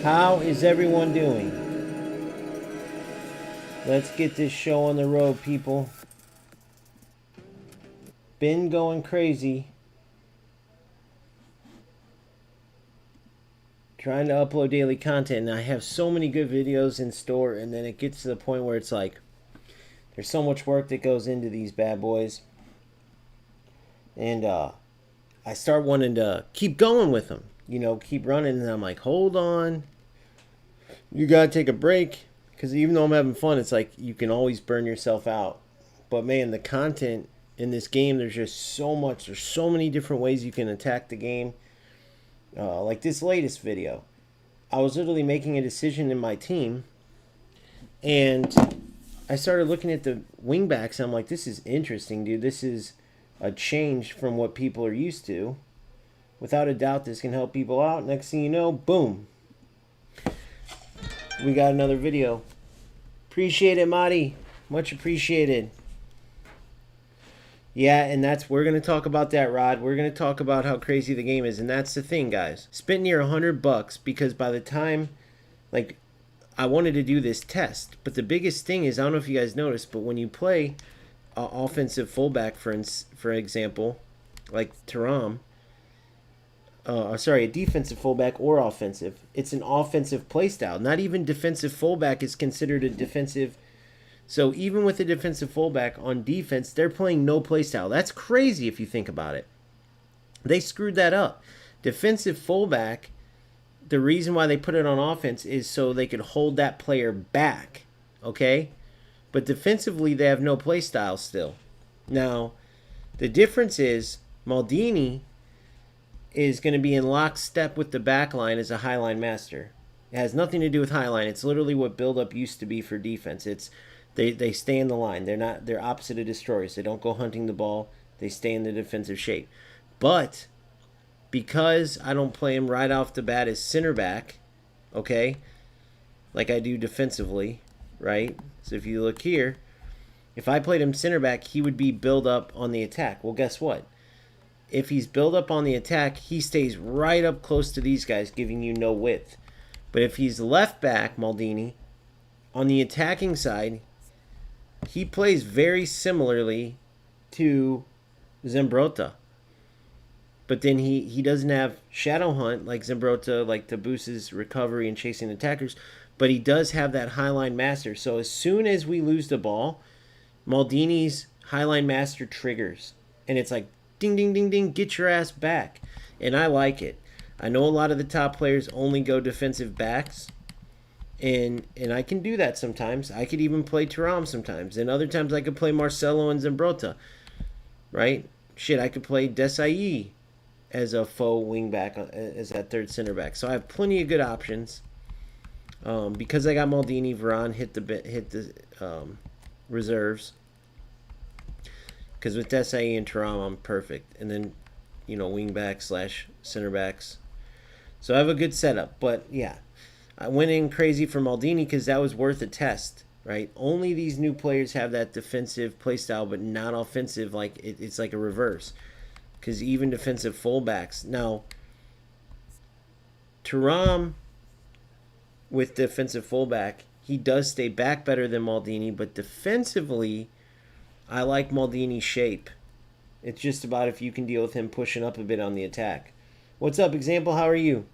How is everyone doing? Let's get this show on the road, people. Been going crazy. Trying to upload daily content, and I have so many good videos in store, and then it gets to the point where it's like, there's so much work that goes into these bad boys. And I start wanting to keep going with them. You know, keep running, and I'm like, hold on. You gotta take a break, because even though I'm having fun, it's like you can always burn yourself out. But man, the content in this game, there's just so much. There's so many different ways you can attack the game. Like this latest video, I was literally making a decision in my team, and I started looking at the wingbacks, and I'm like, this is interesting, dude. This is a change from what people are used to. Without a doubt, this can help people out. Next thing you know, boom. We got another video. Appreciate it, Marty. Much appreciated. Yeah, and we're going to talk about that, Rod. We're going to talk about how crazy the game is. And that's the thing, guys. Spent near $100 because by the time, like, I wanted to do this test. But the biggest thing is, I don't know if you guys noticed, but when you play offensive fullback, for example, like Taram, a defensive fullback or offensive. It's an offensive play style. Not even defensive fullback is considered a defensive. So even with a defensive fullback on defense, they're playing no play style. That's crazy if you think about it. They screwed that up. Defensive fullback, the reason why they put it on offense is so they could hold that player back okay? But defensively, they have no play style still. Now, the difference is Maldini is going to be in lockstep with the back line as a highline master. It has nothing to do with highline. It's literally what build-up used to be for defense. It's they stay in the line. They're opposite of destroyers. They don't go hunting the ball. They stay in the defensive shape. But because I don't play him right off the bat as center back, okay, like I do defensively, right? So if you look here, if I played him center back, he would be build up on the attack. Well, guess what? If he's build up on the attack, he stays right up close to these guys, giving you no width. But if he's left back, Maldini, on the attacking side, he plays very similarly to Zambrotta. But then he doesn't have shadow hunt like Zambrotta, like to boost his recovery and chasing attackers. But he does have that highline master. So as soon as we lose the ball, Maldini's highline master triggers. And it's like, ding, ding, ding, ding, get your ass back. And I like it. I know a lot of the top players only go defensive backs. And I can do that sometimes. I could even play Thuram sometimes. And other times I could play Marcelo and Zambrotta. Right? Shit, I could play Desai as a faux wingback, as that third center back. So I have plenty of good options. Because I got Maldini, Varane hit the reserves. Because with Desai and Thuram, I'm perfect. And then, wingback / center backs. So I have a good setup. But yeah, I went in crazy for Maldini because that was worth a test, right? Only these new players have that defensive playstyle, but not offensive. Like it's like a reverse. Because even defensive fullbacks. Now, Thuram with defensive fullback, he does stay back better than Maldini, but defensively, I like Maldini's shape. It's just about if you can deal with him pushing up a bit on the attack. What's up, Example? How are you?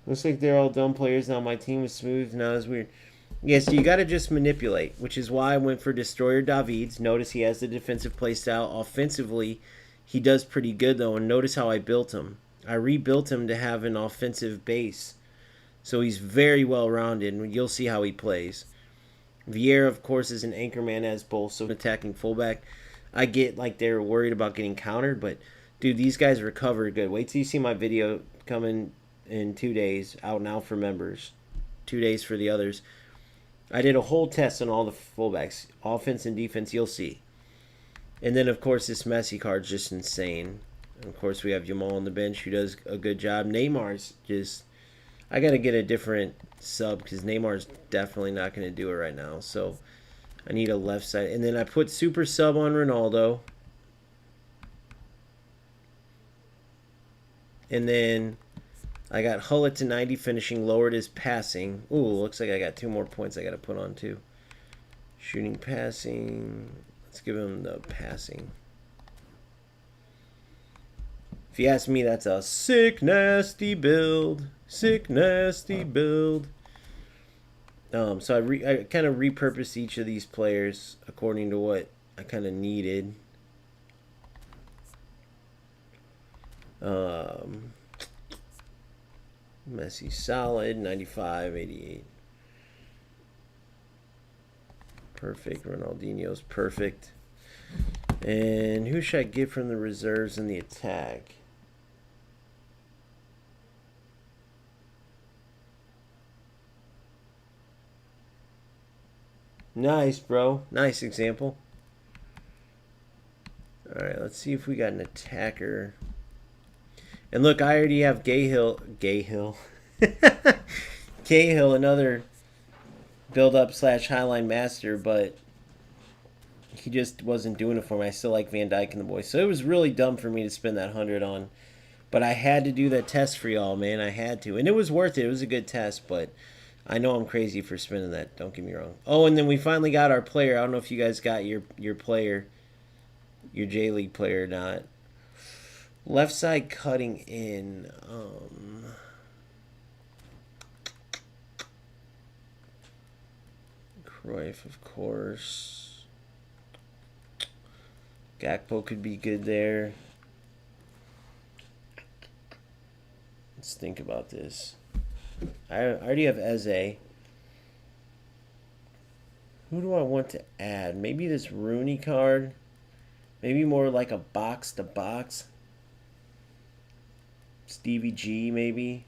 Looks like they're all dumb players now. My team was smooth, not as weird. Yes, you got to just manipulate, which is why I went for Destroyer Davids. Notice he has the defensive playstyle. Offensively, he does pretty good, though, and notice how I built him. I rebuilt him to have an offensive base, so he's very well-rounded, and you'll see how he plays. Vieira, of course, is an anchorman as both, so attacking fullback. I get like they're worried about getting countered, but, dude, these guys recover good. Wait till you see my video coming in 2 days, out now for members, 2 days for the others. I did a whole test on all the fullbacks, offense and defense. You'll see. And then, of course, this Messi card's just insane. And of course, we have Jamal on the bench who does a good job. Neymar's just, I got to get a different sub because Neymar's definitely not going to do it right now. So I need a left side. And then I put super sub on Ronaldo. And then I got Hullet to 90 finishing, lowered his passing. Ooh, looks like I got 2 more points I got to put on too. Shooting, passing. Let's give him the passing. If you ask me, that's a sick, nasty build. Sick, nasty build. So I kind of repurposed each of these players according to what I kind of needed. Messi solid, 95, 88. Perfect. Ronaldinho's perfect. And who should I get from the reserves in the attack? Nice, bro. Nice example. Alright, let's see if we got an attacker. And look, I already have Cahill, another build-up / highline master, but he just wasn't doing it for me. I still like Van Dijk and the boys. So it was really dumb for me to spend that 100 on. But I had to do that test for y'all, man. I had to. And it was worth it. It was a good test, but I know I'm crazy for spending that. Don't get me wrong. Oh, and then we finally got our player. I don't know if you guys got your player, your J-League player or not. Left side cutting in. Cruyff, of course. Gakpo could be good there. Let's think about this. I already have Eze. Who do I want to add? Maybe this Rooney card. Maybe more like a box to box. Stevie G, maybe.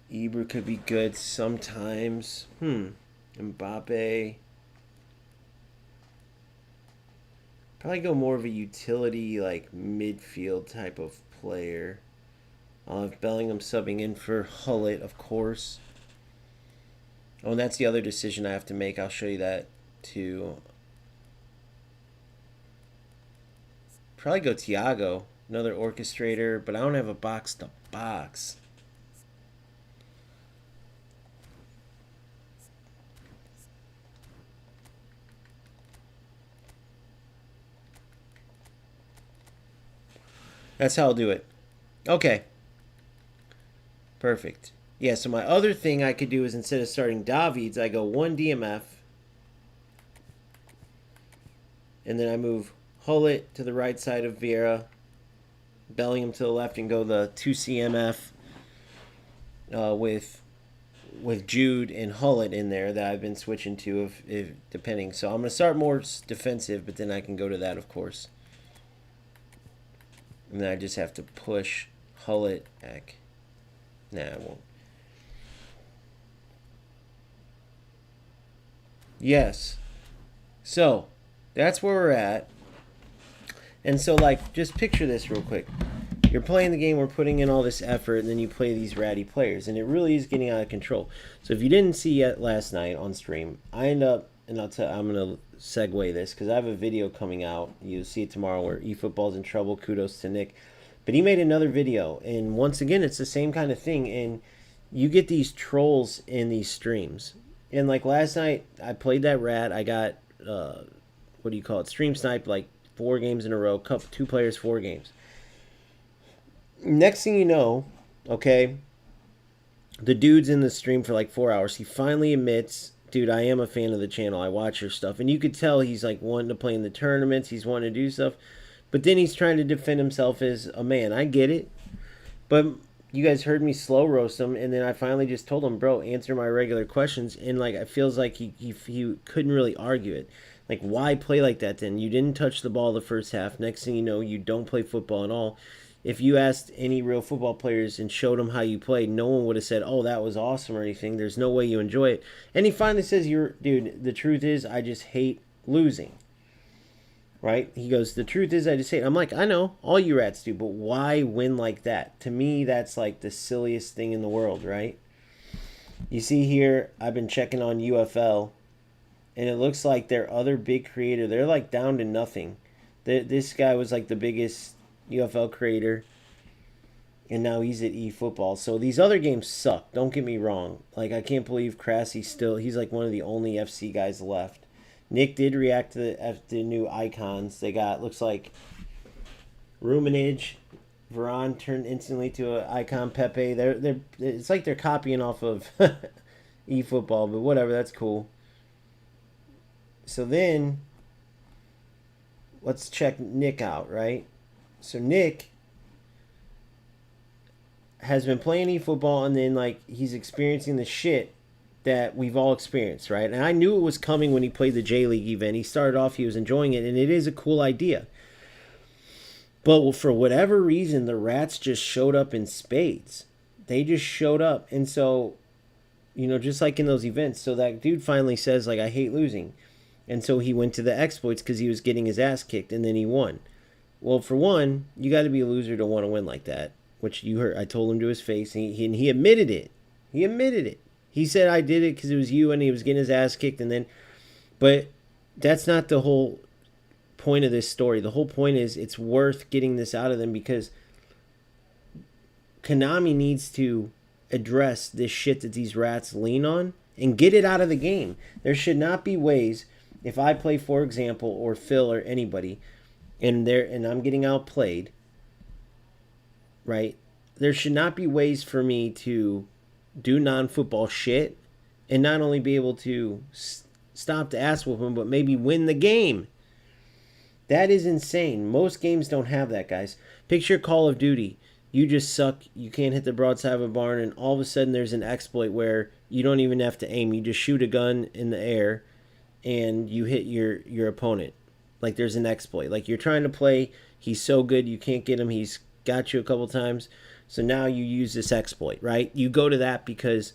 Ibra could be good sometimes. Mbappe. Probably go more of a utility, like midfield type of player. I'll have Bellingham subbing in for Hullet, of course. Oh, and that's the other decision I have to make. I'll show you that too. Probably go Thiago, another orchestrator, but I don't have a box to box. That's how I'll do it. Okay. Perfect. Yeah, so my other thing I could do is instead of starting Davids, I go 1 DMF. And then I move Hullet to the right side of Vieira. Bellingham to the left and go the 2 CMF with Jude and Hullet in there that I've been switching to if depending. So I'm going to start more defensive, but then I can go to that, of course. And then I just have to push Hullet back. Nah, I won't. Yes. So, that's where we're at. And so, like, just picture this real quick. You're playing the game, we're putting in all this effort, and then you play these ratty players. And it really is getting out of control. So if you didn't see yet last night on stream, I end up, and I'm going to segue this, because I have a video coming out. You'll see it tomorrow where eFootball's in trouble. Kudos to Nick. But he made another video, and once again, it's the same kind of thing. And you get these trolls in these streams. And like last night, I played that rat. I got, what do you call it? Stream snipe like 4 games in a row. 2 players, 4 games. Next thing you know, okay, the dude's in the stream for like 4 hours. He finally admits, dude, I am a fan of the channel. I watch your stuff. And you could tell he's like wanting to play in the tournaments. He's wanting to do stuff. But then he's trying to defend himself as a man. I get it. But you guys heard me slow roast him. And then I finally just told him, bro, answer my regular questions. And like, it feels like he couldn't really argue it. Like, why play like that then? You didn't touch the ball the first half. Next thing you know, you don't play football at all. If you asked any real football players and showed them how you played, no one would have said, oh, that was awesome or anything. There's no way you enjoy it. And he finally says, dude, the truth is I just hate losing. Right? He goes, the truth is I just hate. I'm like, I know, all you rats do, but why win like that? To me, that's like the silliest thing in the world, right? You see here, I've been checking on UFL, and it looks like their other big creator, they're like down to nothing. This guy was like the biggest UFL creator, and now he's at eFootball. So these other games suck, don't get me wrong. Like, I can't believe Crassy's still, he's like one of the only FC guys left. Nick did react to the new icons. They got, looks like Ruminage, Varane turned instantly to an icon. Pepe. It's like they're copying off of eFootball, but whatever, that's cool. So then, let's check Nick out, right? So Nick has been playing eFootball, and then like he's experiencing the shit that we've all experienced, right? And I knew it was coming when he played the J League event. He started off, he was enjoying it, and it is a cool idea. But for whatever reason, the rats just showed up in spades. They just showed up. And so, you know, just like in those events, so that dude finally says, like, I hate losing. And so he went to the exploits because he was getting his ass kicked, and then he won. Well, for one, you got to be a loser to want to win like that, which you heard. I told him to his face, and he admitted it. He admitted it. He said, I did it because it was you, and he was getting his ass kicked. And then, but that's not the whole point of this story. The whole point is it's worth getting this out of them because Konami needs to address this shit that these rats lean on and get it out of the game. There should not be ways, if I play, for example, or Phil or anybody, and I'm getting outplayed, right? There should not be ways for me to do non-football shit and not only be able to stop the ass whooping, but maybe win the game. That is insane. Most games don't have that, guys. Picture Call of Duty. you just suck, you can't hit the broadside of a barn, and all of a sudden there's an exploit where you don't even have to aim. You just shoot a gun in the air and you hit your opponent. Like there's an exploit. Like you're trying to play, he's so good you can't get him. He's got you a couple times. So now you use this exploit, right? You go to that because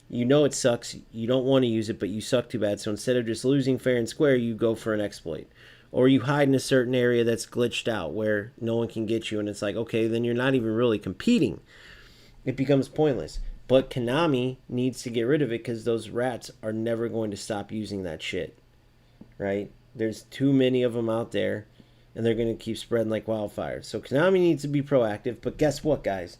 you know it sucks. You don't want to use it, but you suck too bad. So instead of just losing fair and square, you go for an exploit. Or you hide in a certain area that's glitched out where no one can get you, and it's like, okay, then you're not even really competing. It becomes pointless. But Konami needs to get rid of it because those rats are never going to stop using that shit, right? There's too many of them out there, and they're going to keep spreading like wildfire. So Konami needs to be proactive. But guess what, guys?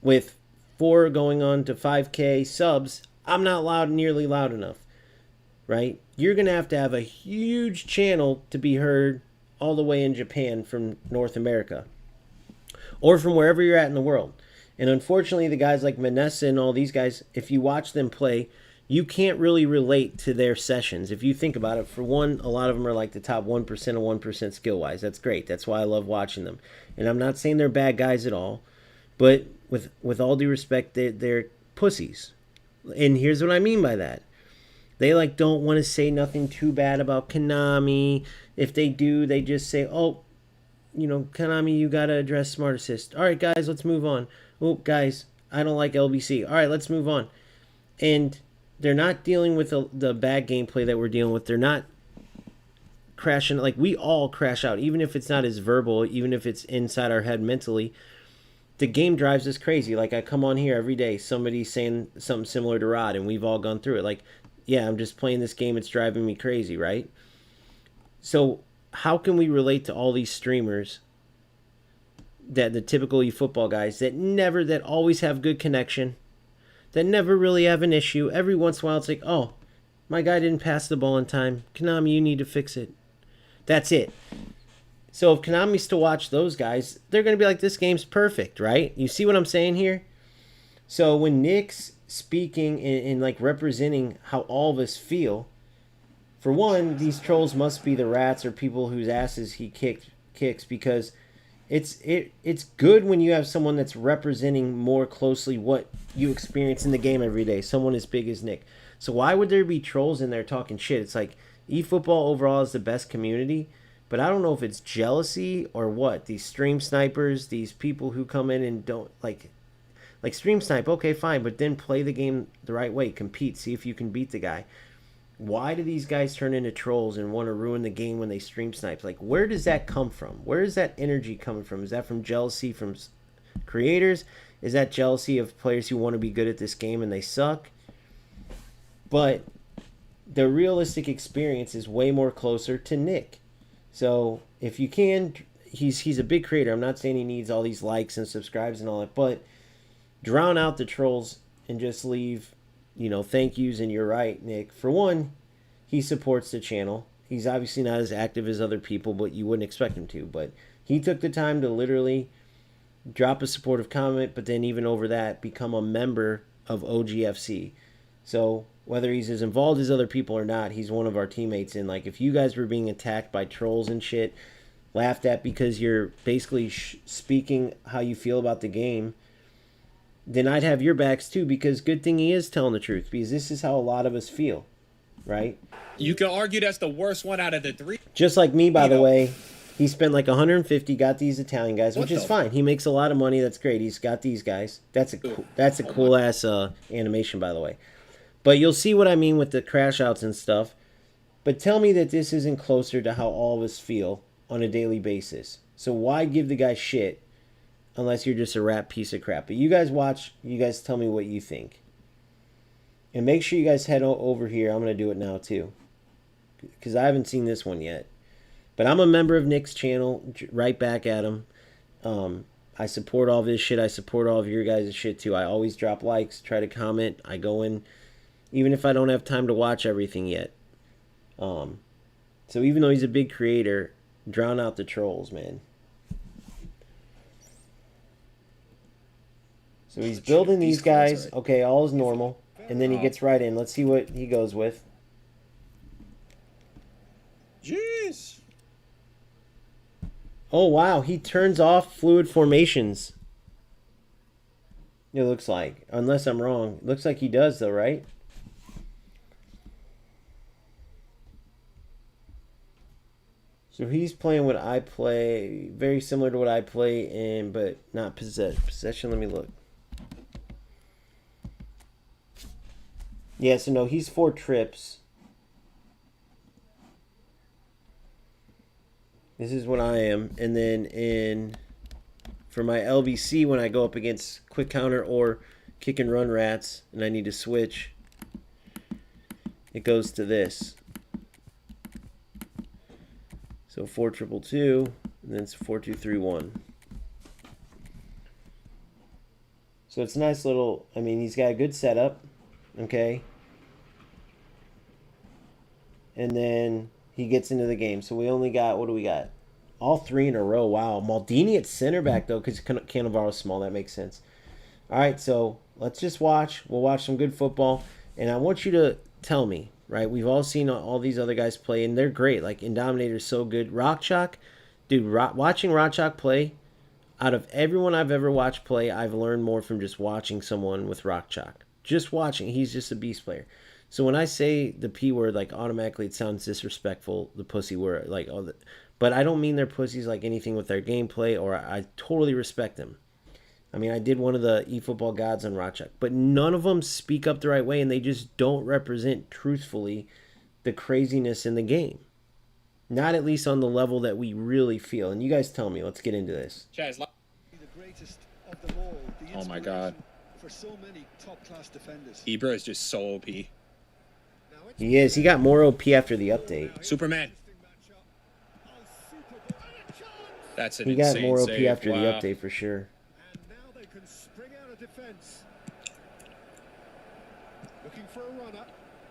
With 4 going on to 5K subs, I'm not nearly loud enough, right? You're going to have a huge channel to be heard all the way in Japan from North America or from wherever you're at in the world. And unfortunately, the guys like Vanessa and all these guys, if you watch them play, you can't really relate to their sessions. If you think about it, for one, a lot of them are like the top 1% of 1% skill-wise. That's great. That's why I love watching them. And I'm not saying they're bad guys at all, but with all due respect, they're pussies. And here's what I mean by that. They like don't want to say nothing too bad about Konami. If they do, they just say, oh, you know, Konami, you got to address Smart Assist. All right, guys, let's move on. Oh, guys, I don't like LBC. All right, let's move on. And they're not dealing with the bad gameplay that we're dealing with. They're not crashing. Like, we all crash out, even if it's not as verbal, even if it's inside our head mentally. The game drives us crazy. Like, I come on here every day, somebody's saying something similar to Rod, and we've all gone through it. Like, yeah, I'm just playing this game. It's driving me crazy, right? So how can we relate to all these streamers, that the typical eFootball guys that always have good connection, that never really have an issue? Every once in a while, it's like, oh, my guy didn't pass the ball in time. Konami, you need to fix it. That's it. So if Konami's to watch those guys, they're going to be like, this game's perfect, right? You see what I'm saying here? So when Nick's speaking and like representing how all of us feel, for one, these trolls must be the rats or people whose asses he kicks, because it's good when you have someone that's representing more closely what you experience in the game every day, someone as big as Nick. So why would there be trolls in there talking shit? It's like eFootball overall is the best community, but I don't know if it's jealousy or what. These stream snipers, these people who come in and don't like stream snipe, okay, fine, but then play the game the right way, compete, see if you can beat the guy. Why do these guys turn into trolls and want to ruin the game when they stream snipe? Like, where does that come from? Where is that energy coming from? Is that from jealousy from creators? Is that jealousy of players who want to be good at this game and they suck? But the realistic experience is way more closer to Nick. So if you can, he's a big creator. I'm not saying he needs all these likes and subscribes and all that, but drown out the trolls and just leave, you know, thank yous and you're right, Nick. For one, he supports the channel. He's obviously not as active as other people, but you wouldn't expect him to. But he took the time to literally drop a supportive comment, but then even over that, become a member of OGFC. So whether he's as involved as other people or not, he's one of our teammates. And like, if you guys were being attacked by trolls and shit, laughed at because you're basically speaking how you feel about the game, then I'd have your backs too, because good thing he is telling the truth, because this is how a lot of us feel, right? You can argue that's the worst one out of the 3. Just like me, by the way. He spent like 150, got these Italian guys, which is fine. He makes a lot of money. That's great. He's got these guys. That's a cool ass animation, by the way. But you'll see what I mean with the crash outs and stuff. But tell me that this isn't closer to how all of us feel on a daily basis. So why give the guy shit unless you're just a rat piece of crap? But you guys watch. You guys tell me what you think. And make sure you guys head over here. I'm going to do it now too, because I haven't seen this one yet. But I'm a member of Nick's channel, right back at him. I support all of his shit. I support all of your guys' shit too. I always drop likes, try to comment. I go in, even if I don't have time to watch everything yet. So even though he's a big creator, drown out the trolls, man. So he's building these guys. Okay, all is normal. And then he gets right in. Let's see what he goes with. Jeez. Oh, wow. He turns off fluid formations. It looks like. Unless I'm wrong. Looks like he does, though, right? So he's playing what I play. Very similar to what I play in, but not possession. Let me look. Yeah, so no, he's 4 trips. This is what I am. And then for my LBC, when I go up against quick counter or kick and run rats, and I need to switch, it goes to this. So 4-2-2, and then it's 4-2-3-1. So it's a nice little. I mean, he's got a good setup. Okay. And then he gets into the game. So we only got, what do we got? All 3 in a row. Wow. Maldini at center back, though, because Cannavaro's small. That makes sense. All right, so let's just watch. We'll watch some good football. And I want you to tell me, right? We've all seen all these other guys play, and they're great. Like, Indominator's so good. Rockchalk, dude, watching Rockchalk play, out of everyone I've ever watched play, I've learned more from just watching someone with Rockchalk. Just watching. He's just a beast player. So when I say the P word, like, automatically it sounds disrespectful, the pussy word, like, oh, but I don't mean they're pussies like anything with their gameplay, or I totally respect them. I mean, I did one of the eFootball gods on Rochuk, but none of them speak up the right way, and they just don't represent truthfully the craziness in the game. Not at least on the level that we really feel. And you guys tell me. Let's get into this. Oh my God. For so many top-class defenders. Ibra is just so OP. He is. He got more OP after the update. Superman. That's an He got insane more OP save. after Wow. the update for sure. And now they can spring out of defense. Looking for a runner.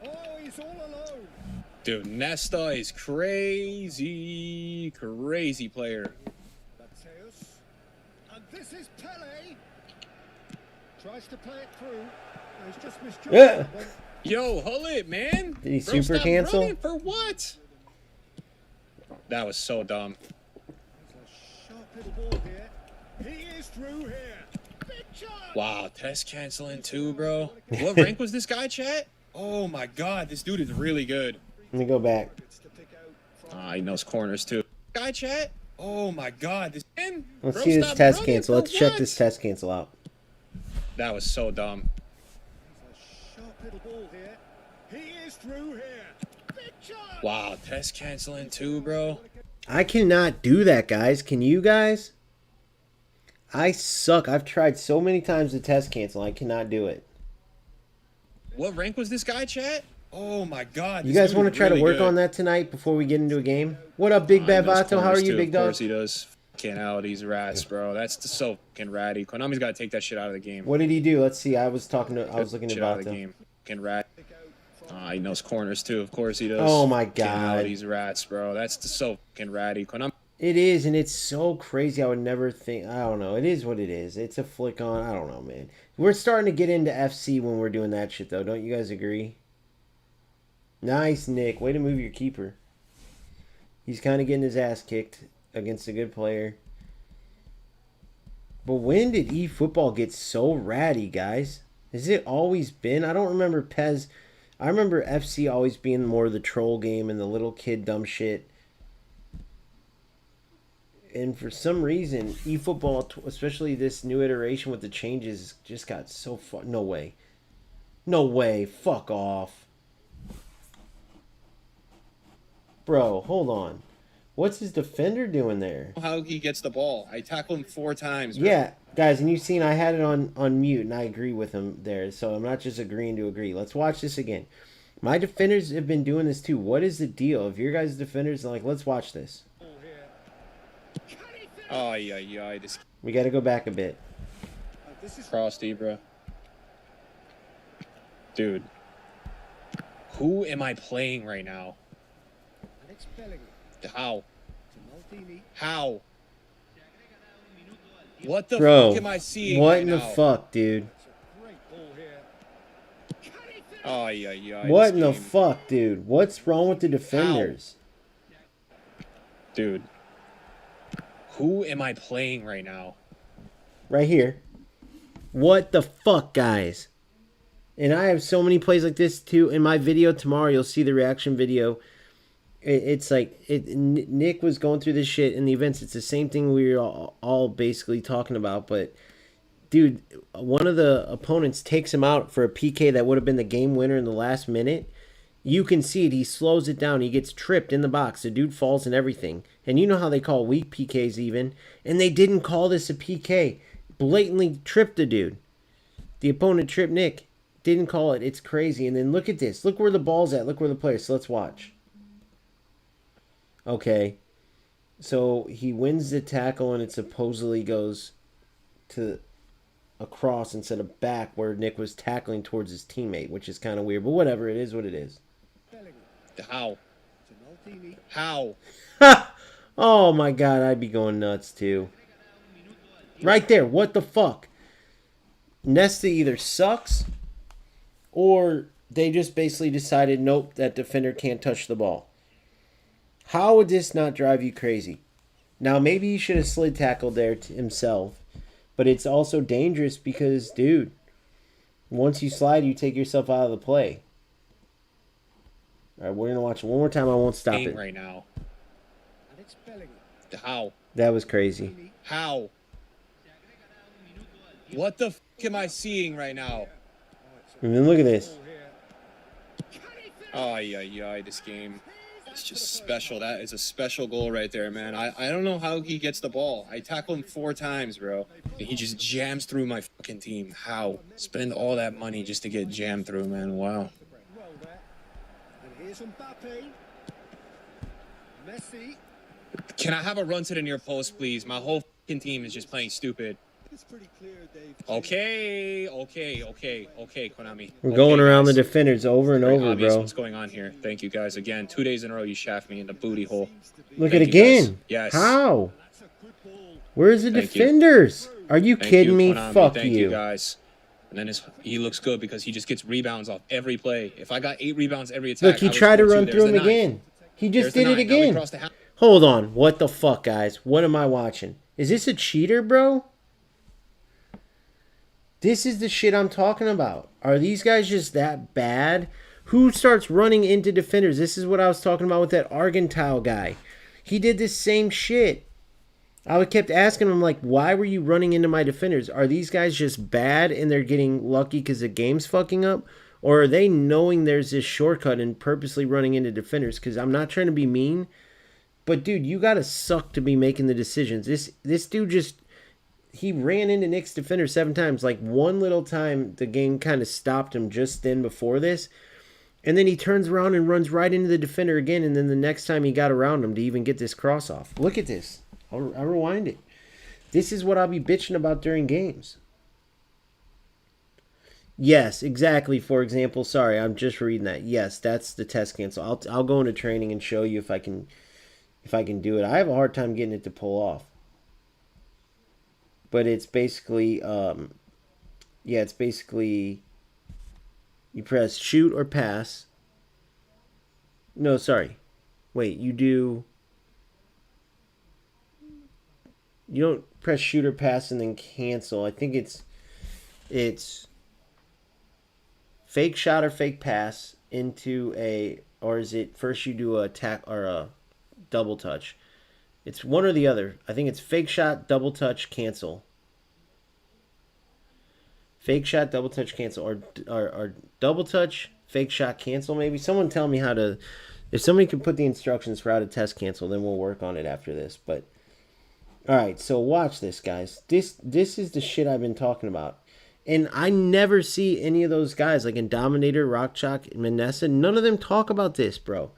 Oh, he's all alone. Dude, Nesta is crazy. Crazy player. Mateus. And this is Pele. Tries to play it through. He's just misjudged. Yo, hold it, man. Did he Bro, super stop cancel? running for what? That was so dumb. Sharp little ball here. He is through here. Big chance. Wow, test canceling too, bro. What rank was this guy, chat? Oh my God, this dude is really good. Let me go back. He knows corners too. Guy, chat. Oh my God, this man. Let's Bro, see this stop test running cancel. for Let's check what? this test cancel out. That was so dumb. Sharp little ball here. He is through here. Big chance. Wow, test canceling too, bro. I cannot do that, guys. Can you guys? I suck. I've tried so many times to test cancel. I cannot do it. What rank was this guy, chat? Oh my God. You this guys dude want is to try to really work good. on that tonight before we get into a game? What up, Big Bad He knows Vato? How are corners you, too. big Of dog? course he does. These rats, bro. That's so fucking ratty. Konami's got to take that shit out of the game. What did he do? Let's see. I was looking at Shit out of the Vato. game. Fucking rat. He knows corners too. Of course he does. Oh my God. These rats, bro. That's so fucking ratty. Konami. It is, and it's so crazy. I would never think. I don't know. It is what it is. It's a flick on. I don't know, man. We're starting to get into FC when we're doing that shit, though. Don't you guys agree? Nice, Nick. Way to move your keeper. He's kind of getting his ass kicked against a good player. But when did eFootball get so ratty, guys? Has it always been? I don't remember PES. I remember FC always being more the troll game and the little kid dumb shit. And for some reason, eFootball, especially this new iteration with the changes, just got so far. No way. No way. Fuck off. Bro, hold on. What's his defender doing there? How he gets the ball. I tackled him 4 times, bro. Yeah, guys, and you've seen I had it on mute, and I agree with him there. So I'm not just agreeing to agree. Let's watch this again. My defenders have been doing this too. What is the deal? If your guys' defenders are like, let's watch this. Oh, yeah. This We got to go back a bit. crossed Ibra. Dude. Who am I playing right now? How? How? What the Bro, fuck am I seeing what right in the now? fuck, dude? Oh, yeah. What in the fuck, dude? What's wrong with the defenders? Dude. Who am I playing right now? Right here. What the fuck, guys? And I have so many plays like this too. In my video tomorrow, you'll see the reaction video. It's like Nick was going through this shit in the events. It's the same thing we were all basically talking about. But, dude, one of the opponents takes him out for a PK that would have been the game winner in the last minute. You can see it. He slows it down. He gets tripped in the box. The dude falls and everything. And you know how they call weak PKs even. And they didn't call this a PK. Blatantly tripped the dude. The opponent tripped Nick. Didn't call it. It's crazy. And then look at this. Look where the ball's at. Look where the player's. So let's watch. Okay. So he wins the tackle and it supposedly goes to across instead of back where Nick was tackling towards his teammate, which is kind of weird. But whatever. It is what it is. How? How? Oh my God. I'd be going nuts too. Right there. What the fuck? Nesta either sucks or they just basically decided, nope, that defender can't touch the ball. How would this not drive you crazy? Now, maybe he should have slid tackled there to himself, but it's also dangerous because, dude, once you slide, you take yourself out of the play. All right, we're going to watch it one more time. I won't stop it. Right now. How? That was crazy. How? What the fuck am I seeing right now? And then look at this. Oh, yeah, this game. It's just special. That is a special goal right there, man. I don't know how he gets the ball. I tackle him 4 times, bro. And he just jams through my fucking team. How? Spend all that money just to get jammed through, man. Wow. Can I have a run to the near post, please? My whole fucking team is just playing stupid. Okay, Konami. We're going around guys. the defenders over and over, bro. What's going on here? Thank you, guys. Again, 2 days in a row, you shaft me in the booty hole. Look at it again. Yes. How? Where's the defenders? Are you kidding me? Konami. Fuck Thank you. guys. And then he looks good because he just gets rebounds off every play. If I got 8 rebounds every attack, Look, he tried to run through him again. He just did it again. Hold on. What the fuck, guys? What am I watching? Is this a cheater, bro? This is the shit I'm talking about. Are these guys just that bad? Who starts running into defenders? This is what I was talking about with that Argentile guy. He did this same shit. I kept asking him, like, why were you running into my defenders? Are these guys just bad and they're getting lucky because the game's fucking up? Or are they knowing there's this shortcut and purposely running into defenders? Because I'm not trying to be mean. But, dude, you got to suck to be making the decisions. This dude just... He ran into Nick's defender 7 times. Like, one little time, the game kind of stopped him just then before this. And then he turns around and runs right into the defender again. And then the next time he got around him to even get this cross off. Look at this. I'll rewind it. This is what I'll be bitching about during games. Yes, exactly. For example, sorry, I'm just reading that. Yes, that's the test cancel. I'll go into training and show you if I can do it. I have a hard time getting it to pull off. But it's basically, it's basically, you press shoot or pass. No, sorry. Wait, you don't press shoot or pass and then cancel. I think it's fake shot or fake pass into or is it first you do a tack or a double touch? It's one or the other. I think it's fake shot, double touch, cancel. Fake shot, double touch, cancel. Or double touch, fake shot, cancel maybe. Someone tell me how to... If somebody can put the instructions for how to test cancel, then we'll work on it after this. But alright, so watch this, guys. This is the shit I've been talking about. And I never see any of those guys, like in Dominator, Rockchalk, and Manessa. None of them talk about this, bro.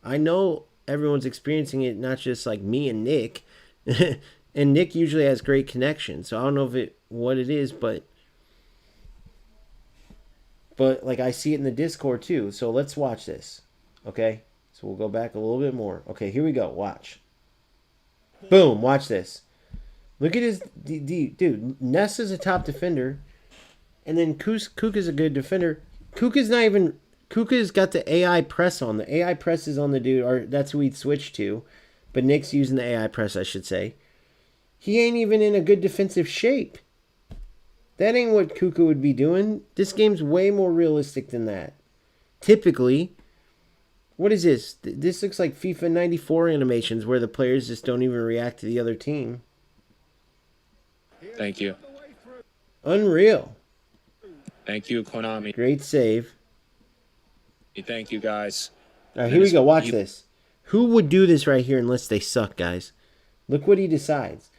I know... Everyone's experiencing it, not just like me and Nick. And Nick usually has great connection, so I don't know what it is, but like I see it in the Discord too. So let's watch this. Okay? So we'll go back a little bit more. Okay, here we go. Watch. Boom, watch this. Look at his dude, Ness is a top defender, and then Kuka's a good defender. Kuka's got the AI press on. The AI press is on the dude, or that's who he'd switch to. But Nick's using the AI press, I should say. He ain't even in a good defensive shape. That ain't what Kuka would be doing. This game's way more realistic than that. Typically, what is this? This looks like FIFA 94 animations where the players just don't even react to the other team. Thank you. Unreal. Thank you, Konami. Great save. Thank you, guys. All right, here we go. Watch this. Who would do this right here unless they suck, guys? Look what he decides.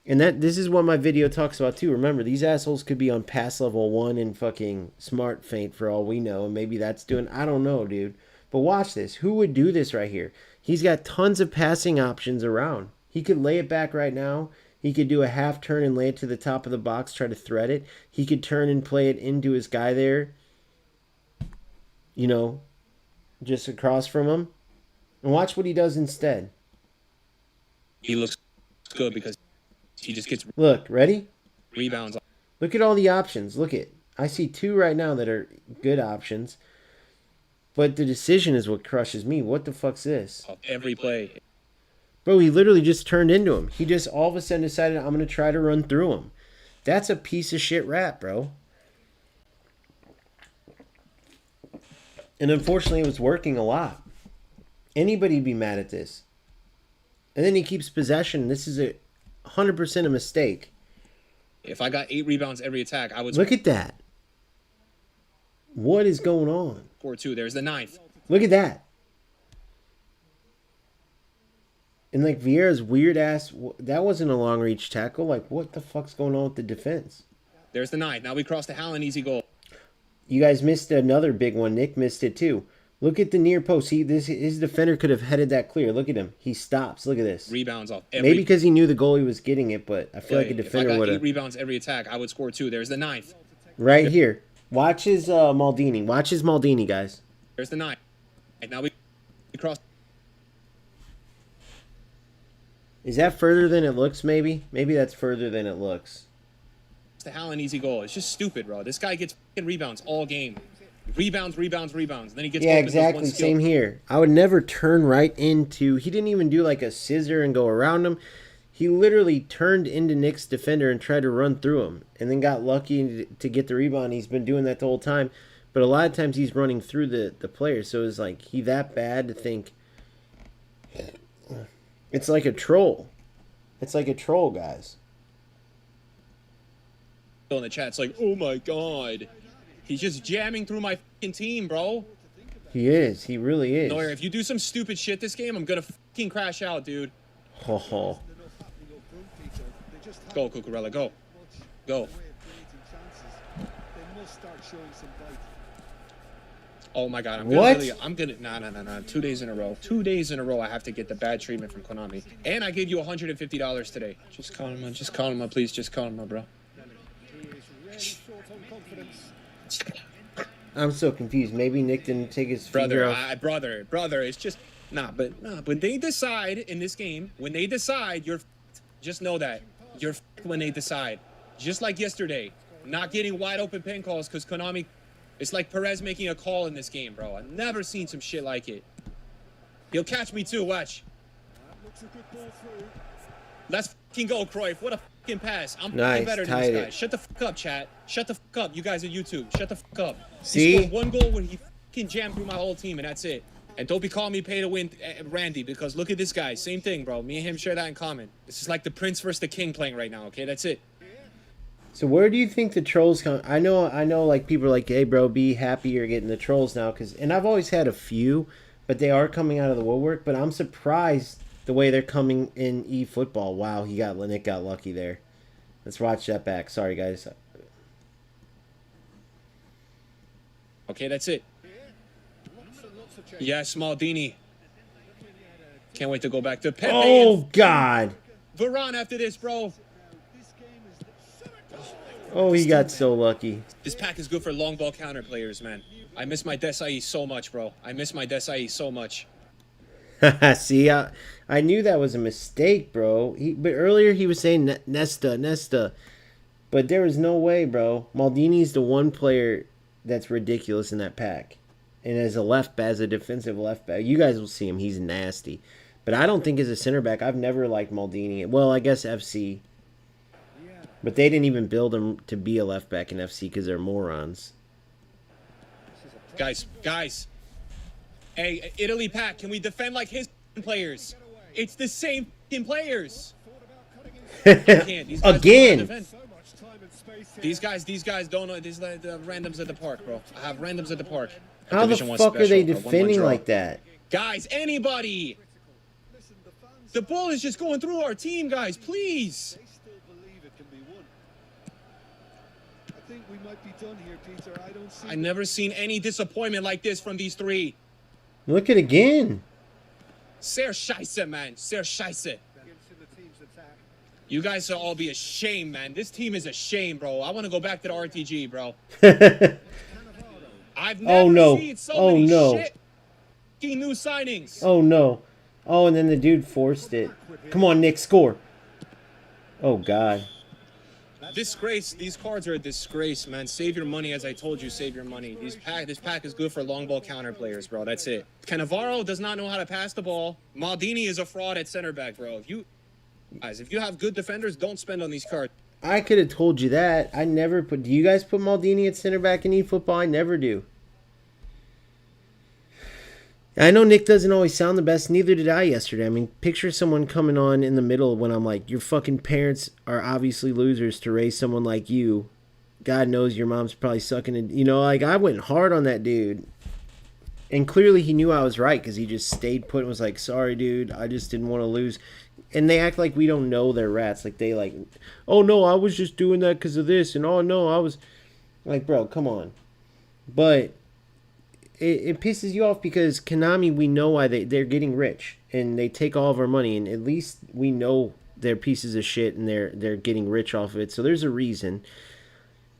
And this is what my video talks about too. Remember, these assholes could be on pass level 1 and fucking smart feint for all we know. And maybe that's doing, I don't know, dude. But watch this. Who would do this right here? He's got tons of passing options around. He could lay it back right now. He could do a half turn and lay it to the top of the box, try to thread it. He could turn and play it into his guy there. You know, just across from him. And watch what he does instead. He looks good because he just gets Look, ready? rebounds Look at all the options. Look at, I see 2 right now that are good options. But the decision is what crushes me. What the fuck's this? off every play. Bro, he literally just turned into him. He just all of a sudden decided, I'm going to try to run through him. That's a piece of shit rap, bro. And unfortunately, it was working a lot. Anybody'd be mad at this. And then he keeps possession. This is 100% a mistake. If I got 8 rebounds every attack, I would Look at that. What is going on? score 2. There's the 9th. Look at that. And like Vieira's weird ass, that wasn't a long reach tackle. Like, what the fuck's going on with the defense? There's the 9th. Now we cross to Hallen, easy goal. You guys missed another big one. Nick missed it too. Look at the near post. His defender could have headed that clear. Look at him. He stops. Look at this. Rebounds off every Maybe because he knew the goalie was getting it, but I feel play. like a defender If I would got 8 have. rebounds every attack, I would score 2. There's the 9th. Right here. Watch his Maldini. Watch his Maldini, guys. There's the 9th. And now we cross Is that further than it looks, maybe? Maybe that's further than it looks. to Hallen, easy goal. It's just stupid, bro. This guy gets fucking rebounds all game. Rebounds. Then he gets Yeah, open, does one exactly. skill. Same here. I would never turn right into... He didn't even do like a scissor and go around him. He literally turned into Nick's defender and tried to run through him. And then got lucky to get the rebound. He's been doing that the whole time. But a lot of times he's running through the player. So it's like, he that bad to think... It's like a troll. It's like a troll, guys. In the chat, it's like, oh my god, he's just jamming through my fucking team, bro. He is. He really is. Neuer, if you do some stupid shit this game, I'm gonna fucking crash out, dude. Ho ho. Go, Cucurella, go. Go. Oh my god, I'm gonna What? really, I'm gonna, nah. 2 days in a row. 2 days in a row I have to get the bad treatment from Konami. And I gave you $150 today. Just call him up, please. Just call him up, bro. I'm so confused. Maybe Nick didn't take his finger off. Brother, it's just, but when they decide in this game, you're f***ed. Just know that. You're f***ed when they decide. Just like yesterday, not getting wide open pin calls because Konami, it's like Perez making a call in this game, bro. I've never seen some shit like it. He'll catch me too, watch. Let's fucking go, Cruyff. What a fucking pass. I'm Nice, better than tied this guy. it. Shut the fuck up, chat. Shut the fuck up. You guys on YouTube. Shut the fuck up. See? He scored 1 goal when he fucking jammed through my whole team, and that's it. And don't be calling me pay to win, Randy, because look at this guy. Same thing, bro. Me and him share that in common. This is like the Prince versus the King playing right now, okay? That's it. So where do you think the trolls come? I know like people are like, hey bro, be happy you're getting the trolls now, and I've always had a few, but they are coming out of the woodwork. But I'm surprised the way they're coming in eFootball. Wow, Nick got lucky there. Let's watch that back. Sorry guys. Okay, that's it. Yes, Maldini. Can't wait to go back to Pepe. Oh God. Varane after this, bro. Oh, he got so lucky. This pack is good for long ball counter players, man. I miss my Desai so much, bro. I miss my Desai so much. See, I knew that was a mistake, bro. But earlier he was saying Nesta. But there was no way, bro. Maldini's the one player that's ridiculous in that pack. And as a defensive left back, you guys will see him. He's nasty. But I don't think as a center back, I've never liked Maldini. Well, I guess FC. But they didn't even build him to be a left back in FC because they're morons. Guys. Hey, Italy Pack, can we defend like his players? It's the same players. Again. These guys don't know. These are the randoms at the park, bro. I have randoms at the park. How the fuck are they defending like that? Guys, anybody. The ball is just going through our team, guys. Please. I never seen any disappointment like this from these three. Look at it again. Sehr scheiße, man. Sehr scheiße. You guys should all be ashamed, man. This team is a shame, bro. I want to go back to the RTG, bro. I've never seen so many shit new signings. Oh, no. Oh, and then the dude forced it. Come on, Nick, score. Oh, God. Disgrace. These cards are a disgrace, man. Save your money, as I told you. Save your money. This pack is good for long ball counter players, bro. That's it. Cannavaro does not know how to pass the ball. Maldini is a fraud at center back, bro. If you have good defenders, don't spend on these cards. I could have told you that. I never put... Do you guys put Maldini at center back in eFootball? I never do. I know Nick doesn't always sound the best. Neither did I yesterday. I mean, picture someone coming on in the middle when I'm like, your fucking parents are obviously losers to raise someone like you. God knows your mom's probably sucking it. You know, like, I went hard on that dude. And clearly he knew I was right because he just stayed put and was like, sorry, dude. I just didn't want to lose. And they act like we don't know they're rats. Like, they like, oh, no, I was just doing that because of this. And, oh, no, I was... Like, bro, come on. But... It pisses you off because Konami, we know why they're getting rich and they take all of our money, and at least we know they're pieces of shit and they're getting rich off of it. So there's a reason.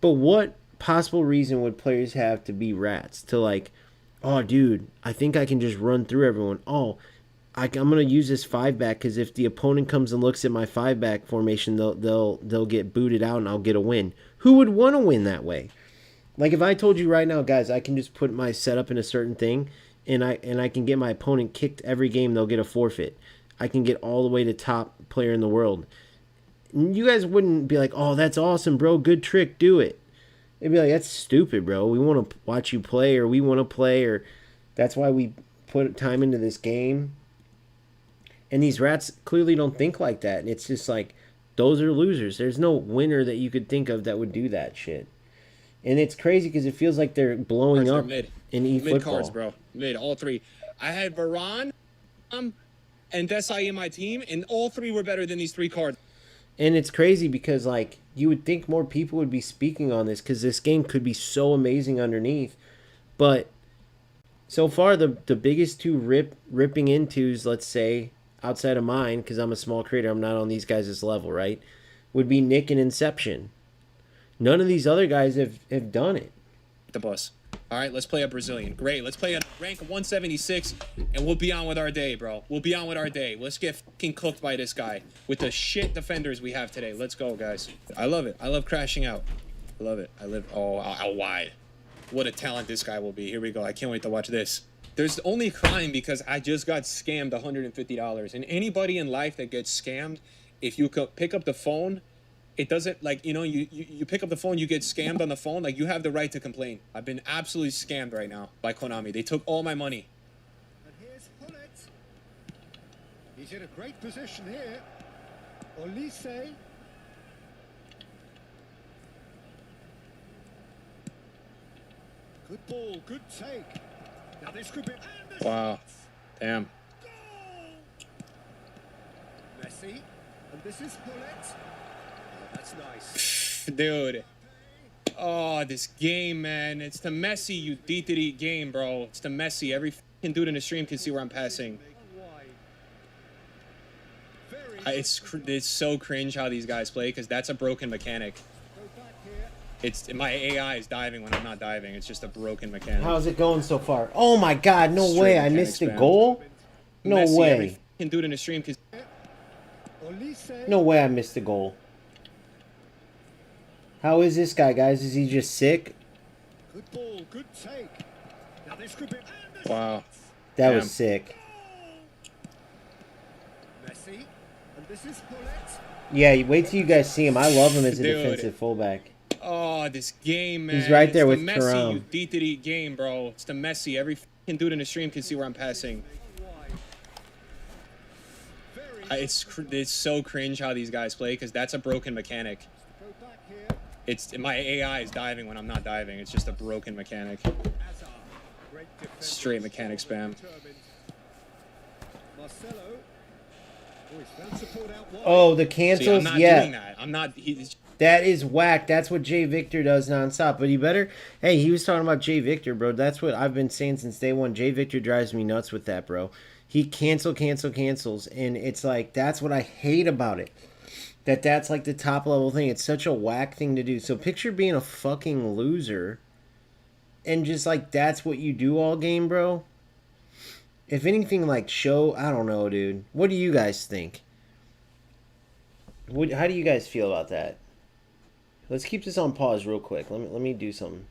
But what possible reason would players have to be rats? To like, oh dude, I think I can just run through everyone. Oh, I'm gonna use this 5-back because if the opponent comes and looks at my 5-back formation, they'll get booted out and I'll get a win. Who would want to win that way? Like, if I told you right now, guys, I can just put my setup in a certain thing, and I can get my opponent kicked every game, they'll get a forfeit. I can get all the way to top player in the world. You guys wouldn't be like, oh, that's awesome, bro, good trick, do it. They'd be like, that's stupid, bro. We want to watch you play, or we want to play, or that's why we put time into this game. And these rats clearly don't think like that, and it's just like, those are losers. There's no winner that you could think of that would do that shit. And it's crazy because it feels like they're blowing up in eFootball. Mid cards, bro. Mid, all three. I had Varane and Desai in my team, and all three were better than these three cards. And it's crazy because, like, you would think more people would be speaking on this because this game could be so amazing underneath. But so far, the biggest two ripping intos, let's say, outside of mine, because I'm a small creator, I'm not on these guys' level, right, would be Nick and Inception. None of these other guys have done it. The bus. All right, let's play a Brazilian. Great. Let's play a rank 176, and we'll be on with our day, bro. We'll be on with our day. Let's get fucking cooked by this guy with the shit defenders we have today. Let's go, guys. I love it. I love crashing out. I love it. Out wide. What a talent this guy will be. Here we go. I can't wait to watch this. There's only crying because I just got scammed $150. And anybody in life that gets scammed, if you could pick up the phone, it doesn't, like, you know, you pick up the phone, you get scammed on the phone, like, you have the right to complain. I've been absolutely scammed right now by Konami. They took all my money. And here's Hullet. He's in a great position here. Olise. Good ball, good take. Now this could be... Wow. Damn. Messi. And this is Hullet. That's nice. Dude. Oh, this game, man. It's the Messi, you D3D game, bro. It's the Messi. Every fucking dude in the stream can see where I'm passing. It's so cringe how these guys play because that's a broken mechanic. It's my AI is diving when I'm not diving. It's just a broken mechanic. How's it going so far? Oh my God! No way! I missed the goal. No Messi, way! Every fucking dude in the stream can. No way! I missed the goal. How is this guy, guys? Is he just sick? Good ball, good take. Now this could be... Wow. That was sick. This is Hullet. Yeah, wait till you guys see him. I love him as a Dude. defensive fullback. Oh, this game, man. He's right there it's with the Messi, Thuram. you deed-to-deed game, bro. It's the Messi. Every fucking dude in the stream can see where I'm passing. It's so cringe how these guys play because that's a broken mechanic. Go back here. It's my AI is diving when I'm not diving. It's just a broken mechanic. Hazard. Great defense. Straight mechanic spam. Determined. Marcelo. Oh, he's found support out wide. Oh, the See, cancels? I'm not Yeah. doing that. I'm not. That is whack. That's what Jay Victor does nonstop. But he better... Hey, he was talking about Jay Victor, bro. That's what I've been saying since day one. Jay Victor drives me nuts with that, bro. He cancels. And it's like, that's what I hate about it. That's like the top level thing. It's such a whack thing to do. So picture being a fucking loser. And just like, that's what you do all game, bro. If anything, like, show... I don't know, dude. What do you guys think? How do you guys feel about that? Let's keep this on pause real quick. Let me do something.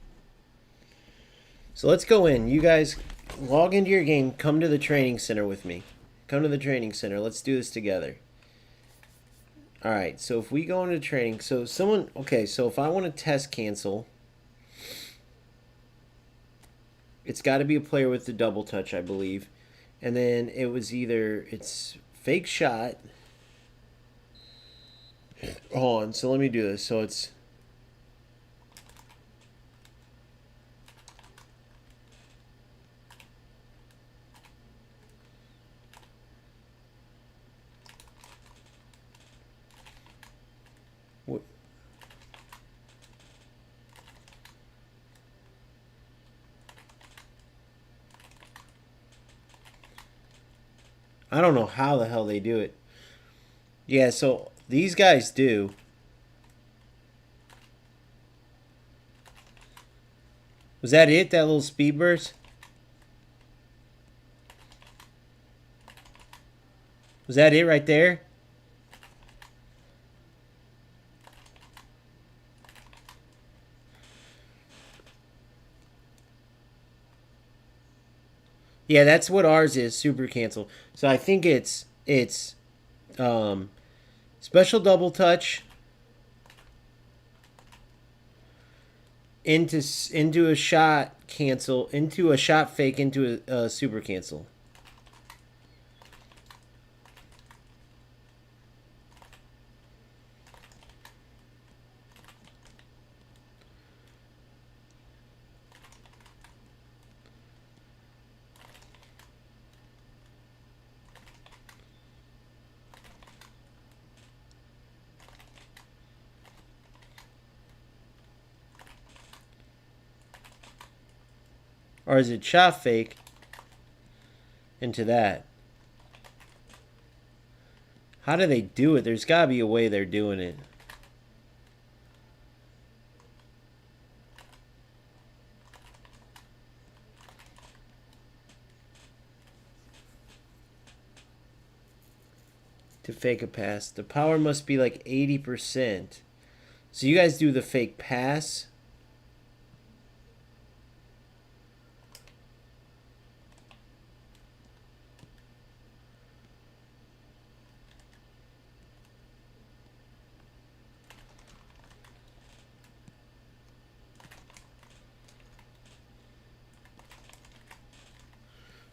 So let's go in. You guys log into your game. Come to the training center with me. Come to the training center. Let's do this together. All right. So if we go into training, so someone, okay. So if I want to test cancel, it's got to be a player with the double touch, I believe. And then it was either it's fake shot. Hold on. So let me do this. So it's. I don't know how the hell they do it. Yeah, so these guys do. Was that it? That little speed burst? Was that it right there? Yeah, that's what ours is, super cancel. So I think it's special double touch into a shot cancel, into a shot fake, into a super cancel. Or is it shot fake into that? How do they do it? There's got to be a way they're doing it. To fake a pass. The power must be like 80%. So you guys do the fake pass.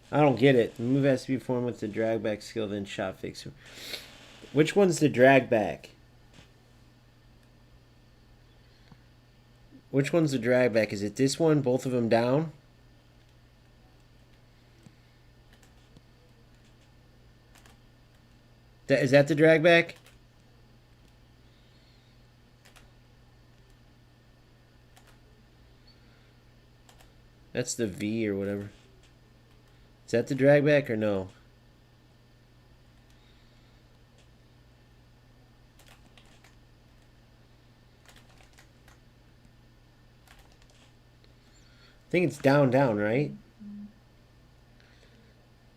I don't get it. The move has to be formed with the drag back skill, then shot fake. Which one's the drag back? Which one's the drag back? Is it this one? Both of them down? Is that the drag back? That's the V or whatever. Is that the drag back or no? I think it's down, right?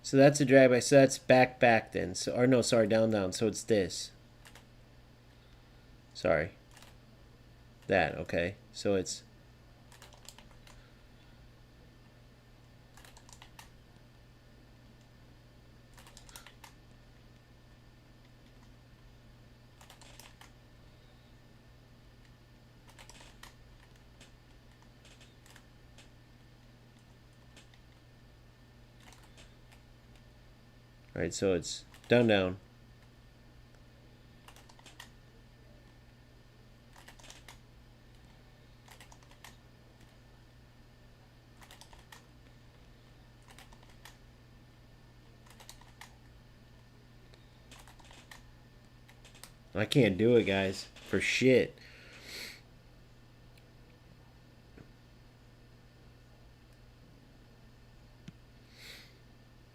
So that's a drag back. So that's back then. So, or no, sorry, down. So it's this. Sorry. That, okay. So it's... All right, so it's down, down. I can't do it, guys. For shit.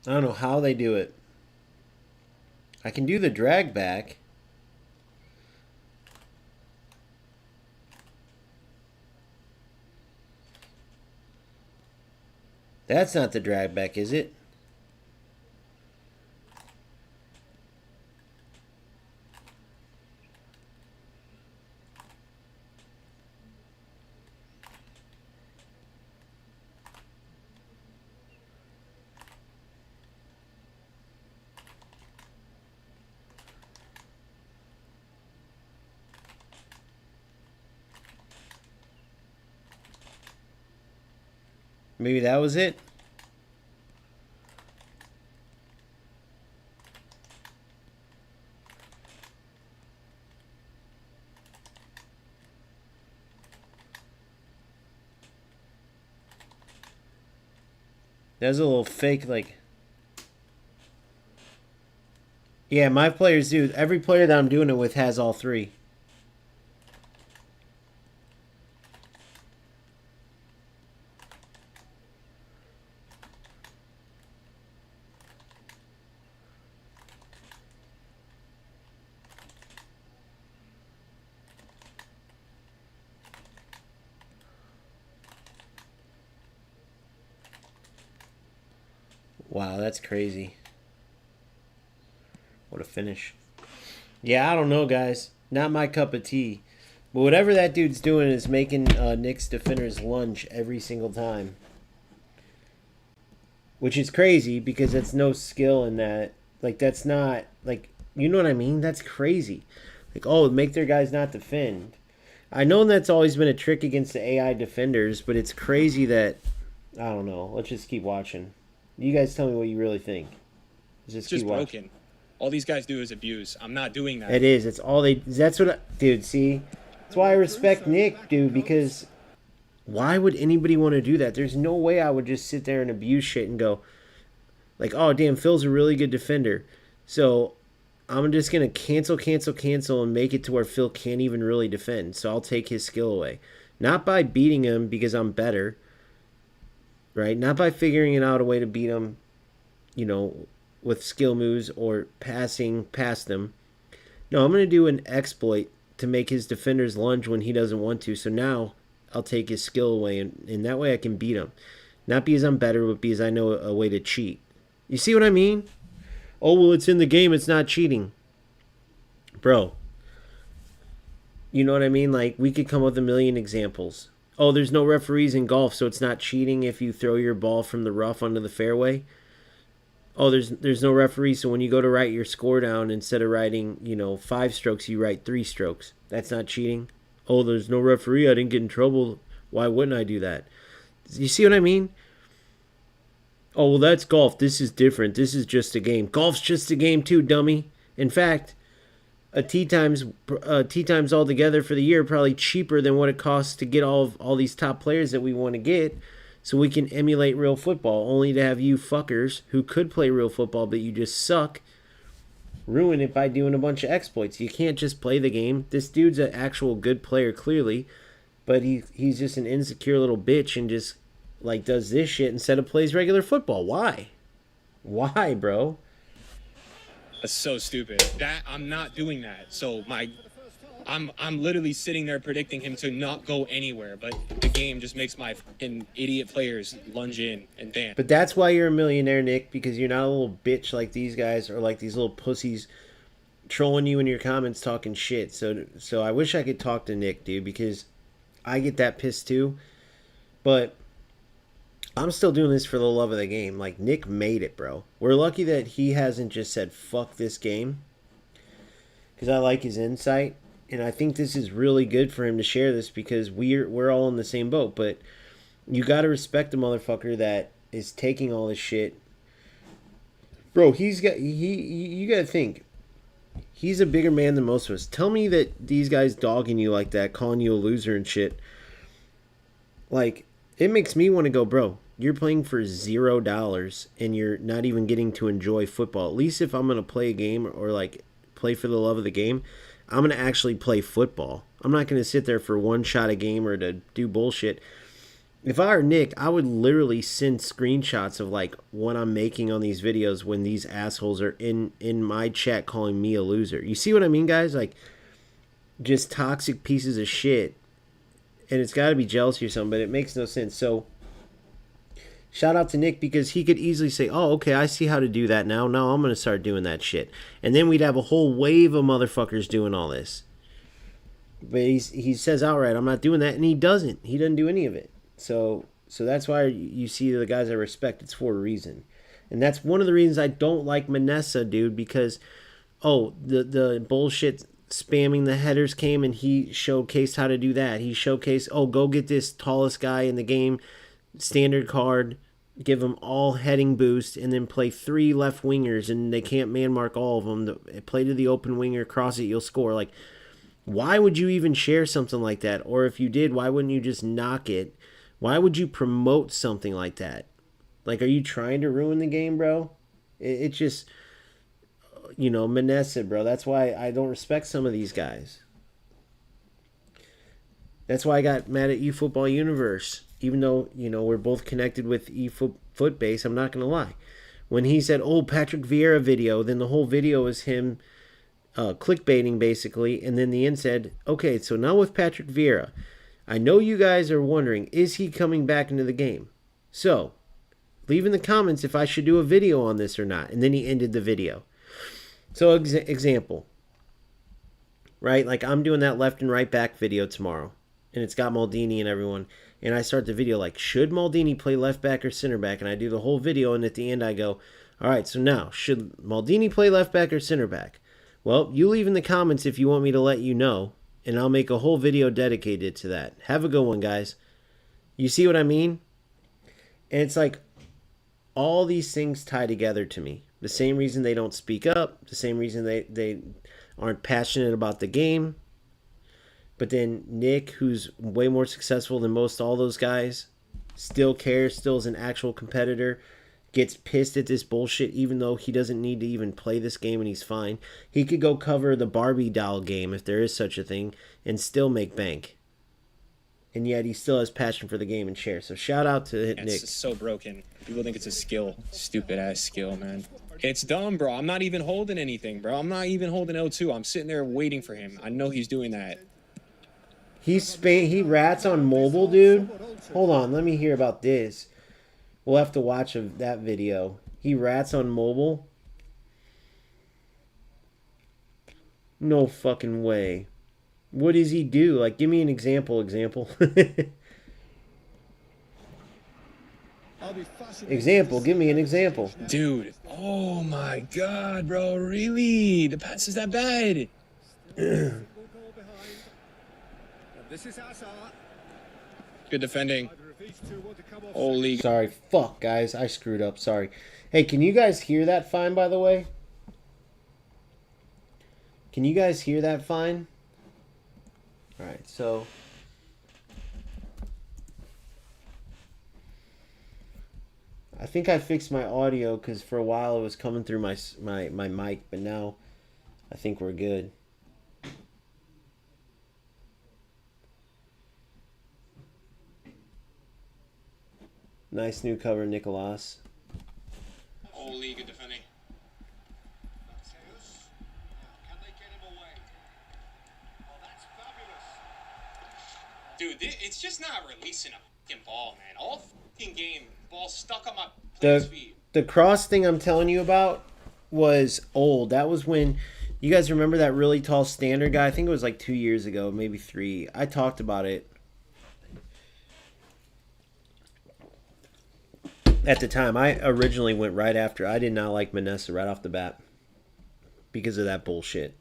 I don't know how they do it. I can do the drag back. That's not the drag back, is it? Maybe that was it? There's a little fake, like... Yeah, my players do. Every player that I'm doing it with has all three. Wow, that's crazy. What a finish. Yeah, I don't know, guys. Not my cup of tea. But whatever that dude's doing is making Nick's defenders lunge every single time. Which is crazy because that's no skill in that. Like, that's not, like, you know what I mean? That's crazy. Like, oh, make their guys not defend. I know that's always been a trick against the AI defenders, but it's crazy that, I don't know. Let's just keep watching. You guys tell me what you really think. It's just broken. All these guys do is abuse. I'm not doing that. It is. It's all they... That's what... Dude, see? That's why I respect Nick, dude, because why would anybody want to do that? There's no way I would just sit there and abuse shit and go, like, oh, damn, Phil's a really good defender. So I'm just going to cancel, and make it to where Phil can't even really defend. So I'll take his skill away. Not by beating him because I'm better, right? Not by figuring out a way to beat him, you know, with skill moves or passing past them. No, I'm going to do an exploit to make his defenders lunge when he doesn't want to. So now I'll take his skill away, and that way I can beat him. Not because I'm better, but because I know a way to cheat. You see what I mean? Oh, well, it's in the game. It's not cheating. Bro. You know what I mean? Like, we could come up with a million examples. Oh, there's no referees in golf, so it's not cheating if you throw your ball from the rough onto the fairway. Oh, there's no referee, so when you go to write your score down, instead of writing, 5 strokes, you write 3 strokes. That's not cheating. Oh, there's no referee. I didn't get in trouble. Why wouldn't I do that? You see what I mean? Oh, well, that's golf. This is different. This is just a game. Golf's just a game too, dummy. In fact, a tee times altogether for the year probably cheaper than what it costs to get all these top players that we want to get, so we can emulate real football. Only to have you fuckers who could play real football but you just suck ruin it by doing a bunch of exploits. You can't just play the game. This dude's an actual good player clearly, but he's just an insecure little bitch and just like does this shit instead of plays regular football. Why? Why, bro? That's so stupid. That I'm not doing that. So I'm literally sitting there predicting him to not go anywhere, but the game just makes my fucking idiot players lunge in and dance. But that's why you're a millionaire, Nick, because you're not a little bitch like these guys or like these little pussies trolling you in your comments talking shit. So I wish I could talk to Nick, dude, because I get that pissed too. But I'm still doing this for the love of the game. Like, Nick made it, bro. We're lucky that he hasn't just said, fuck this game. Because I like his insight. And I think this is really good for him to share this because we're all in the same boat. But you got to respect the motherfucker that is taking all this shit Bro, you got to think. He's a bigger man than most of us. Tell me that these guys dogging you like that, calling you a loser and shit. Like, it makes me want to go, bro, you're playing for $0 and you're not even getting to enjoy football. At least if I'm going to play a game or, like, play for the love of the game, I'm going to actually play football. I'm not going to sit there for one shot a game or to do bullshit. If I were Nick, I would literally send screenshots of, like, what I'm making on these videos when these assholes are in my chat calling me a loser. You see what I mean, guys? Like, just toxic pieces of shit. And it's got to be jealousy or something, but it makes no sense. So, shout out to Nick, because he could easily say, oh, okay, I see how to do that now. Now I'm going to start doing that shit. And then we'd have a whole wave of motherfuckers doing all this. But he says outright, I'm not doing that, and he doesn't. He doesn't do any of it. So that's why you see the guys I respect. It's for a reason. And that's one of the reasons I don't like Manessa, dude, because, the bullshit spamming the headers came and he showcased how to do that. He showcased, go get this tallest guy in the game, standard card, give them all heading boost, and then play 3 left wingers, and they can't man mark all of them. Play to the open winger, cross it, you'll score. Like, why would you even share something like that? Or if you did, why wouldn't you just knock it? Why would you promote something like that? Like, are you trying to ruin the game, bro? It just, Manessa, bro. That's why I don't respect some of these guys. That's why I got mad at eFootball Universe. Even though, we're both connected with eFootBase, I'm not going to lie. When he said, Patrick Vieira video, then the whole video was him clickbaiting, basically. And then the end said, okay, so now with Patrick Vieira, I know you guys are wondering, is he coming back into the game? So, leave in the comments if I should do a video on this or not. And then he ended the video. So, example. Right? Like, I'm doing that left and right back video tomorrow. And it's got Maldini and everyone. And I start the video like, should Maldini play left back or center back? And I do the whole video. And at the end I go, all right, so now, should Maldini play left back or center back? Well, you leave in the comments if you want me to let you know. And I'll make a whole video dedicated to that. Have a good one, guys. You see what I mean? And it's like, all these things tie together to me. The same reason they don't speak up. The same reason they aren't passionate about the game. But then Nick, who's way more successful than all those guys, still cares, still is an actual competitor, gets pissed at this bullshit even though he doesn't need to even play this game and he's fine. He could go cover the Barbie doll game, if there is such a thing, and still make bank. And yet he still has passion for the game and share. So shout out to Nick. It's so broken. People think it's a skill. Stupid ass skill, man. It's dumb, bro. I'm not even holding anything, bro. I'm not even holding L2. I'm sitting there waiting for him. I know he's doing that. He rats on mobile, dude. Hold on, let me hear about this. We'll have to watch that video. He rats on mobile? No fucking way. What does he do? Like, give me an example. Example, give me an example. Dude, oh my god, bro, really? The pass is that bad? Good defending. Holy. Sorry, fuck, guys. I screwed up. Sorry. Hey, can you guys hear that fine, by the way? Can you guys hear that fine? Alright, so... I think I fixed my audio because for a while it was coming through my mic, but now I think we're good. Nice new cover, Nicolas. Holy, good defending. Dude, it's just not releasing a fucking ball, man. All fucking game, ball stuck on my player's feet. The cross thing I'm telling you about was old. That was when, you guys remember that really tall standard guy? I think it was like 2 years ago, maybe 3. I talked about it at the time. I originally went right after. I did not like Manessa right off the bat because of that bullshit.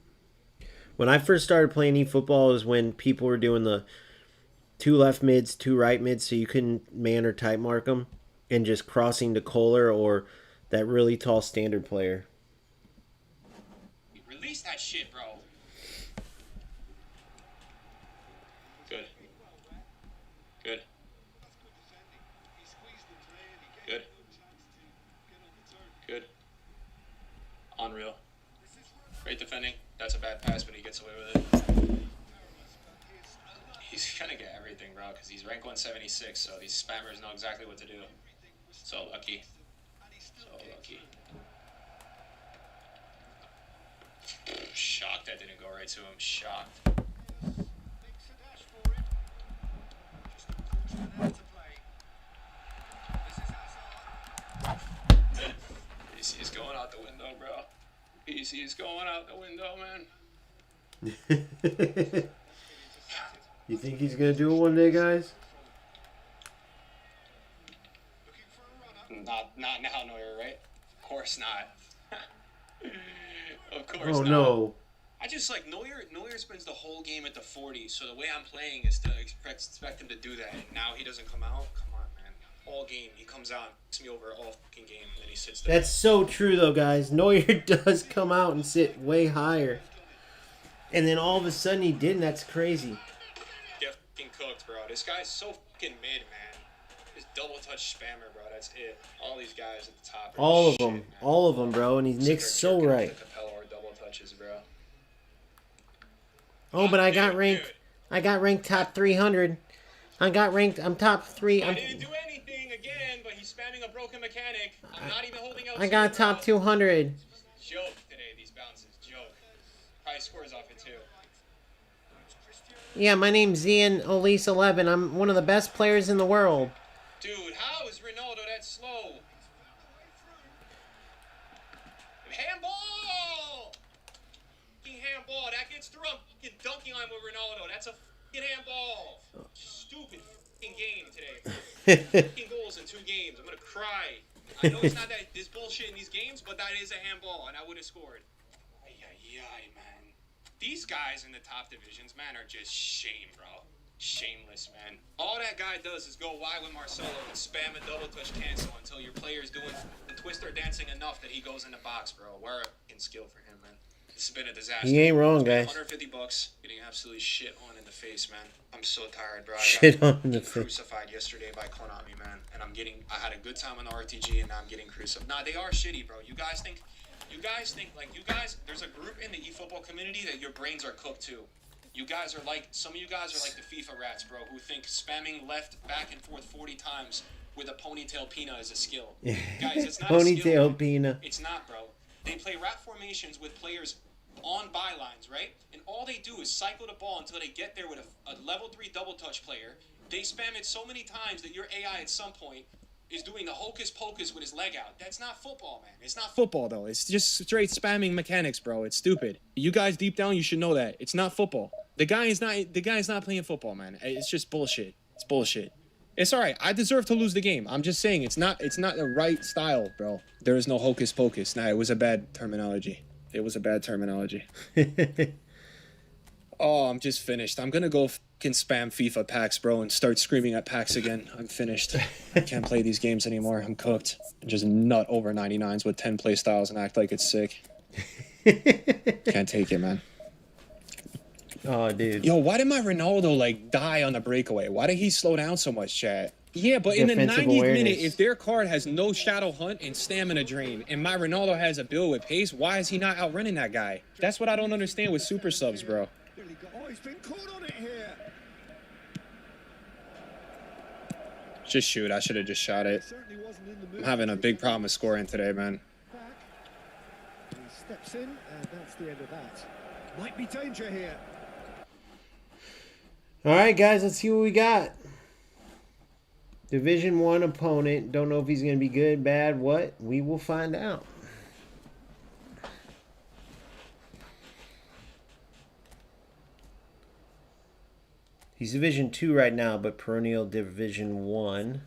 When I first started playing eFootball was when people were doing the 2 left mids, 2 right mids, so you couldn't man or type mark them, and just crossing to Kohler or That really tall standard player. Release that shit, bro. Good. Good. Good. Good. Unreal. Great defending. That's a bad pass, but he gets away with it. He's gonna get everything, bro, because he's rank 176, so these spammers know exactly what to do. So lucky. So lucky. Shocked that didn't go right to him. Shocked. PC is going out the window, bro. PC is going out the window, man. You think he's gonna do it one day, guys? Not now, Neuer, right? Of course not. Of course Oh not. no. I just like Neuer spends the whole game at the 40, so the way I'm playing is to expect him to do that. And now he doesn't come out. Come on, man. All game he comes out and picks me over all fucking game, and then he sits there. That's so true though, guys. Neuer does come out and sit way higher. And then all of a sudden he didn't. That's crazy. Get fucking cooked, bro. This guy's so fucking mid, man. This double touch spammer, bro. That's it. All these guys at the top. All of shit, them. man. All of them, bro. And he's Nick's so Jerking off right. the Capella or double touches, bro. Oh, but I got Dude, ranked. dude. I got ranked top 300. I got ranked. I'm top 3. I didn't do anything again, but he's spamming a broken mechanic. I'm not even holding out. I got top 200. Joke today, these bounces. Joke. Probably scores off it too. Yeah, my name's Zian Elise 11. I'm one of the best players in the world. Dude, how is Ronaldo that slow? Handball! Fucking handball. That gets through. I'm fucking dunking on with Ronaldo. That's a fucking handball. Stupid fucking game today. Fucking goals in 2 games. I'm gonna cry. I know it's not that this bullshit in these games, but that is a handball, and I would have scored. Ay, man. These guys in the top divisions, man, are just shame, bro. Shameless, man. All that guy does is go wide with Marcelo and spam a double touch cancel until your player's doing twister dancing enough that he goes in the box, bro. Where a fucking skill for him, man. This has been a disaster. He ain't wrong, guys. $150, getting absolutely shit on in the face, man. I'm so tired, bro. Shit I got on in the face. crucified yesterday by Konami, man. And I had a good time on the RTG, and now I'm getting crucified. Nah, they are shitty, bro. You guys think, there's a group in the eFootball community that your brains are cooked to. You guys are like, some of you guys are like the FIFA rats, bro, who think spamming left, back, and forth 40 times with a ponytail pina is a skill. Guys, it's not a skill. Ponytail Pina. It's not, bro. They play wrap formations with players on bylines, right? And all they do is cycle the ball until they get there with a level 3 double touch player. They spam it so many times that your AI at some point is doing the hocus pocus with his leg out. That's not football, man. It's not football, though. It's just straight spamming mechanics, bro. It's stupid. You guys deep down, you should know that. It's not football. The guy is not playing football, man. It's just bullshit. It's bullshit. It's all right. I deserve to lose the game. I'm just saying it's not the right style, bro. There is no hocus pocus. Nah, it was a bad terminology. Oh, I'm just finished. I'm gonna go fucking spam FIFA packs, bro, and start screaming at packs again. I'm finished. I can't play these games anymore. I'm cooked. Just nut over 99s with 10 play styles and act like it's sick. Can't take it, man. Oh, dude. Yo, why did my Ronaldo, like, die on the breakaway? Why did he slow down so much, chat? Yeah, but in the 90th minute, if their card has no shadow hunt and stamina drain, and my Ronaldo has a build with pace, why is he not outrunning that guy? That's what I don't understand with super subs, bro. Oh, he's been caught on it here. Just shoot. I should have just shot it. Certainly wasn't in the mood. I'm having a big problem with scoring today, man. Back. He steps in, and that's the end of that. Might be danger here. All right, guys, let's see what we got. Division 1 opponent. Don't know if he's going to be good, bad, what? We will find out. He's Division 2 right now, but perennial Division 1.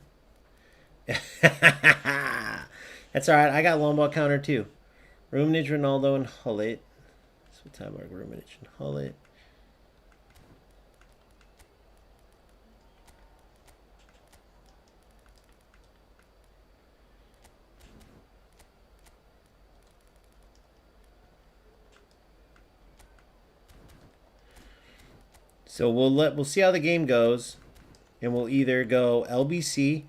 That's all right. I got long ball counter too. Ruminage, Ronaldo, and Hullet. So what time are Ruminage and Hullet? So we'll see how the game goes, and we'll either go LBC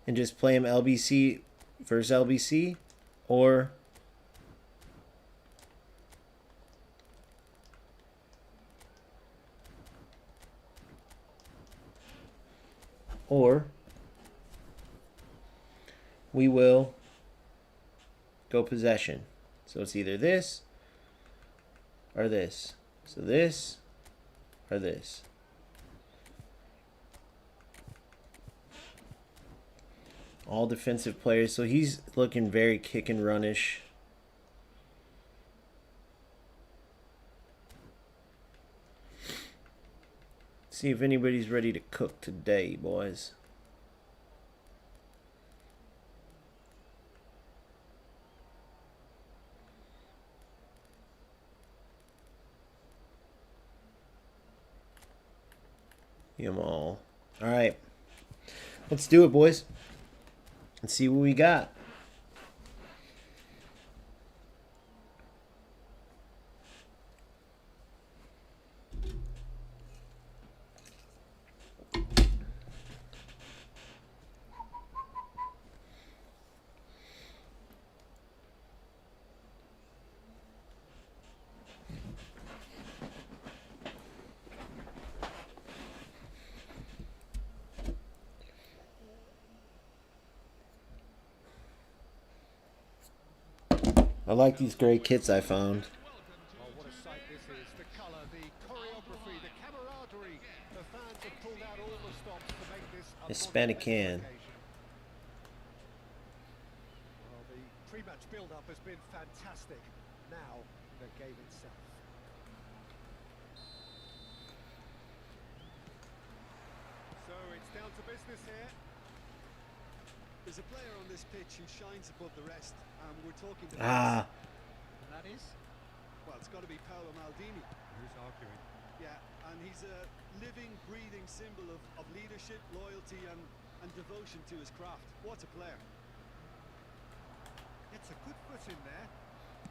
and just play him LBC versus LBC, or we will go possession. So it's either this or this. So this or this. All defensive players. So he's looking very kick and runish. See if anybody's ready to cook today, boys. Them all. All right. Let's do it, boys. Let's see what we got. I like these great kits I found. Oh, what a sight this is. The colour, the choreography, the camaraderie. The fans have pulled out all the stops to make this a Hispanic can. Well, the pre-match build-up has been fantastic. Now, the game itself. So it's down to business here. There's a player on this pitch who shines above the rest, and we're talking to Ah. and that is, well, it's got to be Paolo Maldini. Who's arguing? Yeah, and he's a living, breathing symbol of leadership, loyalty, and devotion to his craft. What a player! It's a good foot in there.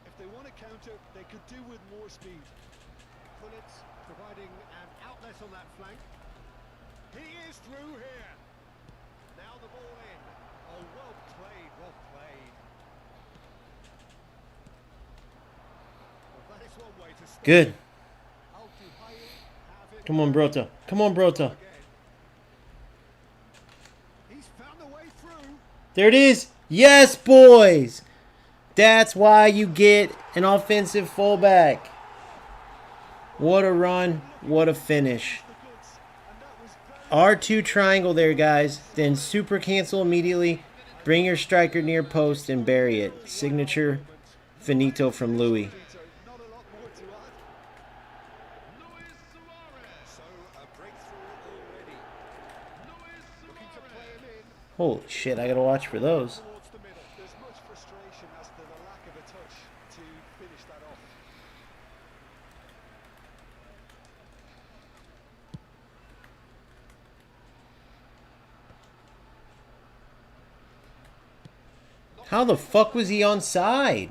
If they want to counter, they could do with more speed. Pullets providing an outlet on that flank. He is through here. Now the ball in. Oh, well played, well played. Well, that is one way to start. Good. Al-Duhail have it Come on, back Brota. Come on, Brota. again. He's found a way through. There it is. Yes, boys. That's why you get an offensive fullback. What a run. What a finish. The goods. And that was very R2 triangle there, guys. Then super cancel immediately. Bring your striker near post and bury it. Signature finito from Louis. Not a lot more to add. so a breakthrough already. Looking to play him in Holy shit, I gotta watch for those. towards the middle. There's much frustration as to the lack of a touch to finish that off. How the fuck was he onside?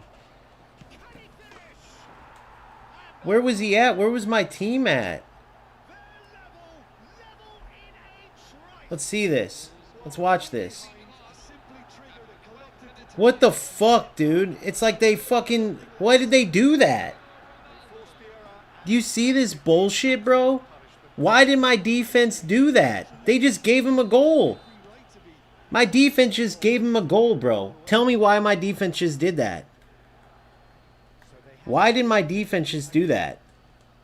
Where was he at? Where was my team at? Let's see this. Let's watch this. What the fuck, dude? It's like they fucking... Why did they do that? Do you see this bullshit, bro? Why did my defense do that? They just gave him a goal. My defense just gave him a goal, bro. Tell me why my defense just did that. Why did my defense just do that?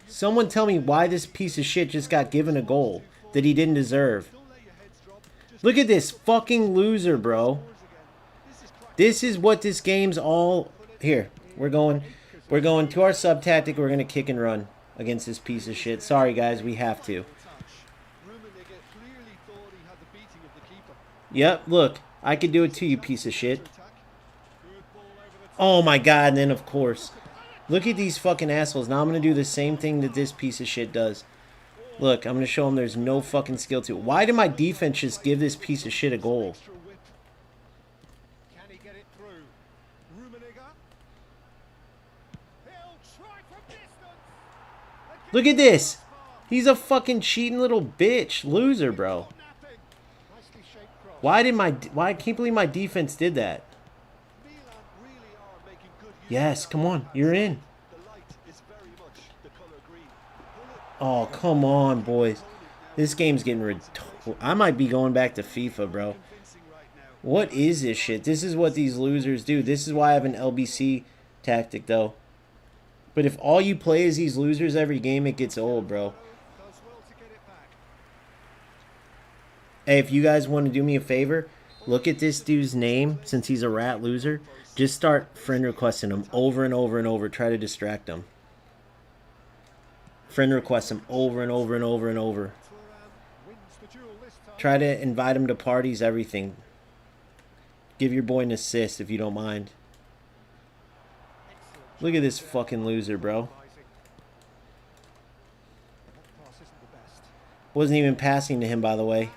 Someone tell me why this piece of shit just got given a goal that he didn't deserve. Look at this fucking loser, bro. This is what this game's all... Here, we're going to our sub tactic. We're going to kick and run against this piece of shit. Sorry, guys, we have to. Rummenigge clearly thought he had the beating of the keeper. Yep, look. I could do it too, you piece of shit. Attack. Oh my god, and then of course. Look at these fucking assholes. Now I'm going to do the same thing that this piece of shit does. Look, I'm going to show them there's no fucking skill to it. Why did my defense just give this piece of shit a goal? Extra whip. Can he get it through? Rummenigge. He'll try from distance. Look at this. He's a fucking cheating little bitch. Loser, bro. Napping. Nicely shaped cross. Why I can't believe my defense did that. Milan really are making good use Yes, of that come on. left-hand You're side. in. The light is very much the color green. Oh, come on, boys. This game's getting I might be going back to FIFA, bro. Convincing right now. What is this shit? This is what these losers do. This is why I have an LBC tactic, though. But if all you play is these losers every game, it gets old, bro. Does well to get it back. Hey, if you guys want to do me a favor, look at this dude's name, since he's a rat loser. Just start friend requesting him over and over and over. Try to distract him. Friend request him over and over and over and over. Turan wins the duel this time. Try to invite him to parties, everything. Give your boy an assist if you don't mind. Excellent. Look at this fucking loser, bro. That pass isn't the best. Wasn't even passing to him, by the way.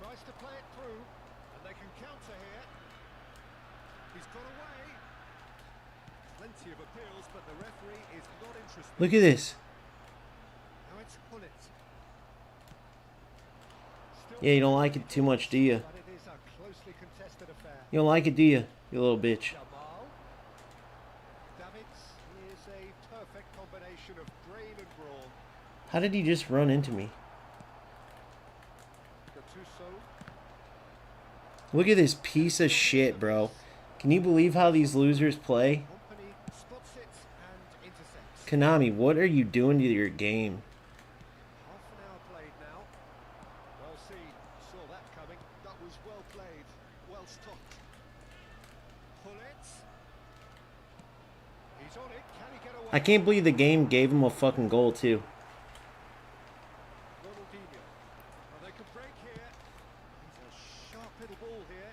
Tries to play it through, and they can counter here. He's got away. Plenty of appeals, but the referee is not interested. Look at this. Now it's Hullet. Still Yeah, you don't like it too much, do you? but it is a closely contested affair. You don't like it, do you? You little bitch. Jamal. Davids is a perfect combination of brain and brawn. How did he just run into me? Gattuso. Look at this piece of shit, bro. Can you believe how these losers play? Company spots it and intercepts. Konami, what are you doing to your game? Half an hour played now. Well seen. Saw that coming. That was well played, well stopped. Hullet. He's on it. Can he get away? I can't believe the game gave him a fucking goal, too. Ronaldinho. Well, they could break here. He's a sharp little ball here.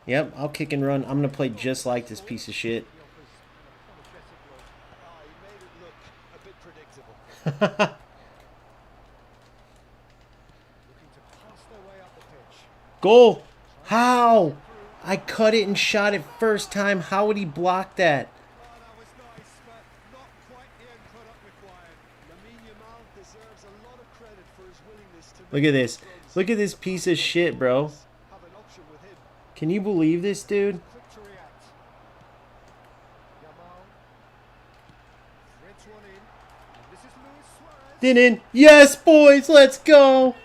Yep, I'll kick and run. I'm going to play just like this piece of shit. He offers an apologetic look. Ah, he made it look a bit predictable. Looking to pass their way up the pitch. Goal! How? I cut it and shot it first time. How would he block that? Well, that was nice, but not quite the end product required. Lamine Yamal deserves a lot of credit for his willingness to Look make at this. those runs. Look at this piece of shit, bro. Have an option with him. Can you believe this, dude? Quick to react. Jamal. Threads one in. And this is Luis Suarez. Then in. Yes, boys, let's go.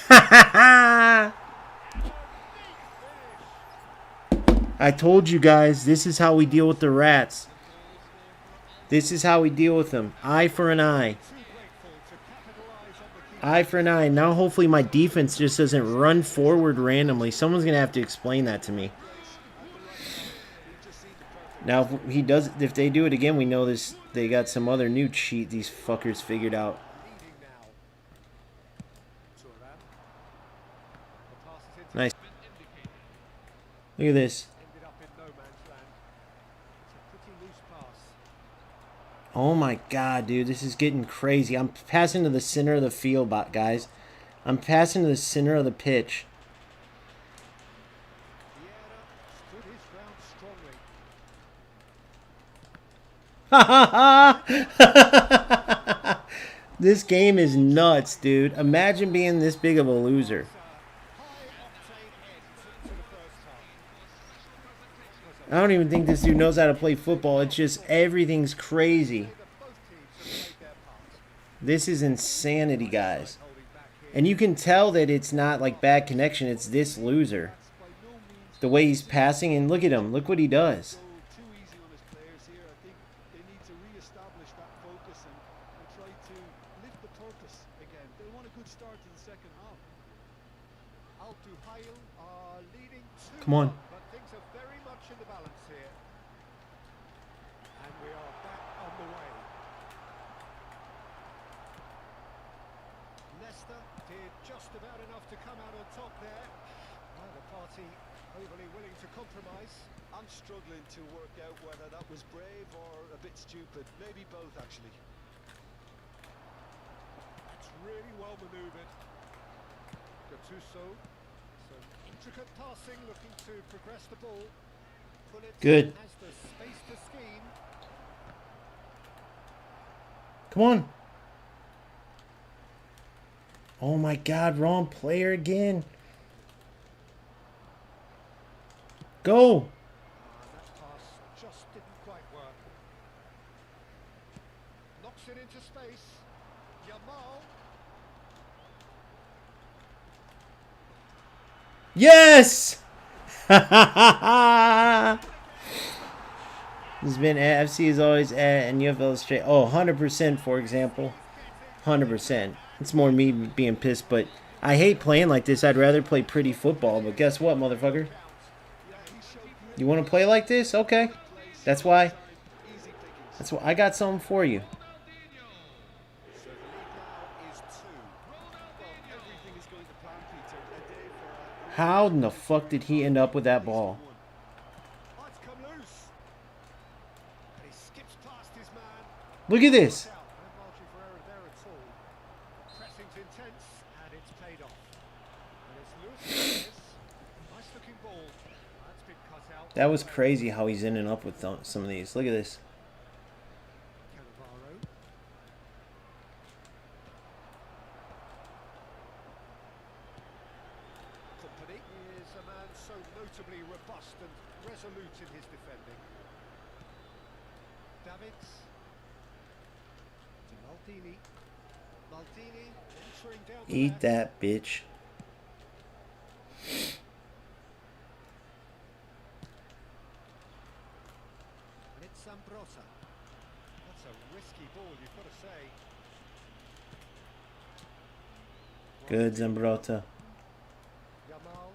Ha ha ha. I told you guys, this is how we deal with the rats. This is how we deal with them. Eye for an eye. Too grateful to capitalize on the key. Eye for an eye. Now hopefully my defense just doesn't run forward randomly. Someone's going to have to explain that to me. Now if he does, if they do it again, we know this. They got some other new cheat these fuckers figured out. Leading now. Turan. The pass is into Nice. Look at this. ended up in no man's land. It's a pretty loose pass. Oh my god, dude, this is getting crazy. I'm passing to the center of the field, guys. I'm passing to the center of the pitch. Vieira stood his ground strongly. This game is nuts, dude. Imagine being this big of a loser. High-octane end to the first half. I don't even think this dude knows how to play football. It's just everything's crazy. That both teams have played their part. This is insanity, guys. Holding back here. And you can tell that it's not like bad connection. It's this loser. By no means The way he's passing, and look at him. Look what he does. go too easy on his players here. I think they need to re-establish that focus and try to lift the purpose again. They want a good start to the second half. Al Duhail are leading 2-1, Come on. but things are very much in the balance here. And we are back on the way. Leicester did just about enough to come out on top there. Neither party overly willing to compromise. I'm struggling to work out whether that was brave or a bit stupid. Maybe both, actually. That's really well manoeuvred. Gattuso, some intricate passing, looking to progress the ball. Pullet Good. has the space to scheme. Come on. Oh my God, wrong player again. Go. That pass just didn't quite work. Knocks it into space. Yamal. Yes! He's been at FC is always at and UFL straight. Oh, 100% for example. 100%. It's more me being pissed, but I hate playing like this. I'd rather play pretty football, but guess what, motherfucker? You want to play like this? Okay. That's why. That's why I got something for you. So the lead now is 2. Well, everything is going to plan, Peter. A day for a How in the fuck did he end up with that ball? Oh, it's come loose. And he skips past his man. Look at this. No margin for error there at all. Pressing's intense, and it's paid off. And it's Lewis. Nice looking ball. That's been cut out. That was crazy how he's ending up with some of these. Look at this. Cannavaro. Company is a man so notably robust and resolute in his defending. Davids. To Maldini. Maldini entering down the Eat left. that, bitch. And it's Zambrotta. That's a risky ball, you've got to say. Good, Zambrotta. Yamal.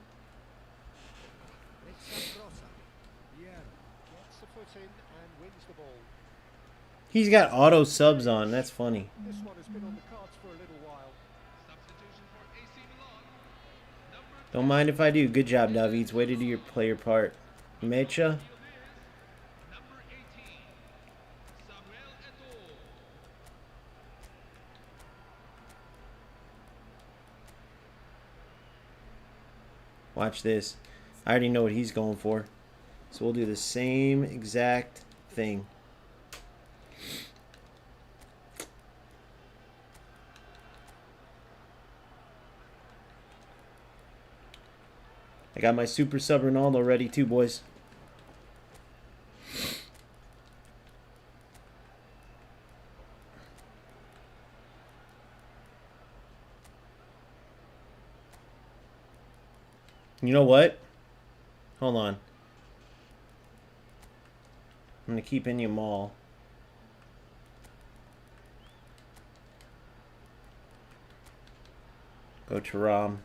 And it's Zambrotta. Yeah. Gets the foot in and wins the ball. He's got auto subs on. That's funny. This one has been on the cards for a little while. Don't mind if I do. Good job, Davids. Way to do your play your part. Mecha. Watch this. I already know what he's going for. So we'll do the same exact thing. I got my super sub Ronaldo ready too, boys. You know what? Hold on. I'm going to keep in your mall. Go to Rom.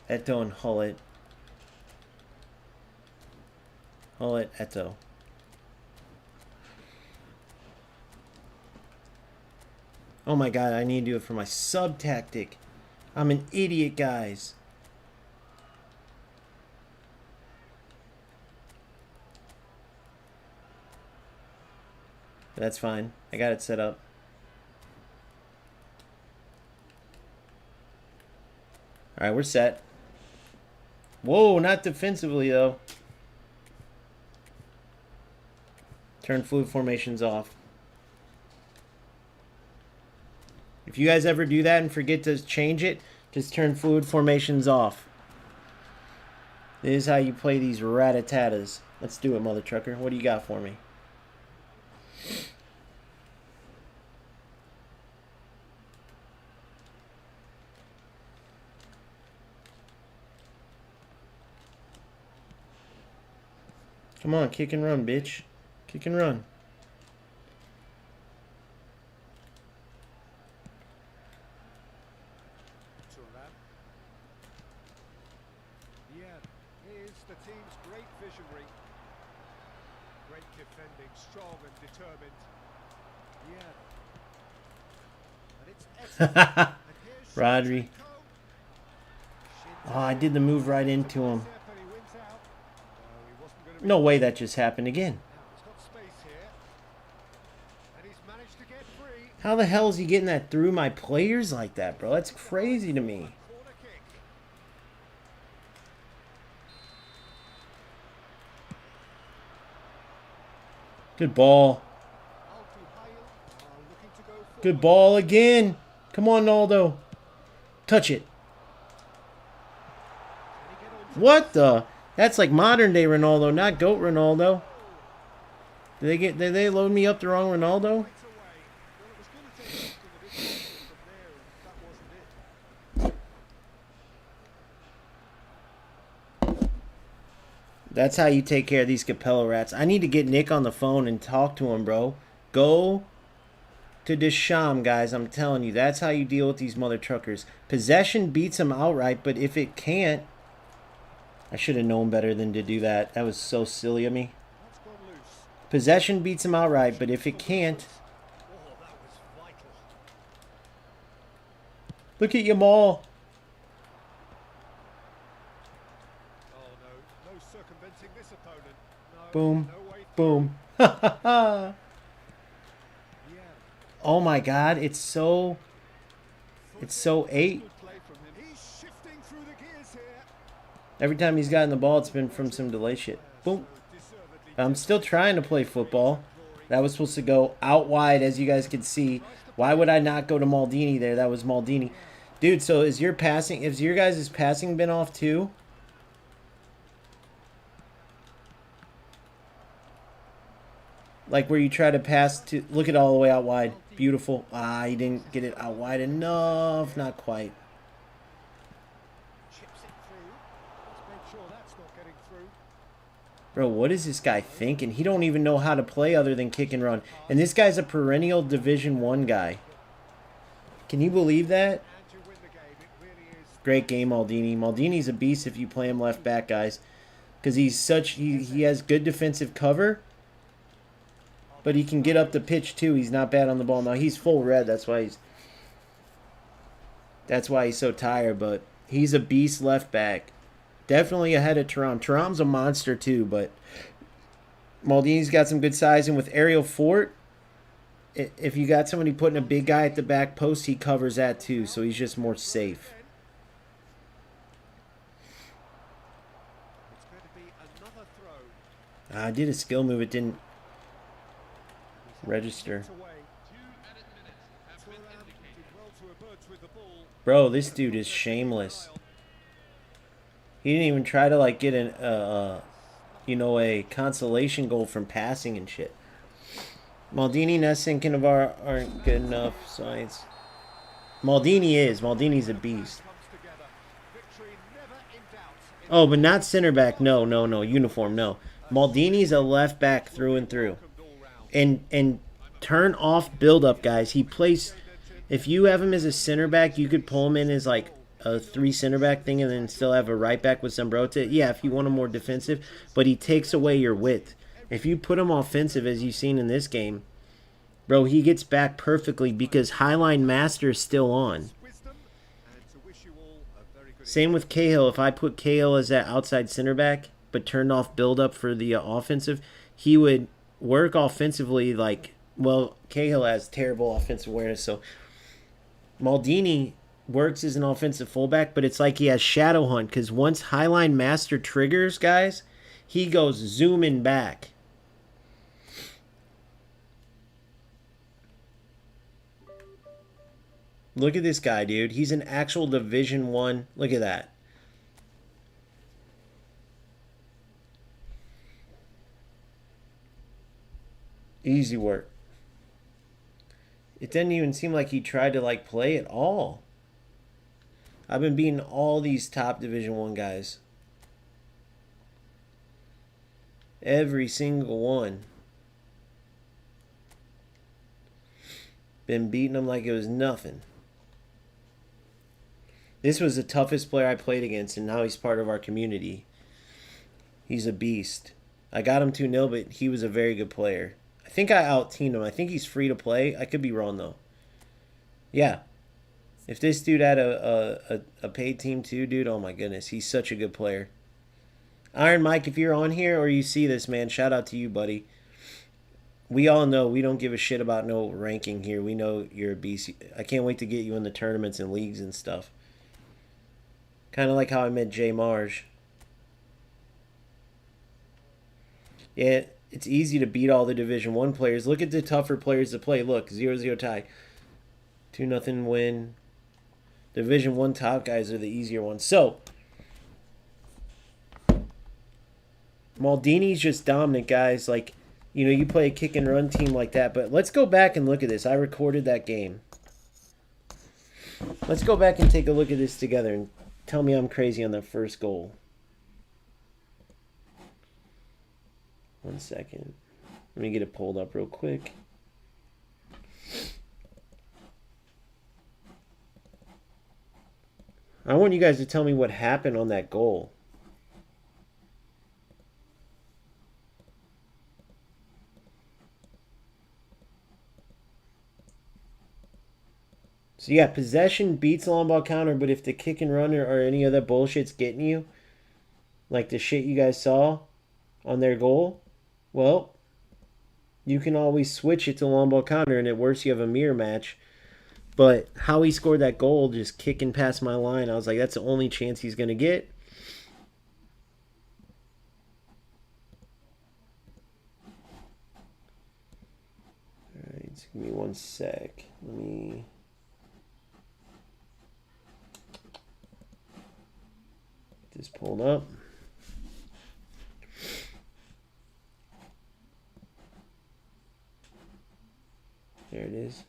Eto and Hullet. Hullet, Eto. Oh my god, I need to do it for my sub tactic. I'm an idiot, guys. That's fine. I got it set up. Alright, we're set. Whoa, not defensively, though. Turn fluid formations off. If you guys ever do that and forget to change it, just turn fluid formations off. This is how you play these rat-a-tatas. Let's do it, mother trucker. What do you got for me? Come on, kick and run, bitch. Kick and run. Yeah, is the team's great visionary. Great defending, strong and determined. Yeah. And it's Eto. And here's Rodri. Oh, I did the move right into him. No way that just happened again. How the hell is he getting that through my players like that, bro? That's crazy to me. Good ball. Good ball again. Come on, Naldo. Touch it. What the? That's like modern day Ronaldo, not GOAT Ronaldo. Did they load me up the wrong Ronaldo? That's how you take care of these Capella rats. I need to get Nick on the phone and talk to him, bro. Go to Deschamps, guys. I'm telling you, that's how you deal with these mother truckers. Possession beats them outright, but if it can't... I should have known better than to do that. That was so silly of me. Possession beats them outright, but if it can't... Look at Yamal. Boom. Boom. Oh my god, it's so 8. Every time he's gotten the ball, it's been from some delay shit. Boom. I'm still trying to play football. That was supposed to go out wide, as you guys can see. Why would I not go to Maldini there? That was Maldini. Dude, so is your guys' passing been off too? Like where you try to pass to... Look at all the way out wide. Beautiful. Ah, he didn't get it out wide enough. Not quite. Bro, what is this guy thinking? He don't even know how to play other than kick and run. And this guy's a perennial Division 1 guy. Can you believe that? Great game, Maldini. Maldini's a beast if you play him left back, guys. Because he has good defensive cover. But he can get up the pitch too. He's not bad on the ball. Now he's full red. That's why he's so tired. But he's a beast left back. Definitely ahead of Thuram. Thuram's a monster too. But Maldini's got some good size. And with Aerial Fort, if you got somebody putting a big guy at the back post, he covers that too. So he's just more safe. I did a skill move. It didn't register. Bro, this dude is shameless. He didn't even try to like get a consolation goal from passing and shit. Maldini, Nessa, and Cannavaro aren't good enough. Science. Maldini's a beast. Oh, but not center back. No. Uniform, no. Maldini's a left back through and through. And turn off build up, guys. He plays... If you have him as a center back, you could pull him in as like a 3 center back thing and then still have a right back with Zambrotta. Yeah, if you want him more defensive. But he takes away your width. If you put him offensive, as you've seen in this game, bro, he gets back perfectly because Highline Master is still on. Same with Cahill. If I put Cahill as that outside center back, but turned off build up for the offensive, he would work offensively like... Well, Cahill has terrible offensive awareness, so Maldini works as an offensive fullback, but it's like he has Shadow Hunt, because once Highline Master triggers, guys, he goes zooming back. Look at this guy, dude. He's an actual Division 1. Look at that. Easy work. It didn't even seem like he tried to like play at all. I've been beating all these top Division 1 guys. Every single one. Been beating them like it was nothing. This was the toughest player I played against, and now he's part of our community. He's a beast. I got him 2-0, but he was a very good player. I think I out-teamed him. I think he's free to play. I could be wrong, though. Yeah. If this dude had a paid team too, dude, oh my goodness. He's such a good player. Iron Mike, if you're on here or you see this, man, shout out to you, buddy. We all know we don't give a shit about no ranking here. We know you're a beast. I can't wait to get you in the tournaments and leagues and stuff. Kind of like how I met Jay Marge. Yeah, it's easy to beat all the Division 1 players. Look at the tougher players to play. Look, 0-0 tie. 2-0 win. Division 1 top guys are the easier ones. So, Maldini's just dominant, guys. Like, you know, you play a kick and run team like that. But let's go back and look at this. I recorded that game. Let's go back and take a look at this together and tell me I'm crazy on that first goal. 1 second. Let me get it pulled up real quick. I want you guys to tell me what happened on that goal. So yeah, possession beats long ball counter, but if the kick and run or any other bullshit's getting you, like the shit you guys saw on their goal, well, you can always switch it to long ball counter, and at worst you have a mirror match. But how he scored that goal, just kicking past my line, I was like, that's the only chance he's going to get. All right, just give me 1 sec. Let me... get this pulled up. There it is.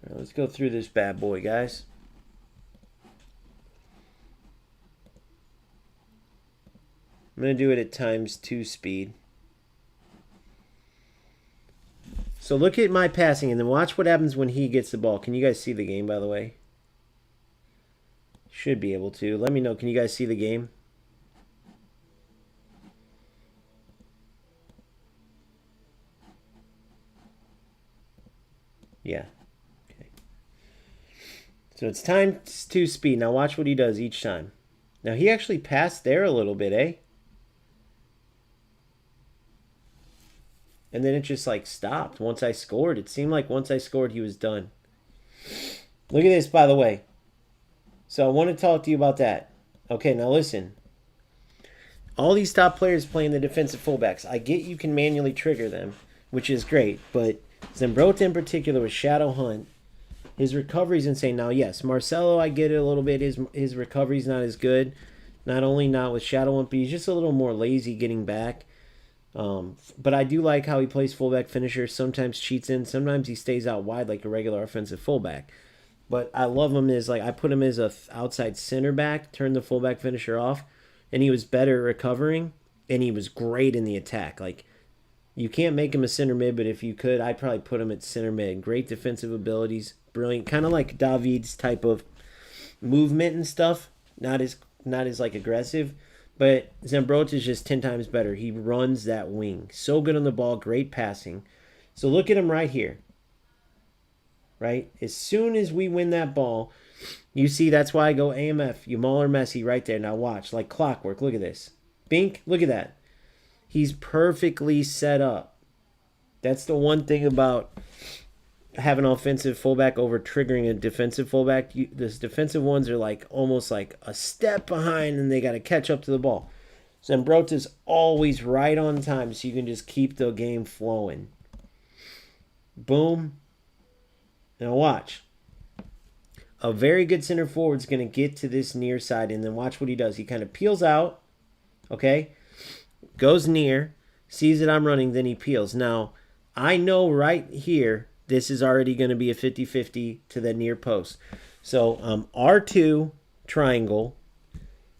All right, let's go through this bad boy, guys. I'm going to do it at ×2 speed. So look at my passing and then watch what happens when he gets the ball. Can you guys see the game, by the way? Should be able to. Let me know. Can you guys see the game? Yeah. Okay. So it's ×2 speed. Now watch what he does each time. Now he actually passed there a little bit, eh? And then it just like stopped once I scored. It seemed like once I scored he was done. Look at this, by the way. So I want to talk to you about that. Okay, now listen. All these top players playing the defensive fullbacks. I get you can manually trigger them, which is great. But Zambrotta in particular with Shadow Hunt, his recovery's insane. Now, yes, Marcelo, I get it a little bit. His recovery's not as good. Not only not with Shadow Hunt, but he's just a little more lazy getting back. But I do like how he plays fullback finisher. Sometimes cheats in. Sometimes he stays out wide like a regular offensive fullback. But I love him as, like, I put him as a outside center back, turned the fullback finisher off, and he was better recovering, and he was great in the attack. Like, you can't make him a center mid, but if you could, I'd probably put him at center mid. Great defensive abilities, brilliant, kind of like David's type of movement and stuff. Not as like aggressive, but Zambrotta is just 10 times better. He runs that wing, so good on the ball, great passing. So look at him right here. Right? As soon as we win that ball, you see that's why I go AMF, Yamal or Messi right there. Now watch, like clockwork. Look at this. Bink, look at that. He's perfectly set up. That's the one thing about having an offensive fullback over triggering a defensive fullback. This defensive ones are like almost like a step behind and they got to catch up to the ball. Zambrotta's always right on time so you can just keep the game flowing. Boom. Now watch. A very good center forward is going to get to this near side, and then watch what he does. He kind of peels out, okay? Goes near, sees that I'm running, then he peels. Now, I know right here, this is already going to be a 50-50 to the near post. So, R2 triangle.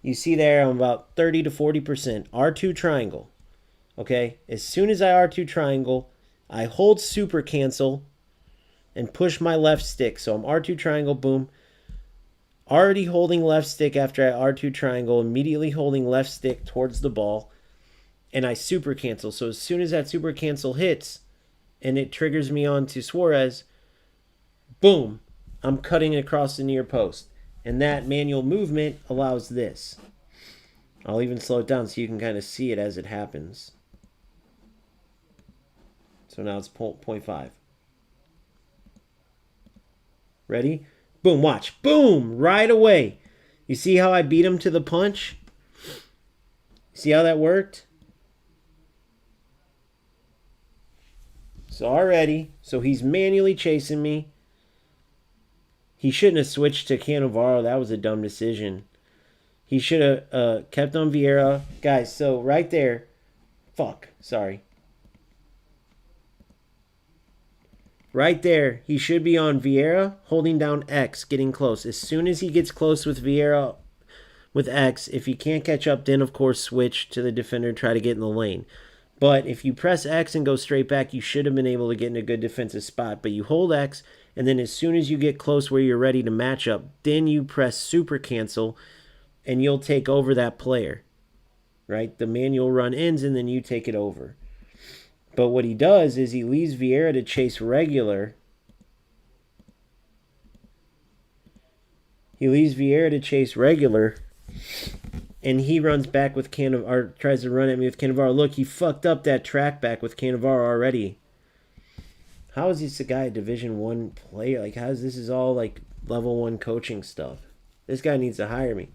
You see there, I'm about 30 to 40%. R2 triangle, okay? As soon as I R2 triangle, I hold super cancel and push my left stick. So I'm R2 triangle, boom. Already holding left stick after I R2 triangle, immediately holding left stick towards the ball, and I super cancel. So as soon as that super cancel hits and it triggers me on to Suarez, boom, I'm cutting across the near post. And that manual movement allows this. I'll even slow it down so you can kind of see it as it happens. So now it's 0.5. Ready? Boom, watch. Boom! Right away. You see how I beat him to the punch? See how that worked? So already, so he's manually chasing me. He shouldn't have switched to Cannavaro. That was a dumb decision. He should have kept on Vieira. Guys, so right there. Fuck, sorry. Right there, he should be on Vieira, holding down X, getting close. As soon as he gets close with Vieira, with X, if he can't catch up, then of course switch to the defender, try to get in the lane. But if you press X and go straight back, you should have been able to get in a good defensive spot. But you hold X, and then as soon as you get close where you're ready to match up, then you press super cancel, and you'll take over that player. Right? The manual run ends, and then you take it over. But what he does is he leaves Vieira to chase regular. He leaves Vieira to chase regular. And he runs back with Cannavaro, tries to run at me with Cannavaro. Look, he fucked up that track back with Cannavaro already. How is this a guy a Division 1 player? Like, how is this is all like level 1 coaching stuff? This guy needs to hire me.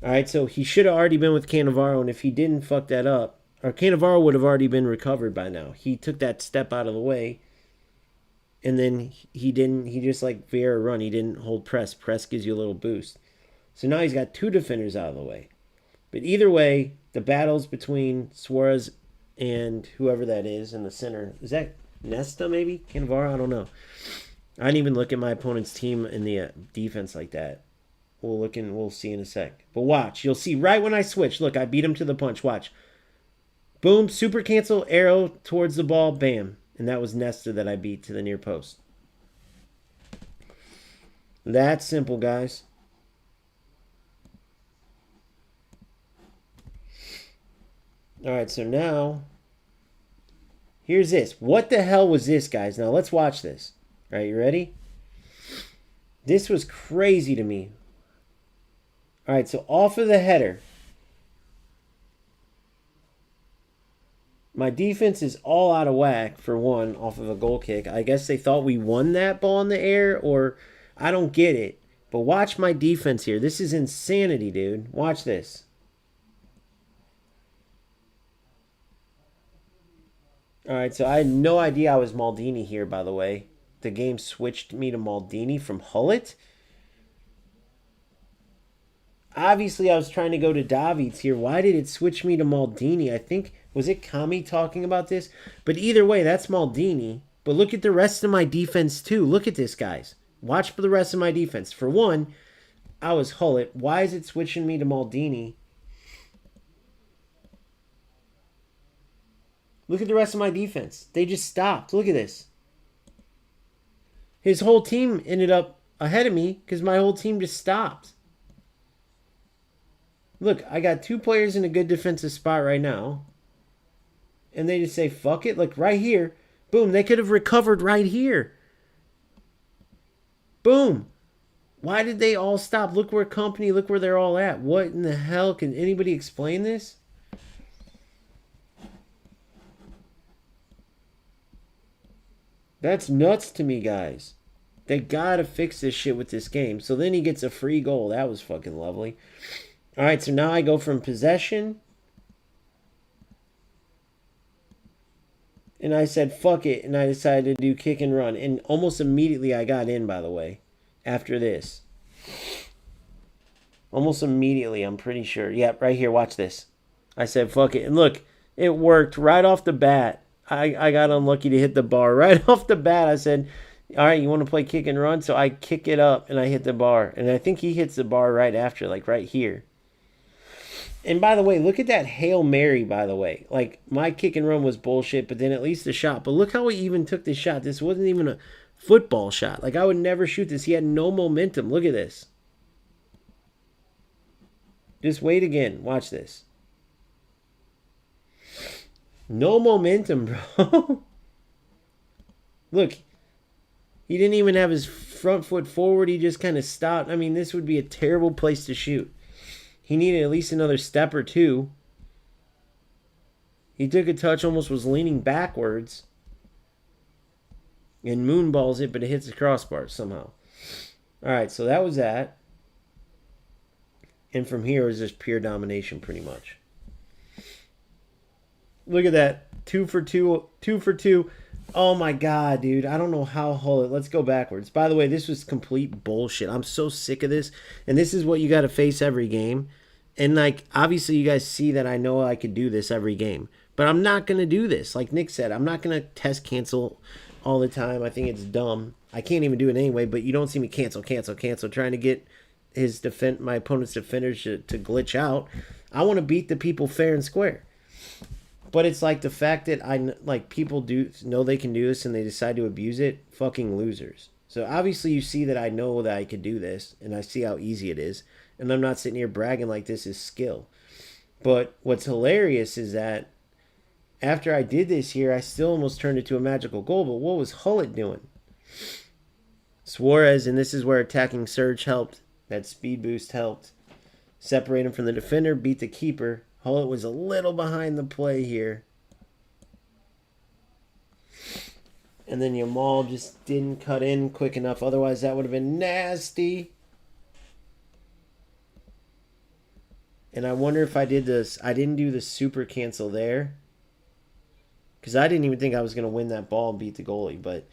All right, so he should have already been with Cannavaro, and if he didn't fuck that up, or Cannavaro would have already been recovered by now. He took that step out of the way, and then he didn't. He just like Vieira run. He didn't hold press. Press gives you a little boost. So now he's got 2 defenders out of the way. But either way, the battles between Suarez and whoever that is in the center. Is that Nesta maybe? Cannavaro? I don't know. I didn't even look at my opponent's team in the defense like that. We'll see in a sec. But watch. You'll see right when I switch. Look, I beat him to the punch. Watch. Boom, super cancel, arrow towards the ball, bam. And that was Nesta that I beat to the near post. That's simple, guys. All right, so now, here's this. What the hell was this, guys? Now, let's watch this. All right, you ready? This was crazy to me. All right, so off of the header. My defense is all out of whack, for one, off of a goal kick. I guess they thought we won that ball in the air, or I don't get it. But watch my defense here. This is insanity, dude. Watch this. All right, so I had no idea I was Maldini here, by the way. The game switched me to Maldini from Hullet. Obviously, I was trying to go to Davids here. Why did it switch me to Maldini? I think, was it Kami talking about this? But either way, that's Maldini. But look at the rest of my defense, too. Look at this, guys. Watch for the rest of my defense. For one, I was Hullet. Why is it switching me to Maldini? Look at the rest of my defense. They just stopped. Look at this. His whole team ended up ahead of me because my whole team just stopped. Look, I got 2 players in a good defensive spot right now. And they just say, fuck it. Look, right here. Boom. They could have recovered right here. Boom. Why did they all stop? Look where company, look where they're all at. What in the hell? Can anybody explain this? That's nuts to me, guys. They gotta fix this shit with this game. So then he gets a free goal. That was fucking lovely. All right, so now I go from possession. And I said, fuck it. And I decided to do kick and run. And almost immediately I got in, by the way, after this. Almost immediately, I'm pretty sure. Yep, right here, watch this. I said, fuck it. And look, it worked right off the bat. I got unlucky to hit the bar. Right off the bat, I said, all right, you want to play kick and run? So I kick it up, and I hit the bar. And I think he hits the bar right after, like right here. And by the way, look at that Hail Mary, by the way. Like, my kick and run was bullshit, but then at least the shot. But look how he even took the shot. This wasn't even a football shot. Like, I would never shoot this. He had no momentum. Look at this. Just wait again. Watch this. No momentum, bro. Look, he didn't even have his front foot forward. He just kind of stopped. I mean, this would be a terrible place to shoot. He needed at least another step or two. He took a touch, almost was leaning backwards. And moonballs it, but it hits the crossbar somehow. All right, so that was that. And from here is just pure domination pretty much. Look at that. 2 for 2. 2 for 2. Oh my god, dude. I don't know how Hull. Let's go backwards. By the way, this was complete bullshit. I'm so sick of this. And this is what you got to face every game. And like obviously you guys see that I know I could do this every game. But I'm not going to do this. Like Nick said, I'm not going to test cancel all the time. I think it's dumb. I can't even do it anyway, but you don't see me cancel trying to get my opponent's defenders to glitch out. I want to beat the people fair and square. But it's like the fact that people do know they can do this and they decide to abuse it, fucking losers. So obviously you see that I know that I could do this and I see how easy it is. And I'm not sitting here bragging like this is skill. But what's hilarious is that after I did this here, I still almost turned it to a magical goal. But what was Hullet doing? Suarez, and this is where attacking surge helped. That speed boost helped. Separate him from the defender, beat the keeper. Hullet was a little behind the play here. And then Yamal just didn't cut in quick enough. Otherwise, that would have been nasty. And I wonder if I did this. I didn't do the super cancel there. Because I didn't even think I was going to win that ball and beat the goalie. But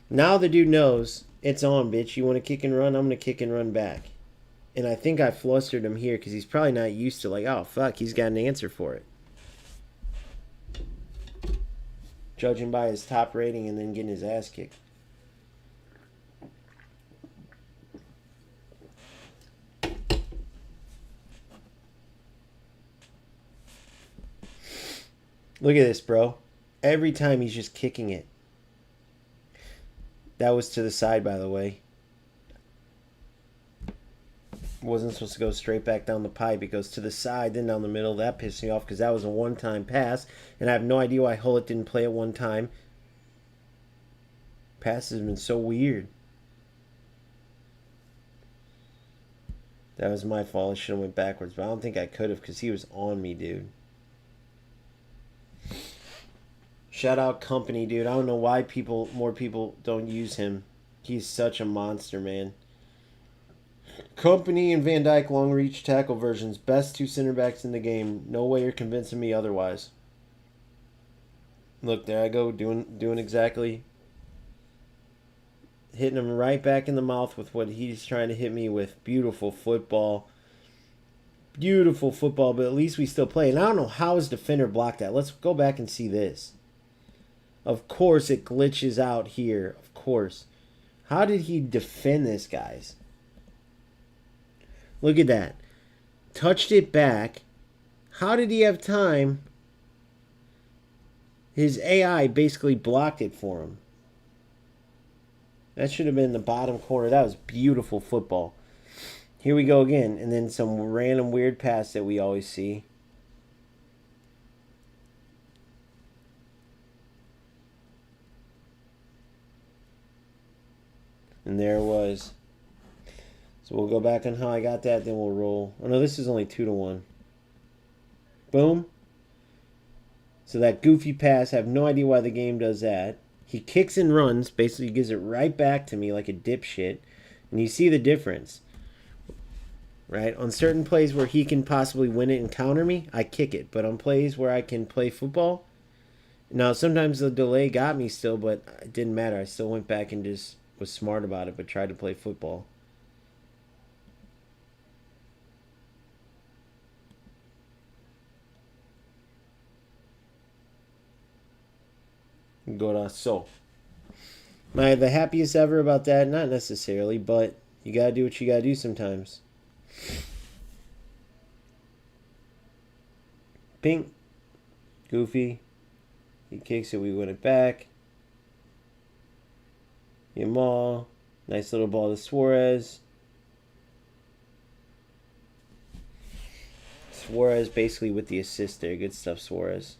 now the dude knows it's on, bitch. You want to kick and run? I'm going to kick and run back. And I think I flustered him here because he's probably not used to like, oh, fuck, he's got an answer for it. Judging by his top rating and then getting his ass kicked. Look at this, bro. Every time he's just kicking it. That was to the side, by the way. Wasn't supposed to go straight back down the pipe. It goes to the side, then down the middle. That pissed me off because that was a one-time pass. And I have no idea why Hullet didn't play it one time. Passes have been so weird. That was my fault. I should have went backwards. But I don't think I could have because he was on me, dude. Shout out Company, dude. I don't know why more people don't use him. He's such a monster, man. Company and Van Dijk long reach tackle versions. Best two center backs in the game. No way you're convincing me otherwise. Look, there I go doing exactly. Hitting him right back in the mouth with what he's trying to hit me with. Beautiful football. Beautiful football, but at least we still play. And I don't know how his defender blocked that. Let's go back and see this. Of course it glitches out here. Of course. How did he defend this, guys? Look at that. Touched it back. How did he have time? His AI basically blocked it for him. That should have been in the bottom corner. That was beautiful football. Here we go again. And then some random weird pass that we always see. And there it was. So we'll go back on how I got that, then we'll roll. Oh no, this is only 2-1. Boom. So that goofy pass, I have no idea why the game does that. He kicks and runs, basically gives it right back to me like a dipshit. And you see the difference. Right? On certain plays where he can possibly win it and counter me, I kick it. But on plays where I can play football, now sometimes the delay got me still, but it didn't matter. I still went back and just was smart about it, but tried to play football. So, am I the happiest ever about that? Not necessarily, but you gotta do what you gotta do sometimes. Ping. Goofy. He kicks it, we win it back. Yamal. Nice little ball to Suarez. Suarez basically with the assist there. Good stuff, Suarez.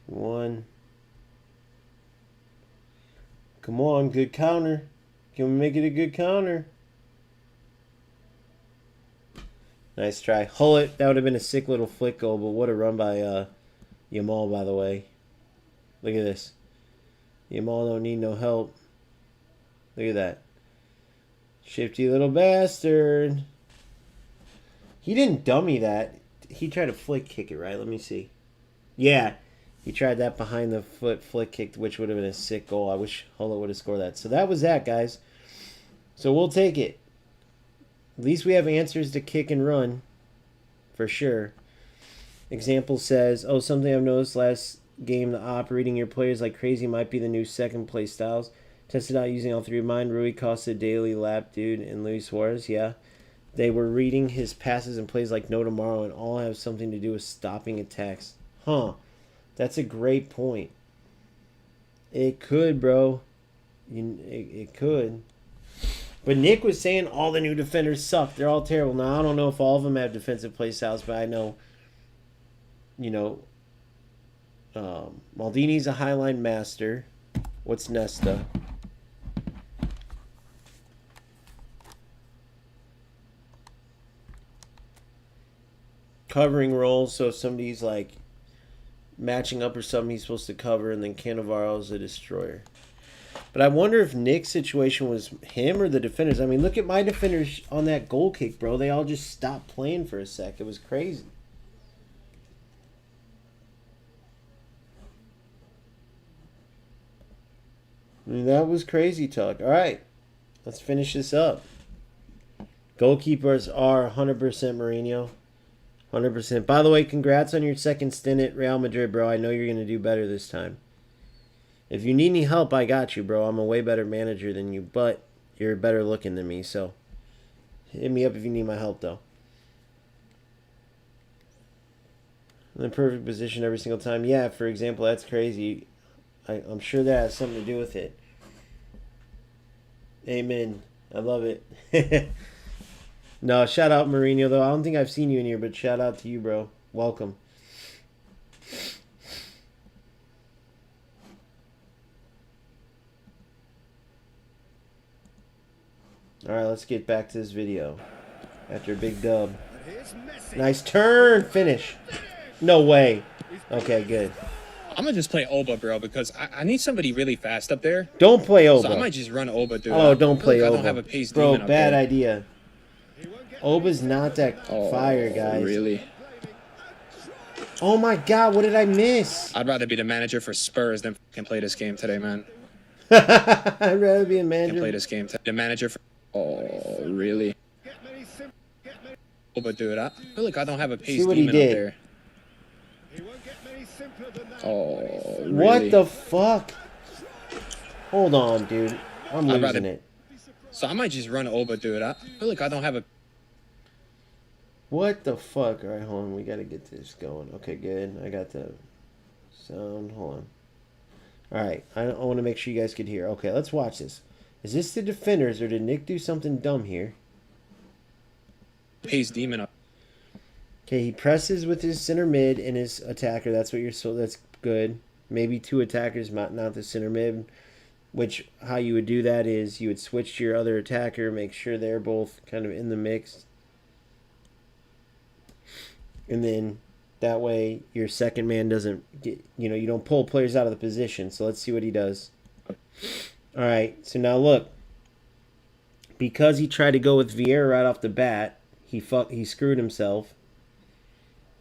One. Come on, good counter. Can we make it a good counter? Nice try. Hullet, that would have been a sick little flick goal, but what a run by Yamal, by the way. Look at this. Yamal don't need no help. Look at that. Shifty little bastard. He didn't dummy that. He tried to flick kick it, right? Let me see. Yeah. He tried that behind the foot flick kick, which would have been a sick goal. I wish Hulla would have scored that. So that was that, guys. So we'll take it. At least we have answers to kick and run. For sure. Example says, oh, something I've noticed last game, the operating your players like crazy might be the new second play styles. Tested out using all three of mine. Rui Costa, Daly, Lap Dude, and Luis Suarez. Yeah. They were reading his passes and plays like no tomorrow and all have something to do with stopping attacks. Huh. That's a great point. It could, bro. It could. But Nick was saying all the new defenders suck. They're all terrible. Now, I don't know if all of them have defensive play styles, but I know, Maldini's a highline master. What's Nesta? Covering roles, so if somebody's like matching up or something, he's supposed to cover, and then Cannavaro's a destroyer. But I wonder if Nick's situation was him or the defenders. I mean, look at my defenders on that goal kick, bro. They all just stopped playing for a sec. It was crazy. I mean, that was crazy talk. All right, let's finish this up. Goalkeepers are 100% Mourinho. 100%. By the way, congrats on your second stint at Real Madrid, bro. I know you're going to do better this time. If you need any help, I got you, bro. I'm a way better manager than you, but you're better looking than me, so hit me up if you need my help, though. In the perfect position every single time. Yeah, for example, that's crazy. I'm sure that has something to do with it. Amen. I love it. No, shout out Mourinho, though. I don't think I've seen you in here, but shout out to you, bro. Welcome. All right, let's get back to this video. After a big dub. Nice turn. Finish. No way. Okay, good. I'm going to just play Oba, bro, because I need somebody really fast up there. Don't play Oba. So I might just run Oba, dude. Oh, don't play Oba. I don't have a pace bro, demon up bad there. idea. Oba's not that fire, guys. Really? Oh, my God. What did I miss? I'd rather be the manager for Spurs than can play this game today, man. I'd rather be a manager. Can play this game today. The manager for... Oh, really? Oba, dude. I feel like I don't have a pace See what he demon up did. there. Oh, really? What the fuck? Hold on, dude. I'm losing it. So I might just run Oba, dude. I feel like I don't have a... What the fuck? All right, hold on. We got to get this going. Okay, good. I got the sound. Hold on. All right. I want to make sure you guys could hear. Okay, let's watch this. Is this the defenders, or did Nick do something dumb here? Pace demon up. Okay, he presses with his center mid and his attacker. That's what you're so. That's good. Maybe two attackers, not the center mid. Which how you would do that is you would switch to your other attacker, make sure they're both kind of in the mix, and then that way your second man doesn't get. You don't pull players out of the position. So let's see what he does. All right. So now look. Because he tried to go with Vieira right off the bat, he screwed himself.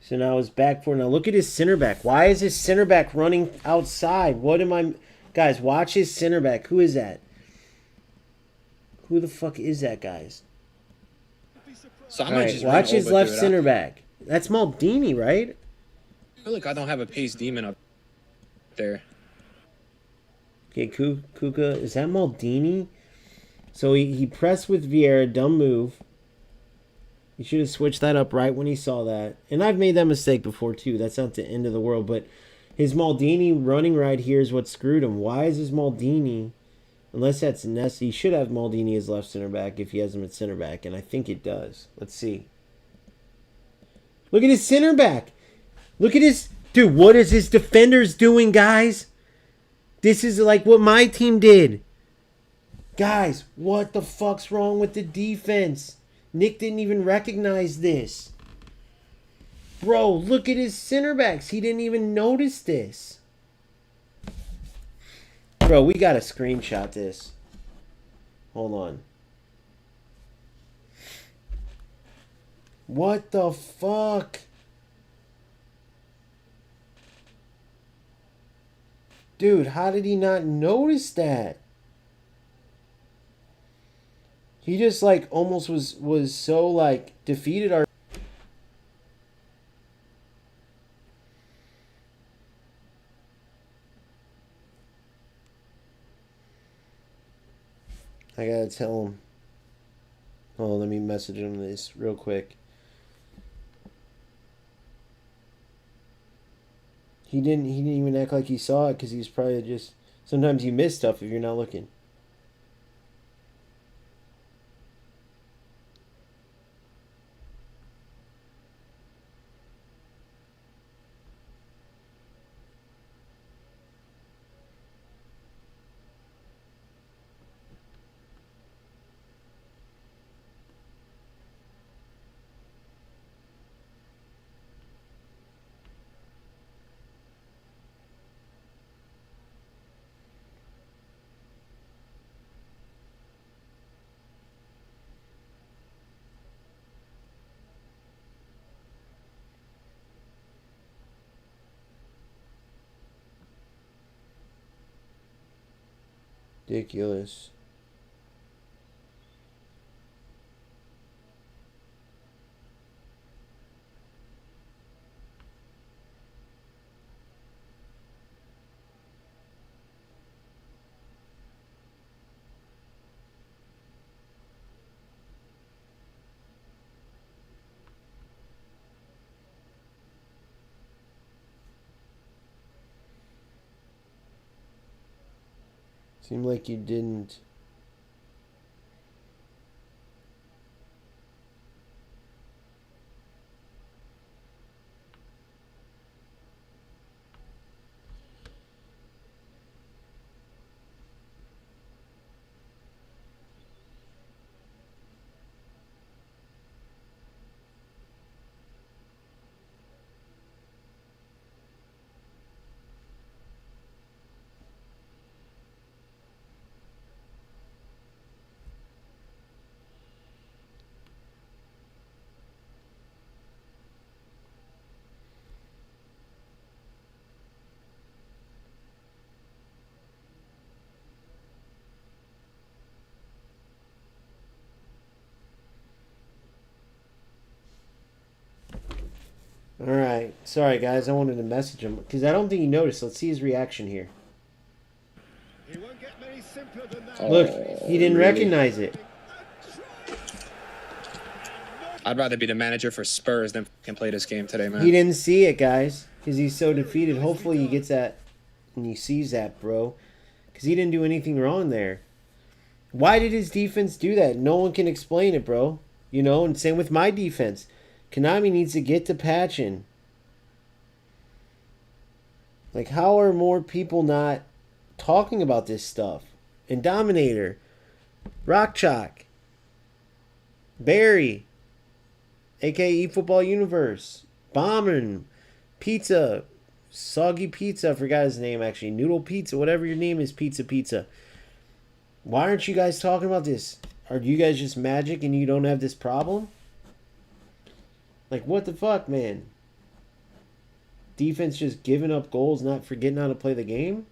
So now his back four. Now look at his center back. Why is his center back running outside? What am I... Guys, watch his center back. Who is that? Who the fuck is that, guys? So I All might right, just watch run his Oba, left dude. center back. That's Maldini, right? I feel like I don't have a pace demon up there. Okay, Kuka. Is that Maldini? So he pressed with Vieira. Dumb move. He should have switched that up right when he saw that. And I've made that mistake before, too. That's not the end of the world. But his Maldini running right here is what screwed him. Why is his Maldini... Unless that's Nesta. He should have Maldini as left center back if he has him at center back. And I think it does. Let's see. Look at his center back. Look at his... Dude, what is his defenders doing, guys? This is like what my team did. Guys, what the fuck's wrong with the defense? Nick didn't even recognize this. Bro, look at his center backs. He didn't even notice this. Bro, we got to screenshot this. Hold on. What the fuck? Dude, how did he not notice that? He just like almost was so like defeated our I gotta tell him. Oh, let me message him this real quick. He didn't even act like he saw it because he's probably just sometimes you miss stuff if you're not looking. Ridiculous. Seemed like you didn't. Alright. Sorry, guys. I wanted to message him because I don't think he noticed. Let's see his reaction here. He won't get many simpler than that. Look, he didn't really? recognize it. I'd rather be the manager for Spurs than fucking play this game today, man. He didn't see it, guys, because he's so defeated. Hopefully he gets that and he sees that, bro, because he didn't do anything wrong there. Why did his defense do that? No one can explain it, bro. You know, and same with my defense. Konami needs to get to patching. Like, how are more people not talking about this stuff? And Dominator, Rock Chalk, Barry, aka eFootball Universe, Bombin, Pizza, Soggy Pizza, I forgot his name actually, Noodle Pizza, whatever your name is, Pizza. Why aren't you guys talking about this? Are you guys just magic and you don't have this problem? Like, what the fuck, man? Defense just giving up goals, not forgetting how to play the game?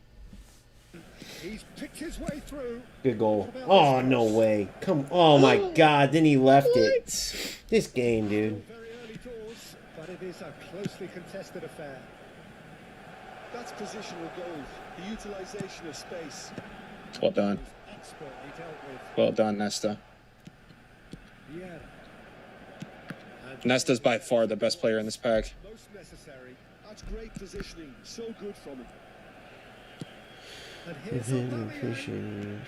He's picked his way through. Good goal. Oh, no way. Come. Oh, my God. Then he left it. This game, dude. Very early doors, but it is a closely contested affair. That's positional goals. The utilization of space. Well done. Expertly dealt with. Well done, Nesta. Yeah. Nesta's by far the best player in this pack. Most necessary. That's great positioning. So good from him. And here's Aubameyang.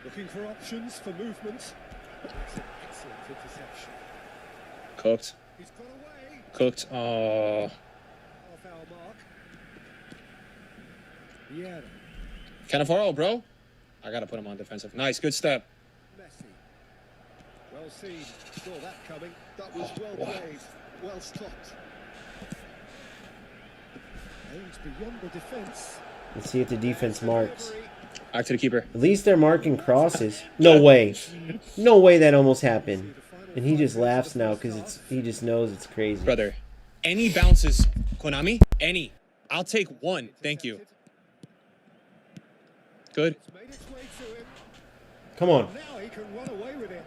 Looking for options for movement. That's an excellent interception. Cooked. He's got away. Cooked. Oh. Half-hour mark. Yeah. Cannavaro, bro. I got to put him on defensive. Nice. Good step. Messi. Well seen. Saw that coming. That was well played. Well stopped. Aims beyond the defence. Let's see if the defense marks. Delivery. Back to the keeper. At least they're marking crosses. No way. No way that almost happened. And he just laughs now because he just knows it's crazy. Brother, any bounces, Konami? Any. I'll take one. Thank you. Good. It's made its way to him. Come on. Now he can run away with it.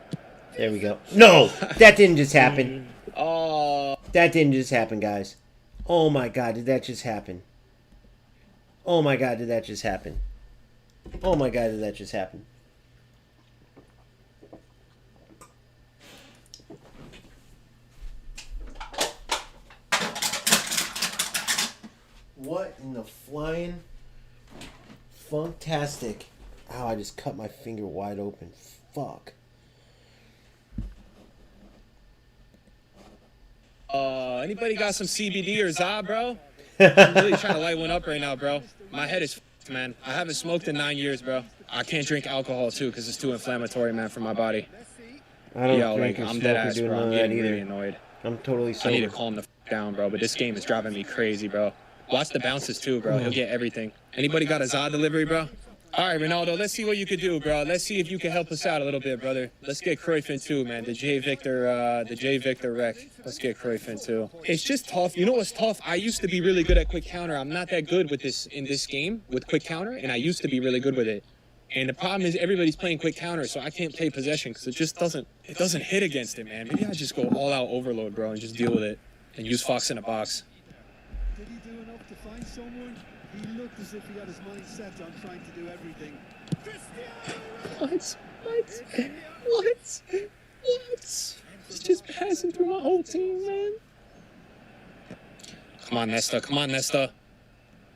There we go. No! That didn't just happen. Oh. That didn't just happen, guys. Oh my god, did that just happen? Oh my god, did that just happen? Oh my god, did that just happen? What in the flying? Funktastic. Ow, I just cut my finger wide open. Fuck. Anybody got some CBD or ZA, bro? I'm really trying to light one up right now, bro. My head is f***ed, man. I haven't smoked in 9 years, bro. I can't drink alcohol, too, because it's too inflammatory, man, for my body. I don't Yo, drink like, or I'm smoke dead or ass, do bro. none I'm of that getting really either. annoyed. I'm totally I need to sober. calm the f*** down, bro. But this game is driving me crazy, bro. Watch the bounces, too, bro. He'll get everything. Anybody got a ZA delivery, bro? All right, Ronaldo, let's see what you could do, bro. Let's see if you can help us out a little bit, brother. Let's get Cruyff in, too, man. The J. Victor wreck. Let's get Cruyff in, too. It's just tough. You know what's tough? I used to be really good at quick counter. I'm not that good with this in this game with quick counter, and I used to be really good with it. And the problem is everybody's playing quick counter, so I can't play possession because it just doesn't hit against it, man. Maybe I just go all out overload, bro, and just deal with it and use Fox in a box. Did he do enough to find someone? He looked as if he had his mind set on trying to do everything. What? It's just passing through my whole team, man. Come on, Nesta. Come on, Nesta.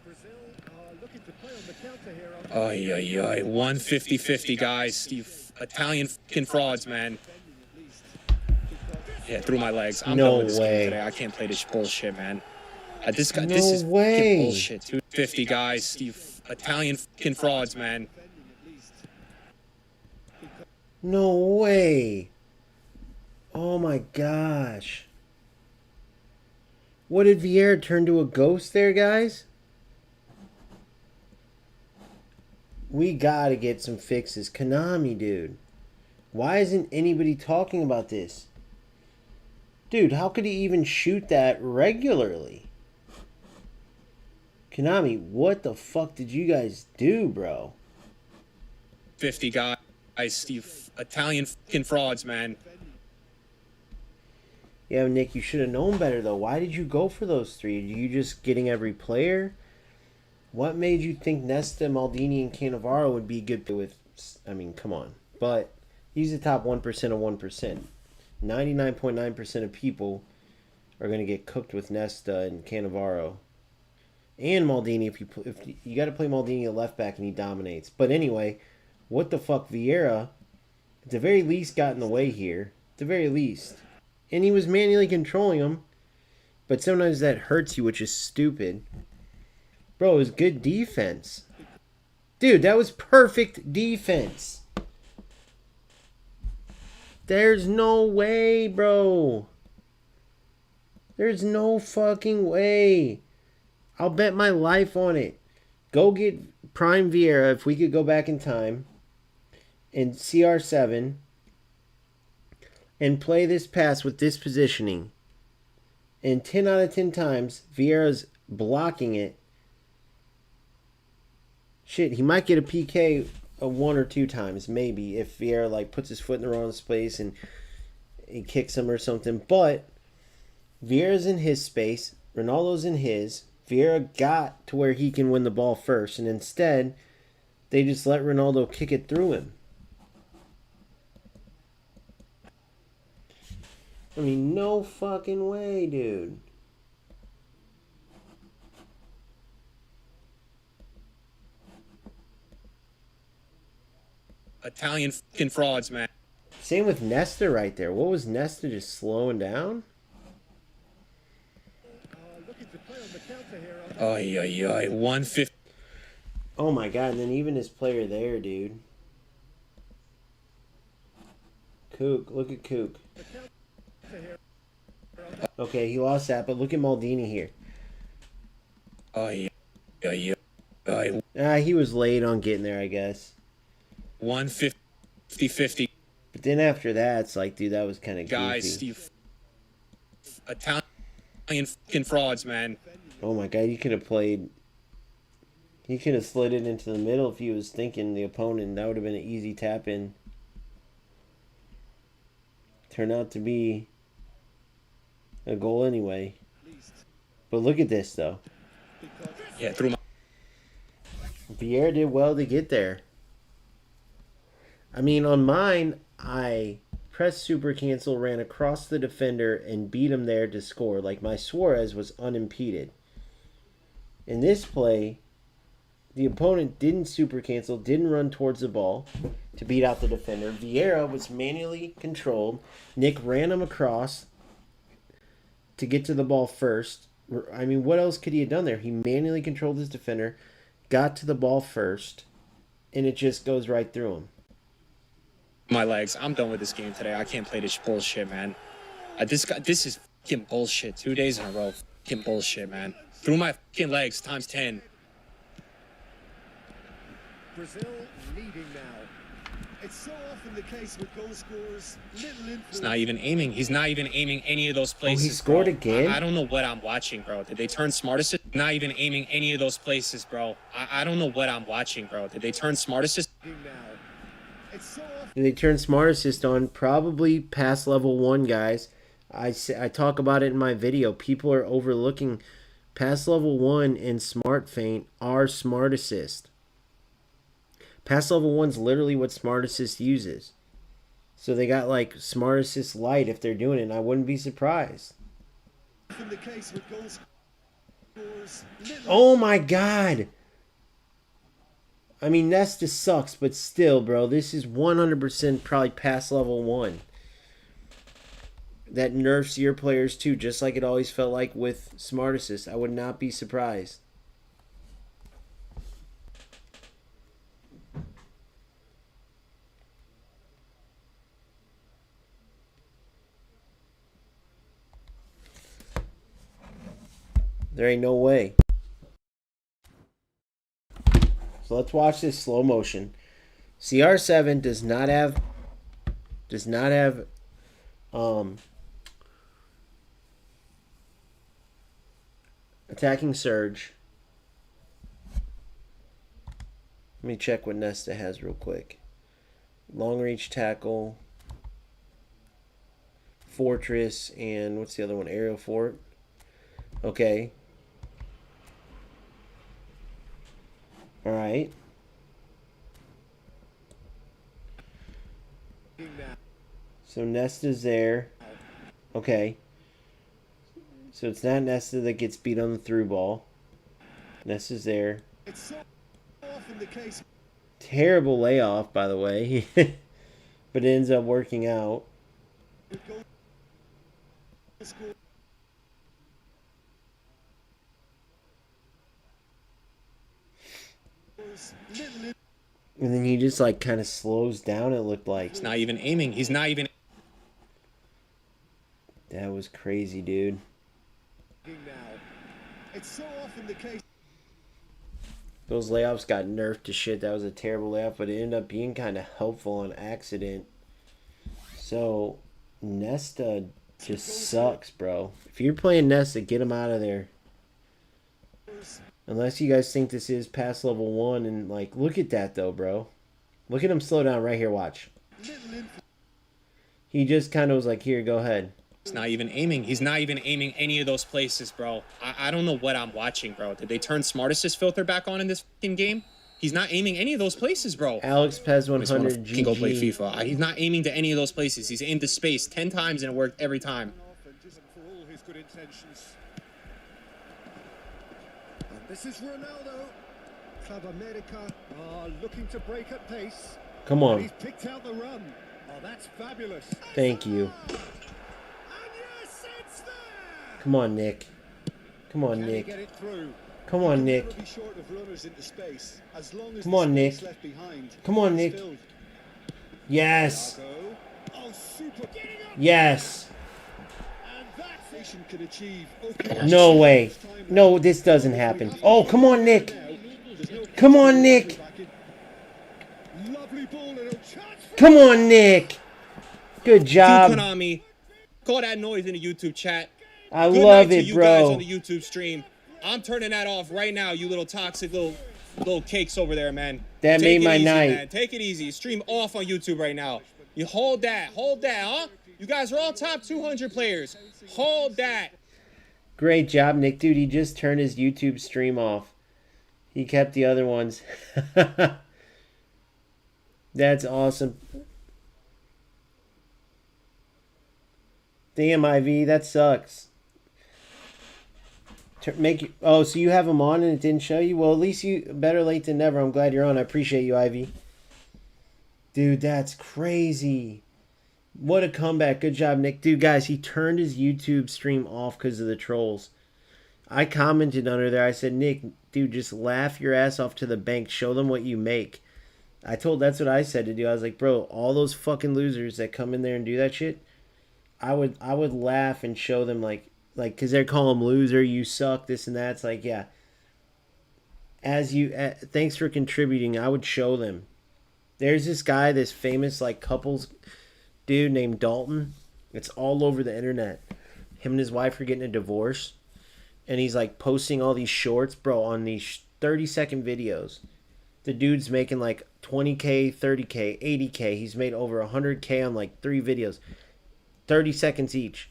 Brazil are looking to play on the counter here. Ay. 150-50, guys. You Italian fucking frauds, man. Yeah, through my legs. I'm No done with this way. game today. I can't play this bullshit, man. This No is way. fucking bullshit. 250, guys. You Italian fucking frauds, man. No way. Oh my gosh. What did Vieira turn to a ghost there, guys? We gotta get some fixes. Konami, dude. Why isn't anybody talking about this? Dude, how could he even shoot that regularly? Konami, what the fuck did you guys do, bro? 50 guys. You Italian fucking frauds, man. Yeah, Nick, you should have known better, though. Why did you go for those three? Are you just getting every player? What made you think Nesta, Maldini, and Cannavaro would be good with? I mean, come on. But he's the top 1% of 1%. 99.9% of people are going to get cooked with Nesta and Cannavaro. And Maldini, if you got to play Maldini at left back and he dominates. But anyway, what the fuck, Vieira, at the very least, got in the way here. At the very least. And he was manually controlling him. But sometimes that hurts you, which is stupid. Bro, it was good defense. Dude, that was perfect defense. There's no way, bro. There's no fucking way. I'll bet my life on it. Go get Prime Vieira if we could go back in time. And CR7. And play this pass with this positioning. And 10 out of 10 times, Vieira's blocking it. Shit, he might get a PK 1 or 2 times, maybe, if Vieira like puts his foot in the wrong space and he kicks him or something. But Vieira's in his space, Ronaldo's in his. Vieira got to where he can win the ball first, and instead, they just let Ronaldo kick it through him. I mean, no fucking way, dude. Italian fucking frauds, man. Same with Nesta right there. What was Nesta just slowing down? Looking to play on the counter here. Ay. 150. Oh my god, and then even his player there, dude. Kook, look at Kook. Okay, he lost that, but look at Maldini here. Ay. He was late on getting there, I guess. 150-50. But then after that, it's like, dude, that was kind of Guys, goofy. you Italian fucking frauds, man. Oh my god, you could have played. He could have slid it into the middle if he was thinking the opponent. That would have been an easy tap in. Turned out to be a goal anyway. But look at this, though. Yeah, through my... Vieira did well to get there. I mean, on mine, I pressed super cancel, ran across the defender, and beat him there to score. Like, my Suarez was unimpeded. In this play, the opponent didn't super cancel, didn't run towards the ball to beat out the defender. Vieira was manually controlled. Nick ran him across to get to the ball first. I mean, what else could he have done there? He manually controlled his defender, got to the ball first, and it just goes right through him. My legs. I'm done with this game today. I can't play this bullshit, man. This is fucking bullshit. 2 days in a row. Fucking bullshit, man. Through my fucking legs times 10. Brazil leading now. It's so often the case with goal scorers. Little influence. He's not even aiming. He's not even aiming any of those places. He scored bro. again? I don't know what I'm watching, bro. Did they turn smart assist? Not even aiming any of those places, bro. I don't know what I'm watching, bro. Did they turn smart assist? Now. It's so often They turned smart assist on, probably past level 1, guys. I talk about it in my video. People are overlooking pass level 1 and smart feint are smart assist. Pass level 1's literally what smart assist uses. So they got like smart assist light if they're doing it, and I wouldn't be surprised. the case with goal scorers. Oh my god! I mean, Nesta sucks, but still, bro, this is 100% probably pass level 1. That nerfs your players too, just like it always felt like with smart assist. I would not be surprised. There ain't no way. So let's watch this slow motion. CR7 does not have attacking surge. Let me check what Nesta has real quick. Long reach tackle, fortress, and what's the other one? Aerial fort. Okay. All right. So Nesta's there. Okay. So it's not Nesta that gets beat on the through ball. Nesta's there. It's so often the case. Terrible layoff, by the way. But it ends up working out. With goal scorers. Little And then he just like kind of slows down, it looked like. He's not even aiming. He's not even... That was crazy, dude. now. It's so often the case. Those layoffs got nerfed to shit. That was a terrible layoff, but it ended up being kind of helpful on accident. So, Nesta just sucks, bro. If you're playing Nesta, get him out of there. Unless you guys think this is past level 1. And, like, look at that, though, bro. Look at him slow down right here. Watch. He just kind of was like, here, go ahead. He's not even aiming. He's not even aiming any of those places, bro. I don't know what I'm watching, bro. Did they turn smart assist filter back on in this fucking game? He's not aiming any of those places, bro. Alex Pez 100 Can go play GG. FIFA. He's not aiming to any of those places. He's aimed to space 10 times and it worked every time. And isn't for all his good intentions. And this is Ronaldo. Club America are looking to break at pace. Come on. He's picked out the run. Oh, that's fabulous. Thank you. And yes, it's there. Come on, Nick. Come on, Can he Nick. get it through? Come on, Nick. Never be short of runners into space. As long as Come the on, Nick. space left behind Come on, is Nick. filled. Yes. Thiago. Oh, super. Getting up. Yes. And that nation can achieve. Okay. No way. No, this doesn't happen. Oh, come on, Nick. Now, the Come on, Nick. Lovely ball and a chance for Come on, Nick. Good Dude, job. Konami, call that noise in the YouTube chat. I Good love night to it, you guys bro. on the YouTube stream. I'm turning that off right now, you little toxic little cakes over there, man. That made my easy, night. Man. Take it easy. Stream off on YouTube right now. You hold that, huh? You guys are all top 200 players. Hold that. Great job, Nick. Dude, he just turned his YouTube stream off. He kept the other ones. That's awesome. Damn, IV, that sucks. Oh, so you have him on and it didn't show you? Well, at least you better late than never. I'm glad you're on. I appreciate you, Ivy. Dude, that's crazy. What a comeback. Good job, Nick. Dude, guys, he turned his YouTube stream off because of the trolls. I commented under there. I said, Nick, dude, just laugh your ass off to the bank. Show them what you make. That's what I said to do. I was like, bro, all those fucking losers that come in there and do that shit, I would laugh and show them like, because they're calling him loser, you suck, this and that. It's like, yeah. Thanks for contributing. I would show them. There's this guy, this famous like couples dude named Dalton. It's all over the internet. Him and his wife are getting a divorce, and he's like posting all these shorts, bro, on these 30-second videos. The dude's making like 20K, 30K, 80K. He's made over 100K on like 3 videos, 30 seconds each.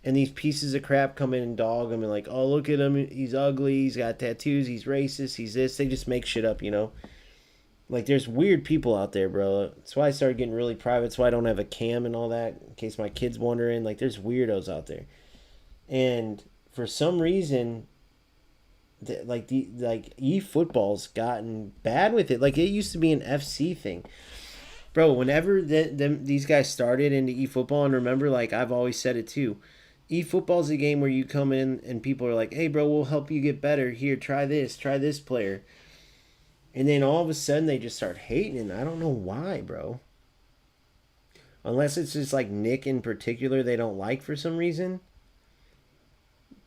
And these pieces of crap come in and dog him and like, oh, look at him. He's ugly. He's got tattoos. He's racist. He's this. They just make shit up, you know? Like, there's weird people out there, bro. That's why I started getting really private. That's why I don't have a cam and all that, in case my kid's wondering. Like, there's weirdos out there. And for some reason, eFootball's gotten bad with it. Like, it used to be an FC thing. Bro, whenever these guys started into eFootball, and remember, like, I've always said it too, eFootball's a game where you come in and people are like, hey, bro, we'll help you get better. Here, try this player. And then all of a sudden they just start hating, and I don't know why, bro. Unless it's just like Nick in particular they don't like for some reason.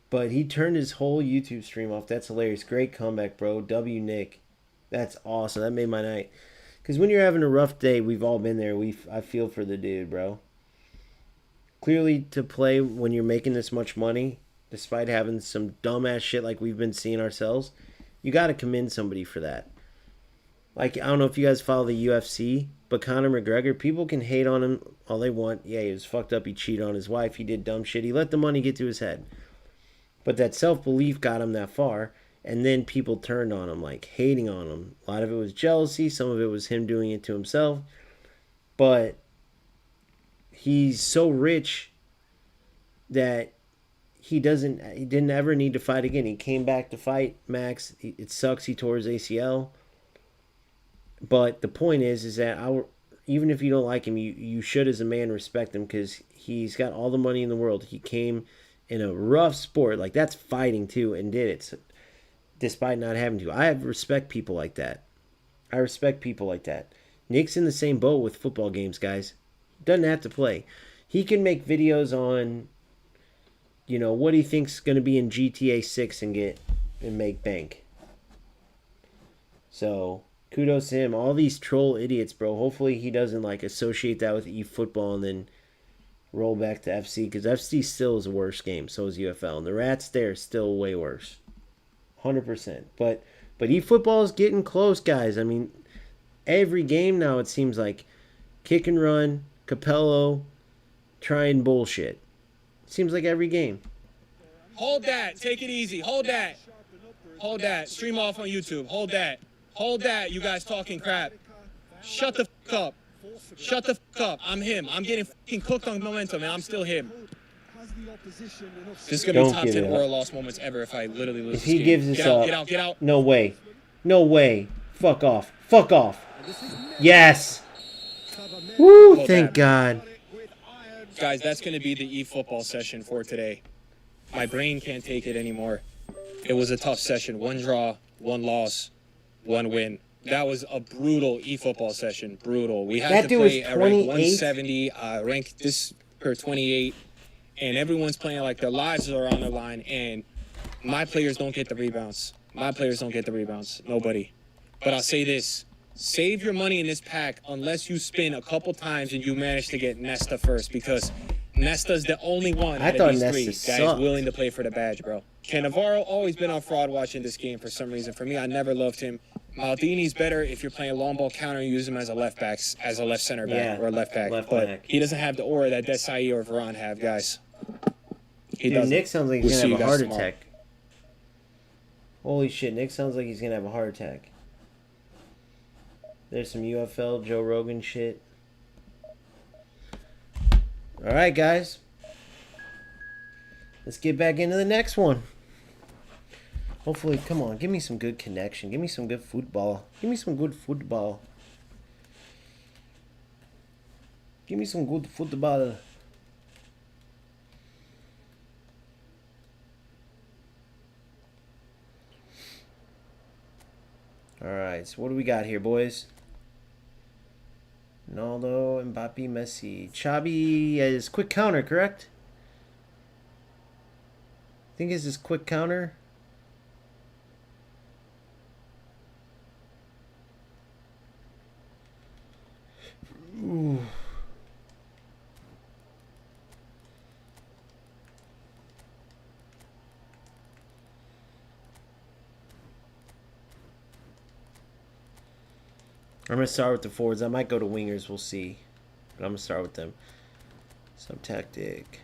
But he turned his whole YouTube stream off. That's hilarious. Great comeback, bro. W Nick. That's awesome. That made my night. Because when you're having a rough day, we've all been there. I feel for the dude, bro. Clearly, to play when you're making this much money, despite having some dumbass shit like we've been seeing ourselves, you got to commend somebody for that. Like, I don't know if you guys follow the UFC, but Conor McGregor, people can hate on him all they want. Yeah, he was fucked up. He cheated on his wife. He did dumb shit. He let the money get to his head. But that self-belief got him that far, and then people turned on him, like hating on him. A lot of it was jealousy. Some of it was him doing it to himself. But he's so rich that he didn't ever need to fight again. He came back to fight Max. It sucks he tore his ACL. But the point is that even if you don't like him, you should as a man respect him, because he's got all the money in the world. He came in a rough sport, like that's fighting too, and did it despite not having to. I respect people like that. Nick's in the same boat with football games, guys. Doesn't have to play. He can make videos on, what he thinks going to be in GTA 6 and make bank. So kudos to him. All these troll idiots, bro. Hopefully he doesn't associate that with eFootball and then roll back to FC, because FC still is a worse game. So is UFL, and the Rats there are still way worse, 100%. But eFootball is getting close, guys. I mean, every game now it seems like kick and run, Capello, trying bullshit. Seems like every game. Hold that. Take it easy. Hold that. Stream off on YouTube. Hold that. You guys talking crap. Shut the fuck up. I'm him. I'm getting fucking cooked on momentum, and I'm still him. This is going to be top 10 or lost moments ever if I literally lose If this he game. gives this up. Get out. No way. Fuck off. Yes. Woo, thank God. Guys, that's going to be the eFootball session for today. My brain can't take it anymore. It was a tough session. 1 draw, 1 loss, 1 win. That was a brutal eFootball session. Brutal. We had to play at rank 170, rank this per 28, and everyone's playing like their lives are on the line, and my players don't get the rebounds. My players don't get the rebounds. Nobody. But I'll say this. Save your money in this pack unless you spin a couple times and you manage to get Nesta first, because Nesta's the only one I out of thought these Nesta three guys sucked. willing to play for the badge, bro. Cannavaro always been on fraud watch in this game for some reason. For me, I never loved him. Maldini's better if you're playing long ball counter and use him as a left back, as a left center back Yeah, or a left back. left But back. he doesn't have the aura that Desai or Varane have, guys. He Dude, doesn't. Nick sounds like he's We'll gonna see have you a guys heart tomorrow. attack. Holy shit, Nick sounds like he's gonna have a heart attack. There's some UFL Joe Rogan shit. Alright, guys. Let's get back into the next one. Hopefully, come on, give me some good connection. Give me some good football. Give me some good football. Give me some good football. Alright, so what do we got here, boys? Ronaldo, Mbappe, Messi. Xabi is quick counter, correct? I think it's his quick counter. Ooh. I'm going to start with the forwards. I might go to wingers. We'll see. But I'm going to start with them. Some tactic.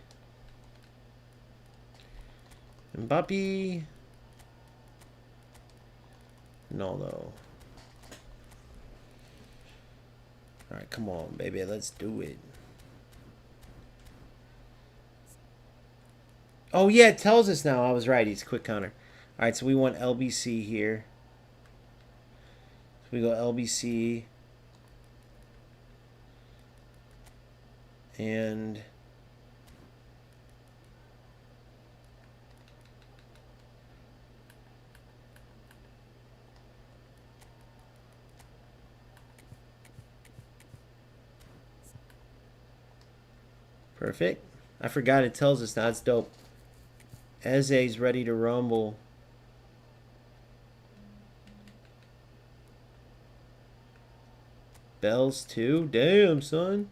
Mbappe. Ronaldo. Alright, come on, baby. Let's do it. Oh, yeah, it tells us now. I was right. He's quick counter. Alright, so we want LBC here. So we go LBC. And perfect. I forgot it tells us now. It's dope. Eze's ready to rumble. Bells too? Damn, son.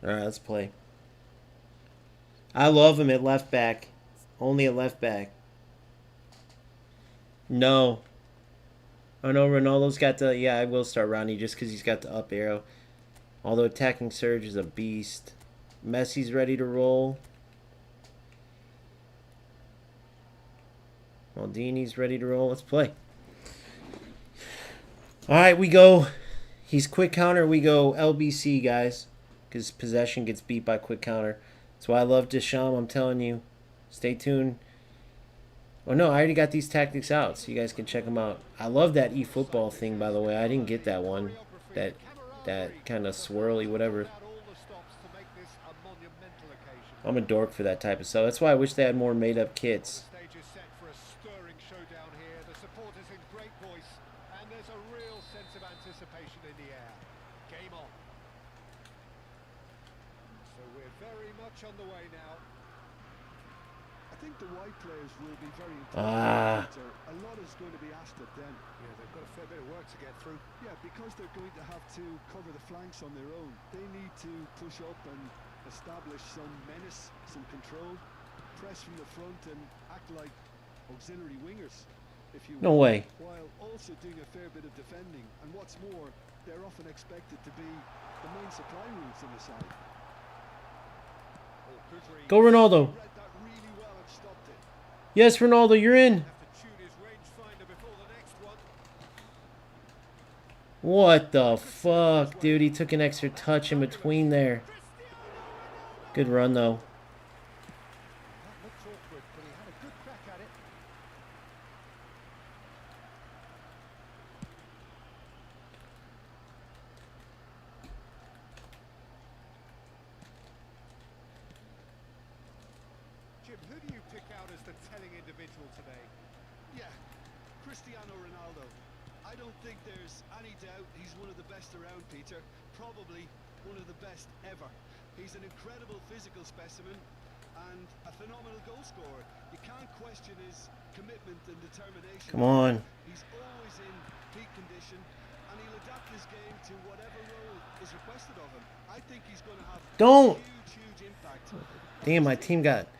Alright, let's play. I love him at left back. Only at left back. No. Oh no, Ronaldo's got the... Yeah, I will start Ronnie just because he's got the up arrow. Although attacking surge is a beast. Messi's ready to roll. Maldini's ready to roll. Let's play. Alright, we go... He's quick counter. We go LBC, guys. Because possession gets beat by quick counter. That's why I love Deschamps. I'm telling you. Stay tuned. Oh, no. I already got these tactics out. So you guys can check them out. I love that eFootball thing, by the way. I didn't get that one. That kind of swirly whatever. I'm a dork for that type of stuff. That's why I wish they had more made-up kits. Stage is set for a stirring showdown here. The supporters in great voice, and there's a real sense of anticipation in the air. Game on. So we're very much on the way now. I think the white players will be very Ah. Peter. A lot is going to be asked of them. Yeah, they've got a fair bit of work to get through. Yeah, because they're going to have to cover the flanks on their own. They need to push up and establish some menace, some control, press from the front and act like auxiliary wingers, if you No will, way. while also doing a fair bit of defending. And what's more, they're often expected to be the main supply routes on the side. Oh, good read. Go, Ronaldo. Read that really well and stopped it. Yes, Ronaldo, you're in. Have to tune his rangefinder before the next one. What the fuck, dude? He took an extra touch in between there. Good run, though. That looked awkward, but he had a good crack at it. Jim, who do you pick out as the telling individual today? Yeah, Cristiano Ronaldo. I don't think there's any doubt he's one of the best around, Peter. Probably one of the best ever. He's an incredible physical specimen and a phenomenal goal scorer. You can't question his commitment and determination. Come on. He's always in peak condition and he'll adapt his game to whatever role is requested of him. I think he's going to have Don't. huge impact. Damn, my team got Hard to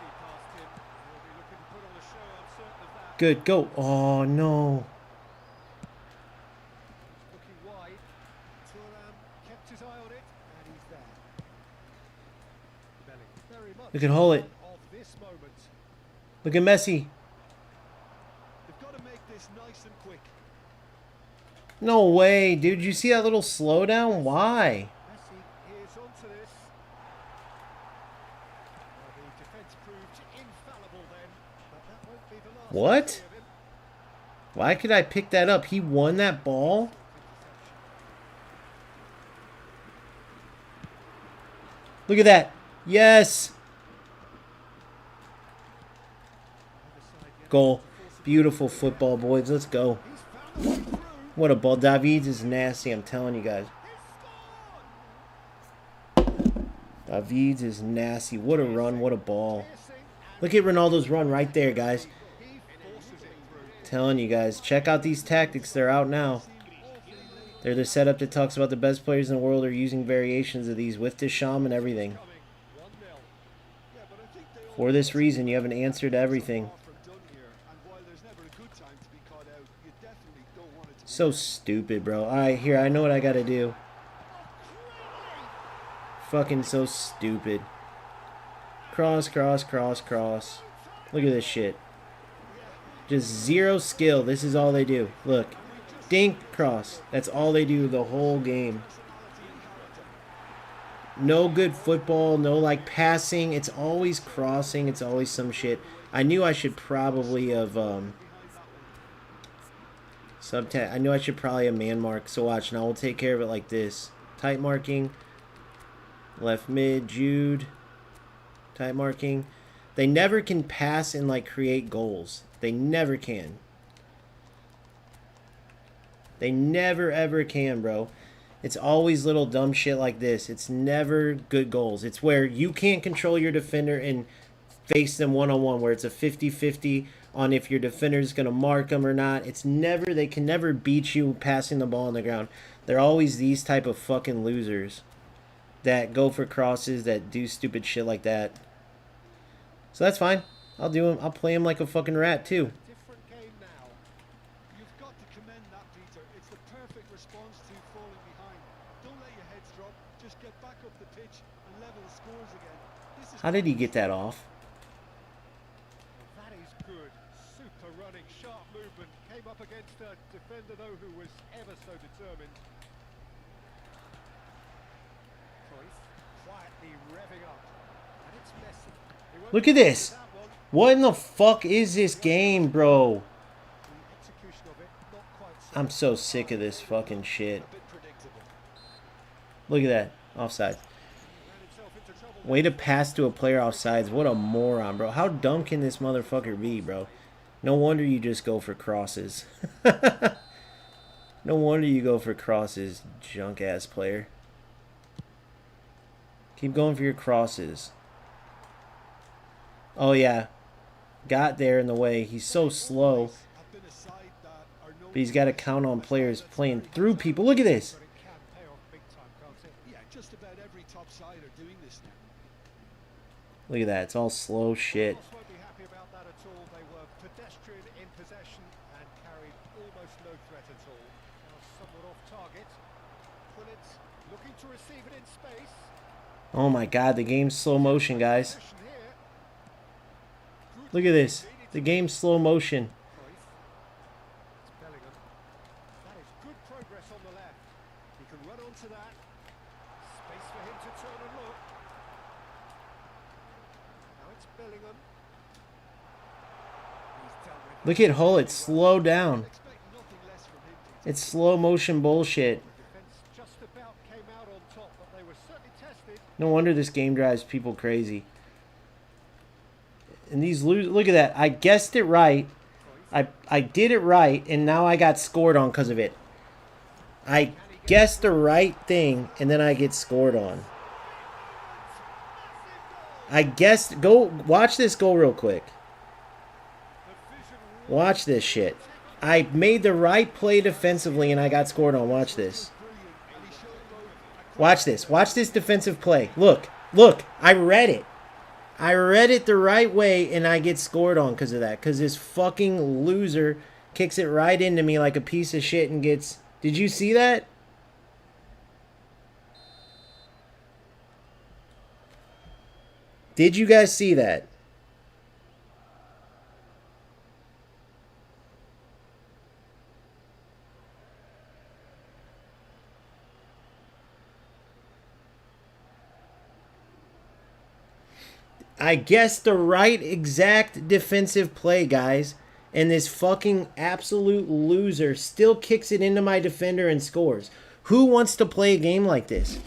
see past him. He'll be looking to put on a show, I'm certain of that. good. Go. Oh, no. Looking wide. Thuram kept his eye on it, and he's there. Belling very much Look at Hullet. of this moment. Look at Messi. They've got to make this nice and quick. No way, dude. You see that little slowdown? Why? Messi is onto this. Well, the defence proved infallible then, but that won't be the last. What? we see of him. Why could I pick that up? He won that ball? Look at that. Yes. Goal. Beautiful football, boys. Let's go. He's found a way through. What a ball. Davids is nasty, I'm telling you guys. He scored. Davids is nasty. What a run. What a ball. Piercing, and Look at Ronaldo's run right there, guys. he forces it through. Telling you guys. Check out these tactics. They're out now. They're the setup that talks about the best players in the world are using variations of these with Deschamps and everything. Coming 1-0. Yeah, but I think they all For this reason, you have an answer to everything. far from done here, and while there's never a good time to be caught out, you definitely don't want it to be. So stupid, bro. Alright, here, I know what I gotta do. Fucking so stupid. Cross, cross, cross, cross. Look at this shit. Just zero skill. This is all they do. Look. Dink, cross. That's all they do the whole game. No good football, no like passing. It's always crossing. It's always some shit. I knew I should probably have I knew I should probably have man mark. So watch, now we'll take care of it like this. Tight marking. Left mid, Jude. Tight marking. They never can pass and like create goals. They never can. They never ever can, bro. It's always little dumb shit like this. It's never good goals. It's where you can't control your defender and face them one-on-one, where it's a 50-50 on if your defender is going to mark them or not. It's never, they can never beat you passing the ball on the ground. They're always these type of fucking losers that go for crosses, that do stupid shit like that. So that's fine. I'll do him. I'll play him like a fucking rat too. Different game now. You've got to commend that, Peter. It's the perfect response to falling behind. Don't let your heads drop. Just get back up the pitch and level the scores again. This is How did he get that off? That is good. Super running, sharp movement. Came up against a defender, though, who was ever so determined. Cruyff quietly revving up. And it's Messi. He won't Look at be happy this. with that one. What in the fuck is this game, bro? The execution of it, not quite I'm so sick of this fucking shit. a bit predictable. Look at that. Offside. ran himself into trouble. Way to pass to a player offsides. What a moron, bro. How dumb can this motherfucker be, bro? No wonder you just go for crosses. No wonder you go for crosses, junk-ass player. Keep going for your crosses. Oh, yeah. Got there in the way. He's so slow. Have been a side that are known But he's got to count on players playing through people. Look at this. But it can pay off big time, can't it? Yeah, just about every top side are doing this now. Look at that. It's all slow shit. Wolves won't be happy about that at all. They were pedestrian in possession and carried almost no threat at all. Now somewhat off target. Pullet looking to receive it in space. Oh, my God. The game's slow motion, guys. Possession here. Good Look at this. read. The game's slow motion. Cruyff. It's Bellingham. That is good progress on the left. He can run onto that. Space for him to turn and look. Now it's Bellingham. He's dealt with Look at Hullet. Slow down. Expect nothing less from him, Peter. It's slow motion bullshit. defense just about came out on top, but they were certainly tested. No wonder this game drives people crazy. And these look at that. I guessed it right. I did it right, and now I got scored on because of it. I guessed the right thing, and then I get scored on. I guessed... Go watch this goal real quick. Watch this shit. I made the right play defensively, and I got scored on. Watch this. Watch this. Watch this defensive play. Look. Look. I read it. I read it the right way, and I get scored on because of that. Because this fucking loser kicks it right into me like a piece of shit and gets... Did you see that? Did you guys see that? I guessed the right exact defensive play, guys. And this fucking absolute loser still kicks it into my defender and scores. Who wants to play a game like this?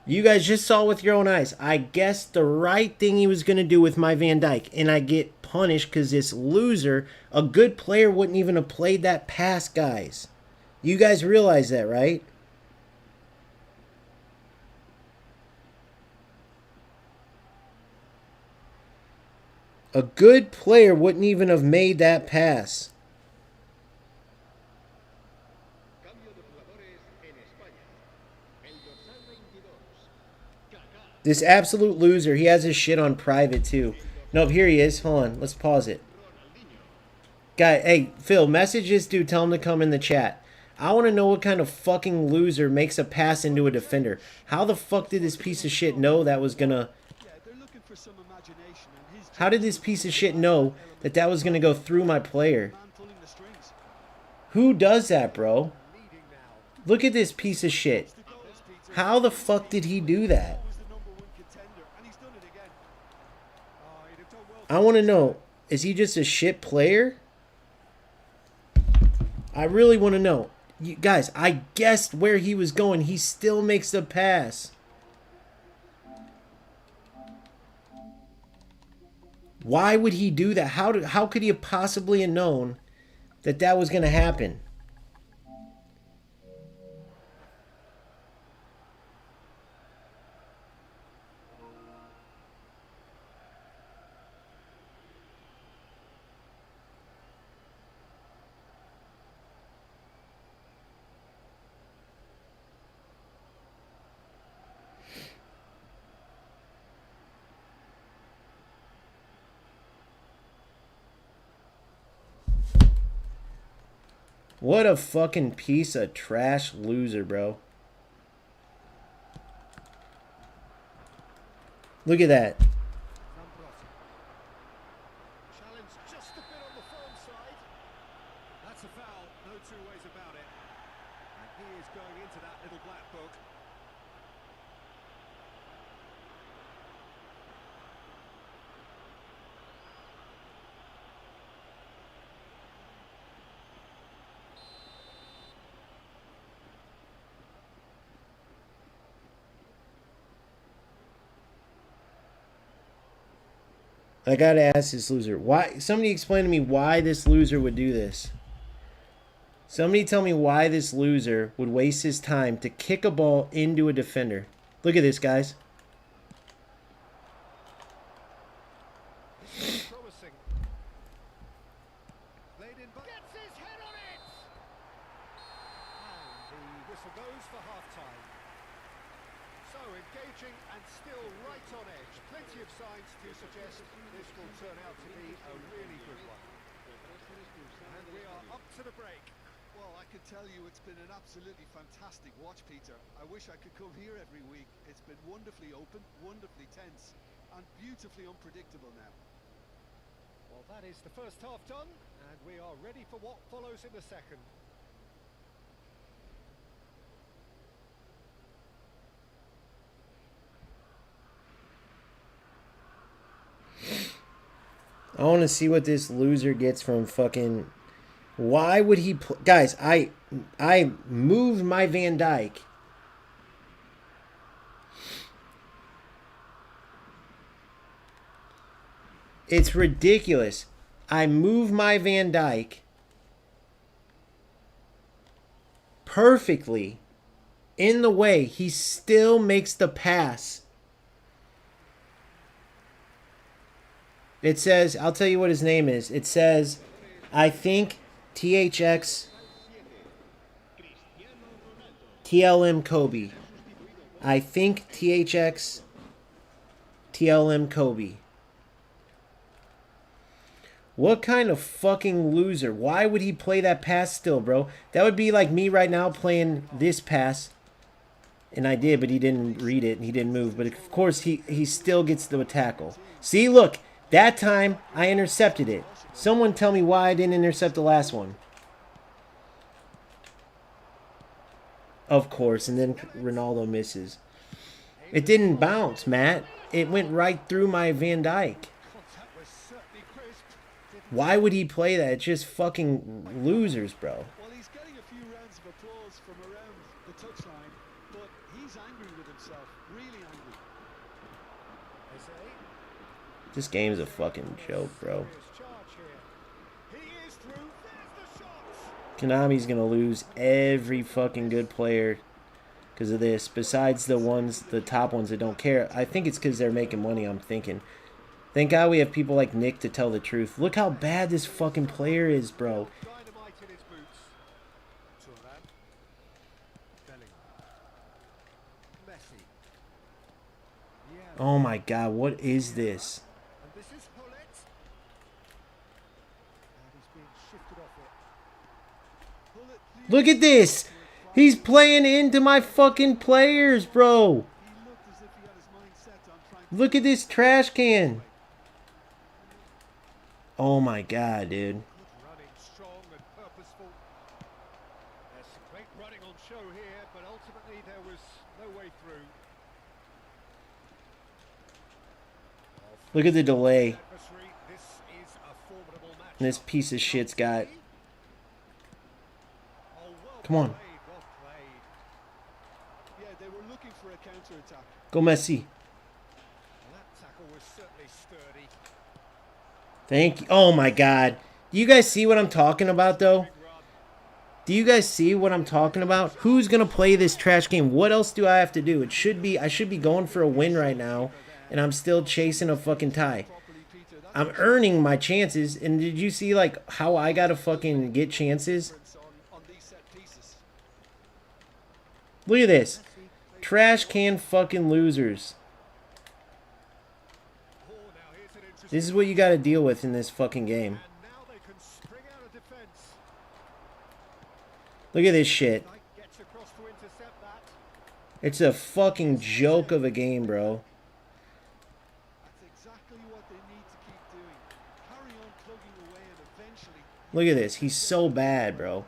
You guys just saw with your own eyes. I guessed the right thing he was going to do with my Van Dijk. And I get punished because this loser, a good player, wouldn't even have played that pass, guys. You guys realize that, right? A good player wouldn't even have made that pass. This absolute loser, he has his shit on private too. Nope, here he is. Hold on, let's pause it. Guy, hey, Phil, message this dude, tell him to come in the chat. I want to know what kind of fucking loser makes a pass into a defender. How the fuck did this piece of shit know that was gonna... How did this piece of shit know that that was going to go through my player? Who does that, bro? Look at this piece of shit. How the fuck did he do that? I want to know, is he just a shit player? I really want to know. You guys, I guessed where he was going. He still makes the pass. Why would he do that? How could he have possibly have known that that was going to happen? What a fucking piece of trash loser, bro. Look at that. Challenge just a bit on the firm side. That's a foul, no two ways about it. And he is going into that little black book. I gotta ask this loser. Why? Somebody explain to me why this loser would do this. Somebody tell me why this loser would waste his time to kick a ball into a defender. Look at this, guys. Promising. Played in, gets his head on it. And the whistle goes for half-time. So engaging and still right on edge. Plenty of signs to suggest this will turn out to be a really good one. And we are up to the break. Well, I can tell you it's been an absolutely fantastic watch, Peter. I wish I could come here every week. It's been wonderfully open, wonderfully tense, and beautifully unpredictable now. Well, that is the first half done, and we are ready for what follows in the second. I want to see what this loser gets from fucking... Why would he... Guys, I moved my Van Dijk. It's ridiculous. I move my Van Dyke perfectly in the way. He still makes the pass. It says, I'll tell you what his name is. It says, I think THX TLM Kobe. I think THX TLM Kobe. What kind of fucking loser? Why would he play that pass still, bro? That would be like me right now playing this pass. And I did, but he didn't read it. And he didn't move. But of course, he still gets the tackle. See, look. That time, I intercepted it. Someone tell me why I didn't intercept the last one. Of course. And then Ronaldo misses. It didn't bounce, Matt. It went right through my Van Dyke. Why would he play that? It's just fucking losers, bro. Well, he's getting a few rounds of applause from around the touchline, but he's angry with himself, really angry. This game's a fucking joke, bro. Konami's gonna lose every fucking good player because of this. Besides the top ones that don't care. I think it's because they're making money, I'm thinking. Thank God we have people like Nick to tell the truth. Look how bad this fucking player is, bro. Oh my God, what is this? Look at this! He's playing into my fucking players, bro! Look at this trash can! Oh my God, dude. Running strong and purposeful. There's some great running on show here, but ultimately there was no way through. Look at the delay. This is a formidable match. This piece of shit's got. Come on. Well played. Yeah, they were looking for a counter-attack. Go Messi. That tackle was certainly sturdy. Thank you. Oh my God. Do you guys see what I'm talking about, though? Do you guys see what I'm talking about? Who's going to play this trash game? What else do I have to do? I should be going for a win right now, and I'm still chasing a fucking tie. I'm earning my chances, and did you see, like, how I got to fucking get chances? Look at this. Trash can fucking losers. This is what you got to deal with in this fucking game. Look at this shit. It's a fucking joke of a game, bro. Look at this. He's so bad, bro.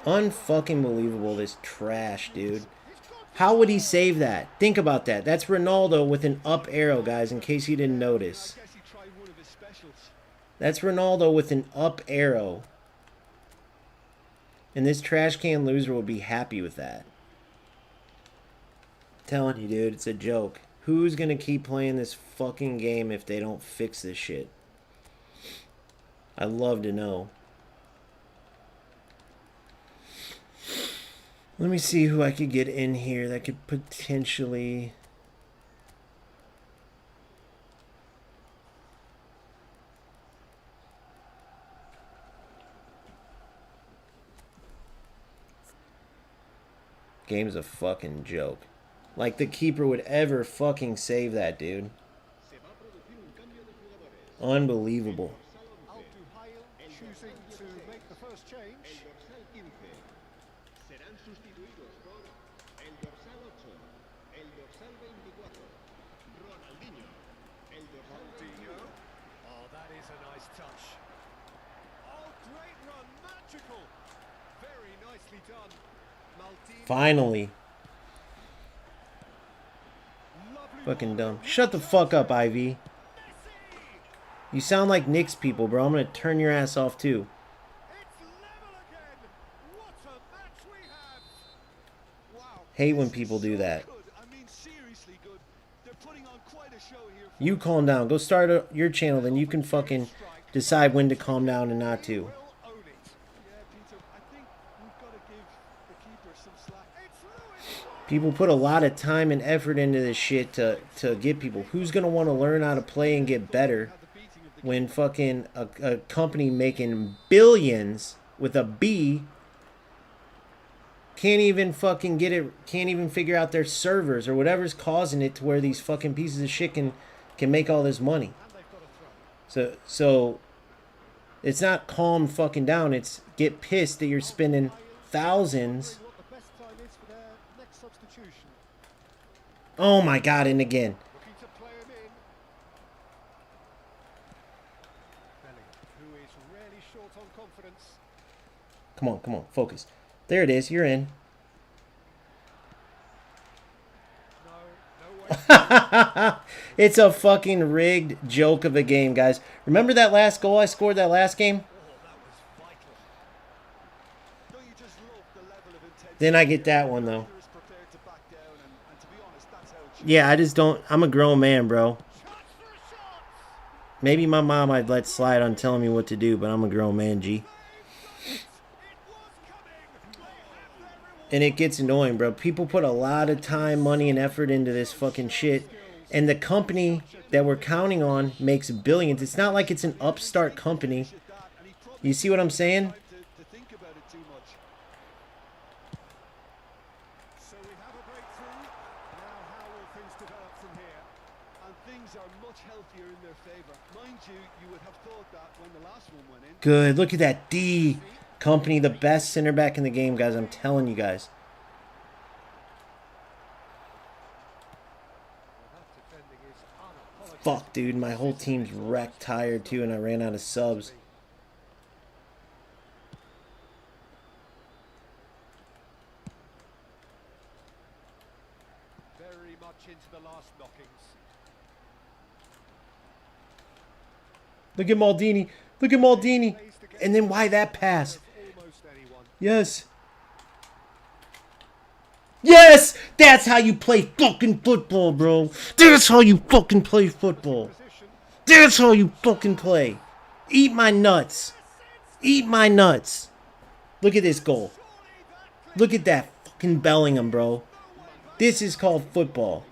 Unfucking believable, this trash, dude. How would he save that? Think about that. That's Ronaldo with an up arrow, guys, in case you didn't notice. That's Ronaldo with an up arrow. And this trash can loser will be happy with that. I'm telling you, dude, it's a joke. Who's going to keep playing this fucking game if they don't fix this shit? I'd love to know. Let me see who I could get in here that could potentially... Game's a fucking joke. Like the keeper would ever fucking save that, dude. Unbelievable. Choosing to make the first change. Oh, that is a nice touch. Oh, great run, magical. Very nicely done. Finally. Fucking dumb. Shut the fuck up, Ivy. You sound like Knicks people, bro. I'm gonna turn your ass off too. It's level again. What a match we have. Wow. Hate when people do that. I mean, seriously good. They're putting on quite You calm down. Go start your channel, then you can fucking decide when to calm down and not to. Will own it. Yeah, Peter, I think we've got to give the keeper some slack. It's Lewis. People put a lot of time and effort into this shit to get people. Who's going to want to learn how to play and get better when fucking a company making billions with a B can't even fucking get it, can't even figure out their servers or whatever's causing it to where these fucking pieces of shit can make all this money. And they've got a throw. So it's not calm fucking down. It's get pissed that you're spending thousands. What the best time is for their next substitution. Oh my God, and again. Looking to play him in. Bellingham, who is really short on confidence. Come on, focus. There it is, you're in. No way. It's a fucking rigged joke of a game, guys. Remember that last goal I scored that last game? Oh, that was vital. Don't you just love the level of intensity? Then I get that one, though. Is prepared to back down, and to be honest, that's how it should Yeah, I just don't. I'm a grown man, bro. Chance for a shot. Maybe my mom I'd let slide on telling me what to do, but I'm a grown man, G. It was coming. They have their reward. And it gets annoying, bro. People put a lot of time, money, and effort into this fucking shit. And the company that we're counting on makes billions. It's not like it's an upstart company. that, and he probably You see what I'm saying? tried to think about it too much. So we have a breakthrough. Now how will things develop from here? And things are much healthier in their favour. Mind you, you would have thought that when the last one went in. Good. Look at that D. Company, the best center back in the game, guys. I'm telling you guys. Well, that defending is unapologetic. Fuck, dude. My whole team's wrecked, tired, too, and I ran out of subs. Very much into the last knockings. Look at Maldini. Look at Maldini. And then why that pass? Almost anyone. Yes. Yes! That's how you play fucking football, bro. That's how you fucking play football. Position. That's how you fucking play. Eat my nuts. Eat my nuts. Look at this goal. Look at that fucking Bellingham, bro. This is called football.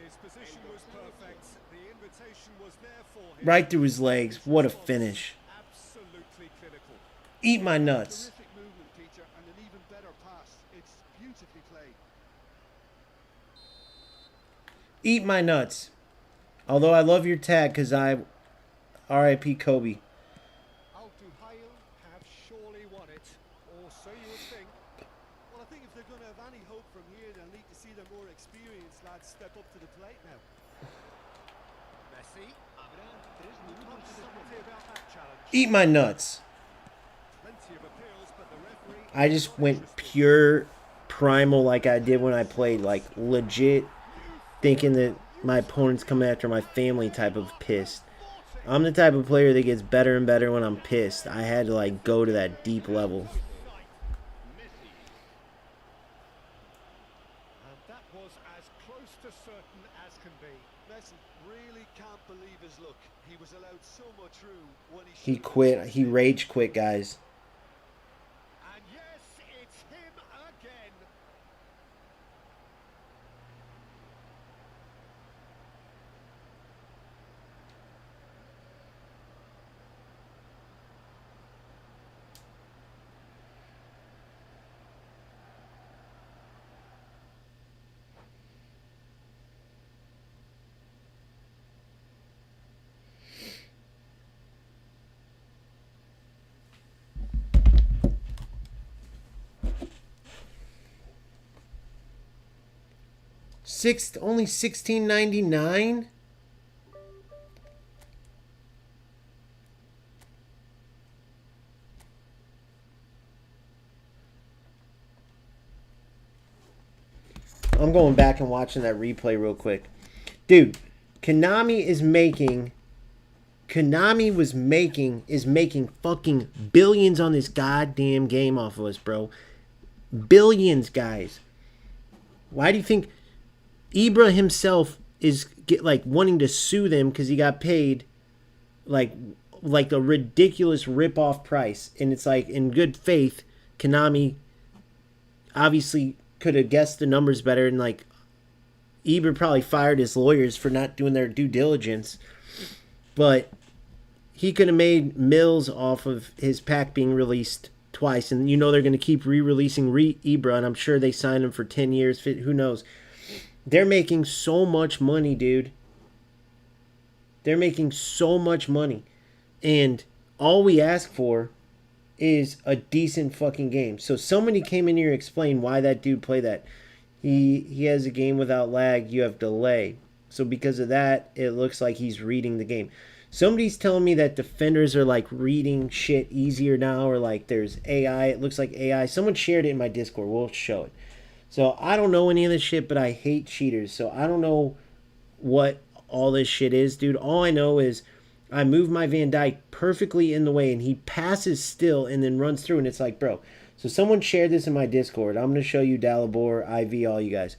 His position was perfect. The invitation was there for him. Right through his legs. What a finish. Absolutely clinical. Eat my nuts. Terrific movement, Peter, and an even better pass. It's beautifully played. Eat my nuts. Although I love your tag because I R.I.P. Kobe. Al Duhail have surely won it, or so you would think. Well, I think if they're going to have any hope from here, they'll need to see their more experienced lads step up to the plate now. Messi. Not subtlety about that challenge. Eat my nuts. Plenty of appeals, but the referee. I just went pure primal like I did when I played. Like legit thinking that my opponent's coming after my family type of pissed. I'm the type of player that gets better and better when I'm pissed. I had to like go to that deep level. And that was as close to certain as can be. Messi really can't believe his luck. He was allowed so much room when he He should have quit. He rage quit, guys. And yes, it's him again. Only $16.99. I'm going back and watching that replay real quick. Dude, Konami is making fucking billions on this goddamn game off of us, bro. Billions, guys. Why do you think Ibra himself is like wanting to sue them because he got paid like a ridiculous rip-off price. And it's like, in good faith, Konami obviously could have guessed the numbers better, and like Eber probably fired his lawyers for not doing their due diligence. But he could have made mills off of his pack being released twice. And you know they're going to keep re-releasing Ibra, and I'm sure they signed him for 10 years. Who knows? They're making so much money, dude. They're making so much money. And all we ask for is a decent fucking game. So somebody came in here and explained why that dude played that. He has a game without lag. You have delay. So because of that, it looks like he's reading the game. Somebody's telling me that defenders are like reading shit easier now, or like there's AI. It looks like AI. Someone shared it in my Discord. We'll show it. So I don't know any of this shit, but I hate cheaters. So I don't know what all this shit is, dude. All I know is I move my Van Dijk perfectly in the way, and he passes still and then runs through, and it's like, bro. So someone shared this in my Discord. I'm going to show you Dalibor, IV, all you guys.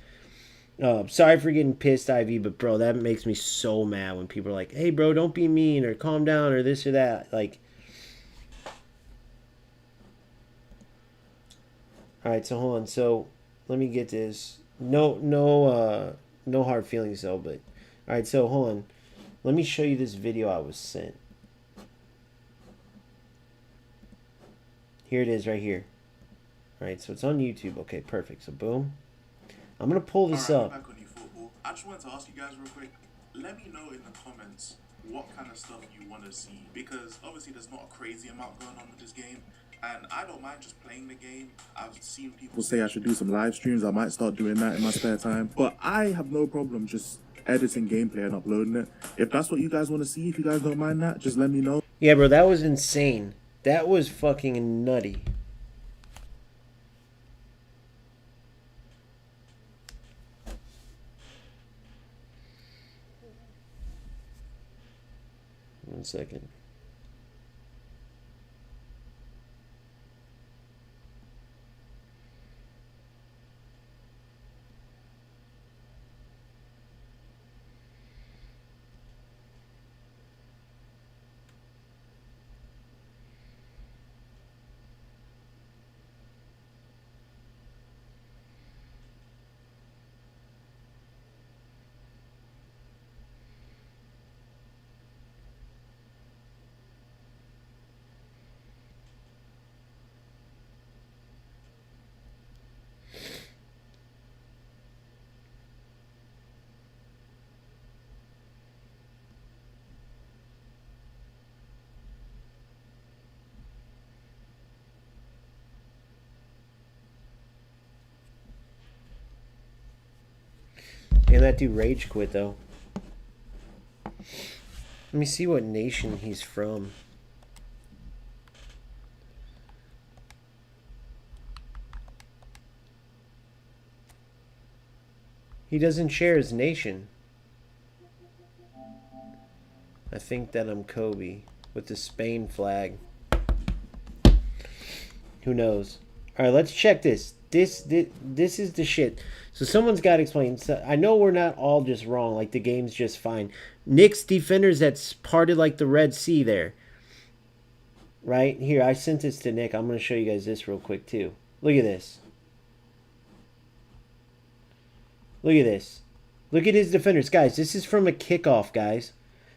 Sorry for getting pissed, IV, but bro, that makes me so mad when people are like, hey, bro, don't be mean, or calm down, or this or that. Like, all right, so hold on. So let me get this. No hard feelings though. But all right, so hold on. Let me show you this video I was sent. Here it is, right here. All right, so it's on YouTube. Okay, perfect. So boom. I'm gonna pull this up. Back on eFootball. I just wanted to ask you guys real quick. Let me know in the comments what kind of stuff you want to see, because obviously there's not a crazy amount going on with this game, and I don't mind just playing the game. I've seen people say I should do some live streams. I might start doing that in my spare time, but I have no problem just editing gameplay and uploading it. If that's what you guys want to see, if you guys don't mind that, just let me know. Yeah, bro, that was insane. That was fucking nutty. One second. And that dude rage quit though. Let me see what nation he's from. He doesn't share his nation. I think that I'm Kobe with the Spain flag. Who knows? All right, let's check this. This is the shit. So someone's got to explain. So I know we're not all just wrong. Like the game's just fine. Nick's defenders, that's parted like the Red Sea there. Right here, I sent this to Nick. I'm going to show you guys this real quick too. Look at this. Look at this. Look at his defenders. Guys, this is from a kickoff, guys.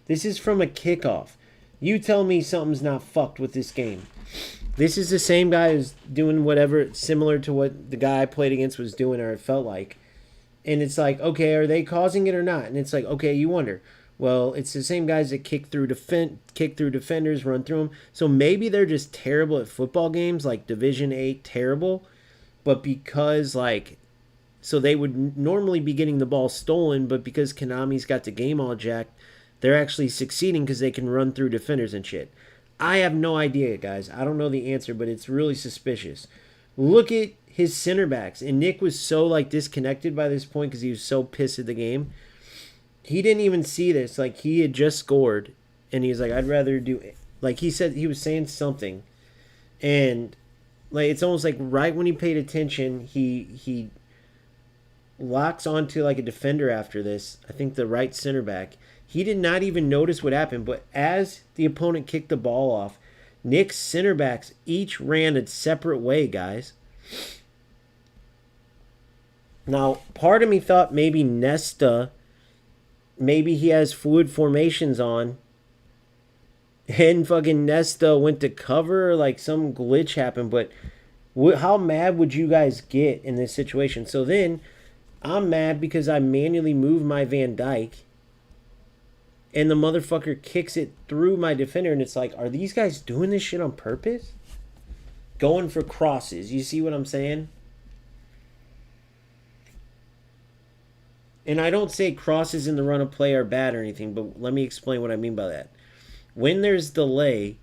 This is from a kickoff. You tell me something's not fucked with this game. This is the same guy who's doing whatever similar to what the guy I played against was doing, or it felt like. And it's like, okay, are they causing it or not? And it's like, okay, you wonder. Well, it's the same guys that kick through defenders, run through them. So maybe they're just terrible at football games, like Division 8, terrible. But because, like, so they would normally be getting the ball stolen, but because Konami's got the game all jacked, they're actually succeeding because they can run through defenders and shit. I have no idea, guys. I don't know the answer, but it's really suspicious. Look at his center backs. And Nick was so, like, disconnected by this point because he was so pissed at the game. He didn't even see this. Like, he had just scored. And he was like, I'd rather do it. Like, he said he was saying something. And, like, it's almost like right when he paid attention, he locks onto like a defender after this. I think the right center back. He did not even notice what happened, but as the opponent kicked the ball off, Nick's center backs each ran a separate way, guys. Now, part of me thought maybe Nesta, maybe he has fluid formations on, and fucking Nesta went to cover, like some glitch happened, but how mad would you guys get in this situation? So then, I'm mad because I manually moved my Van Dyke, and the motherfucker kicks it through my defender, and it's like, are these guys doing this shit on purpose? Going for crosses. You see what I'm saying? And I don't say crosses in the run of play are bad or anything, but let me explain what I mean by that. When there's delay,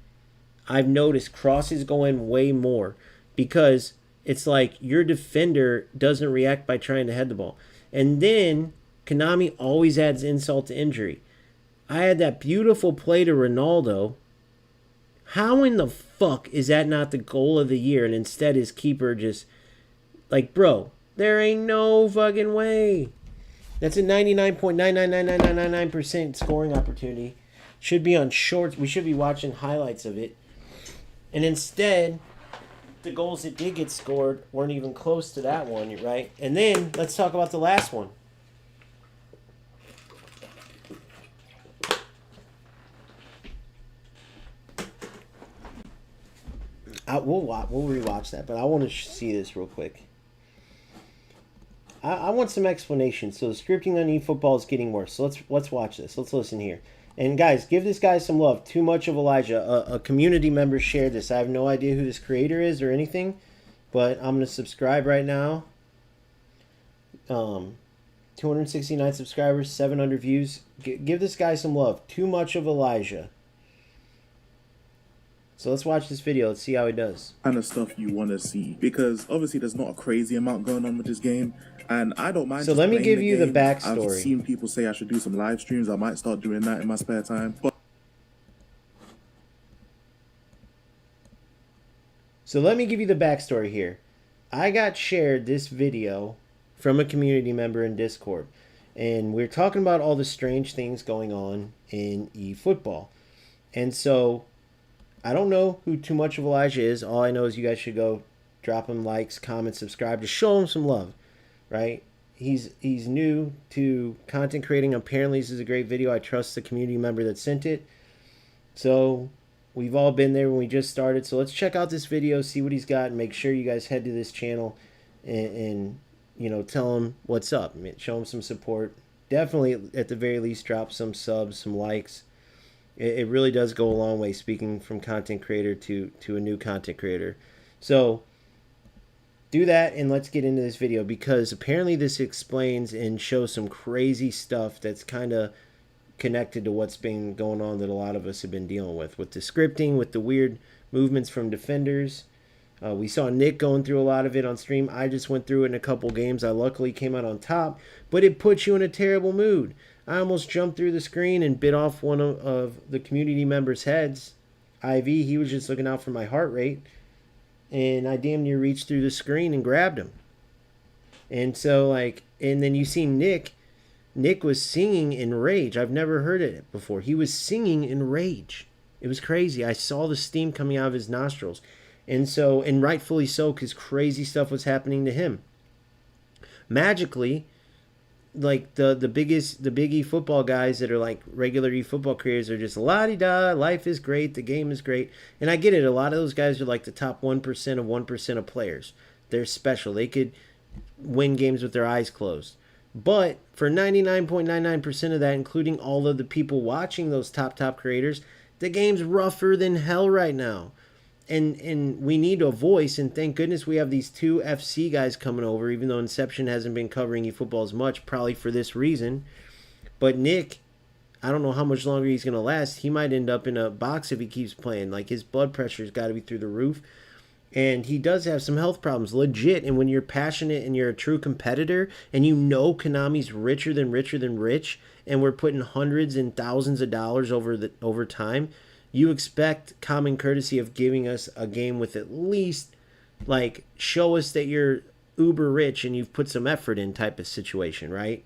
I've noticed crosses go in way more because it's like your defender doesn't react by trying to head the ball. And then Konami always adds insult to injury. I had that beautiful play to Ronaldo. How in the fuck is that not the goal of the year? And instead his keeper just, like, bro, there ain't no fucking way. That's a 99.9999999% scoring opportunity. Should be on shorts. We should be watching highlights of it. And instead, the goals that did get scored weren't even close to that one, right? And then, let's talk about the last one. We'll rewatch that, but I want to see this real quick. I want some explanation. So the scripting on eFootball is getting worse. So let's watch this. Let's listen here. And guys, give this guy some love. Too Much of Elijah. A community member shared this. I have no idea who this creator is or anything, but I'm going to subscribe right now. 269 subscribers, 700 views. Give this guy some love. Too Much of Elijah. So let's watch this video. Let's see how he does. Kind of stuff you want to see, because obviously there's not a crazy amount going on with this game, and I don't mind. So let me give you the backstory. I've seen people say I should do some live streams. I might start doing that in my spare time. So let me give you the backstory here. I got shared this video from a community member in Discord, and we're talking about all the strange things going on in eFootball. And so I don't know who Too Much of Elijah is. All I know is you guys should go drop him likes, comments, subscribe. Just show him some love, right? He's new to content creating. Apparently, this is a great video. I trust the community member that sent it. So we've all been there when we just started. So let's check out this video, see what he's got, and make sure you guys head to this channel and you know, tell him what's up. I mean, show him some support. Definitely, at the very least, drop some subs, some likes. It really does go a long way, speaking from content creator to a new content creator. So do that, and let's get into this video, because apparently this explains and shows some crazy stuff that's kind of connected to what's been going on that a lot of us have been dealing with the scripting, with the weird movements from defenders. We saw Nick going through a lot of it on stream. I just went through it in a couple games. I luckily came out on top, but it puts you in a terrible mood. I almost jumped through the screen and bit off one of the community members' heads. Ivy, he was just looking out for my heart rate, and I damn near reached through the screen and grabbed him. And so, like, and then you see Nick. Nick was singing in rage. I've never heard it before. He was singing in rage. It was crazy. I saw the steam coming out of his nostrils. And so, and rightfully so, because crazy stuff was happening to him. Magically, like the big eFootball guys that are like regular eFootball creators are just la-di-da, life is great, the game is great. And I get it, a lot of those guys are like the top 1% of 1% of players. They're special. They could win games with their eyes closed. But for 99.99% of that, including all of the people watching those top creators, the game's rougher than hell right now. And we need a voice, and thank goodness we have these two FC guys coming over, even though Inception hasn't been covering eFootball as much, probably for this reason. But Nick, I don't know how much longer he's going to last. He might end up in a box if he keeps playing. Like, his blood pressure's got to be through the roof. And he does have some health problems, legit. And when you're passionate and you're a true competitor, and you know Konami's richer than rich, and we're putting hundreds and thousands of dollars over time, you expect common courtesy of giving us a game with at least, like, show us that you're uber rich and you've put some effort in type of situation, right?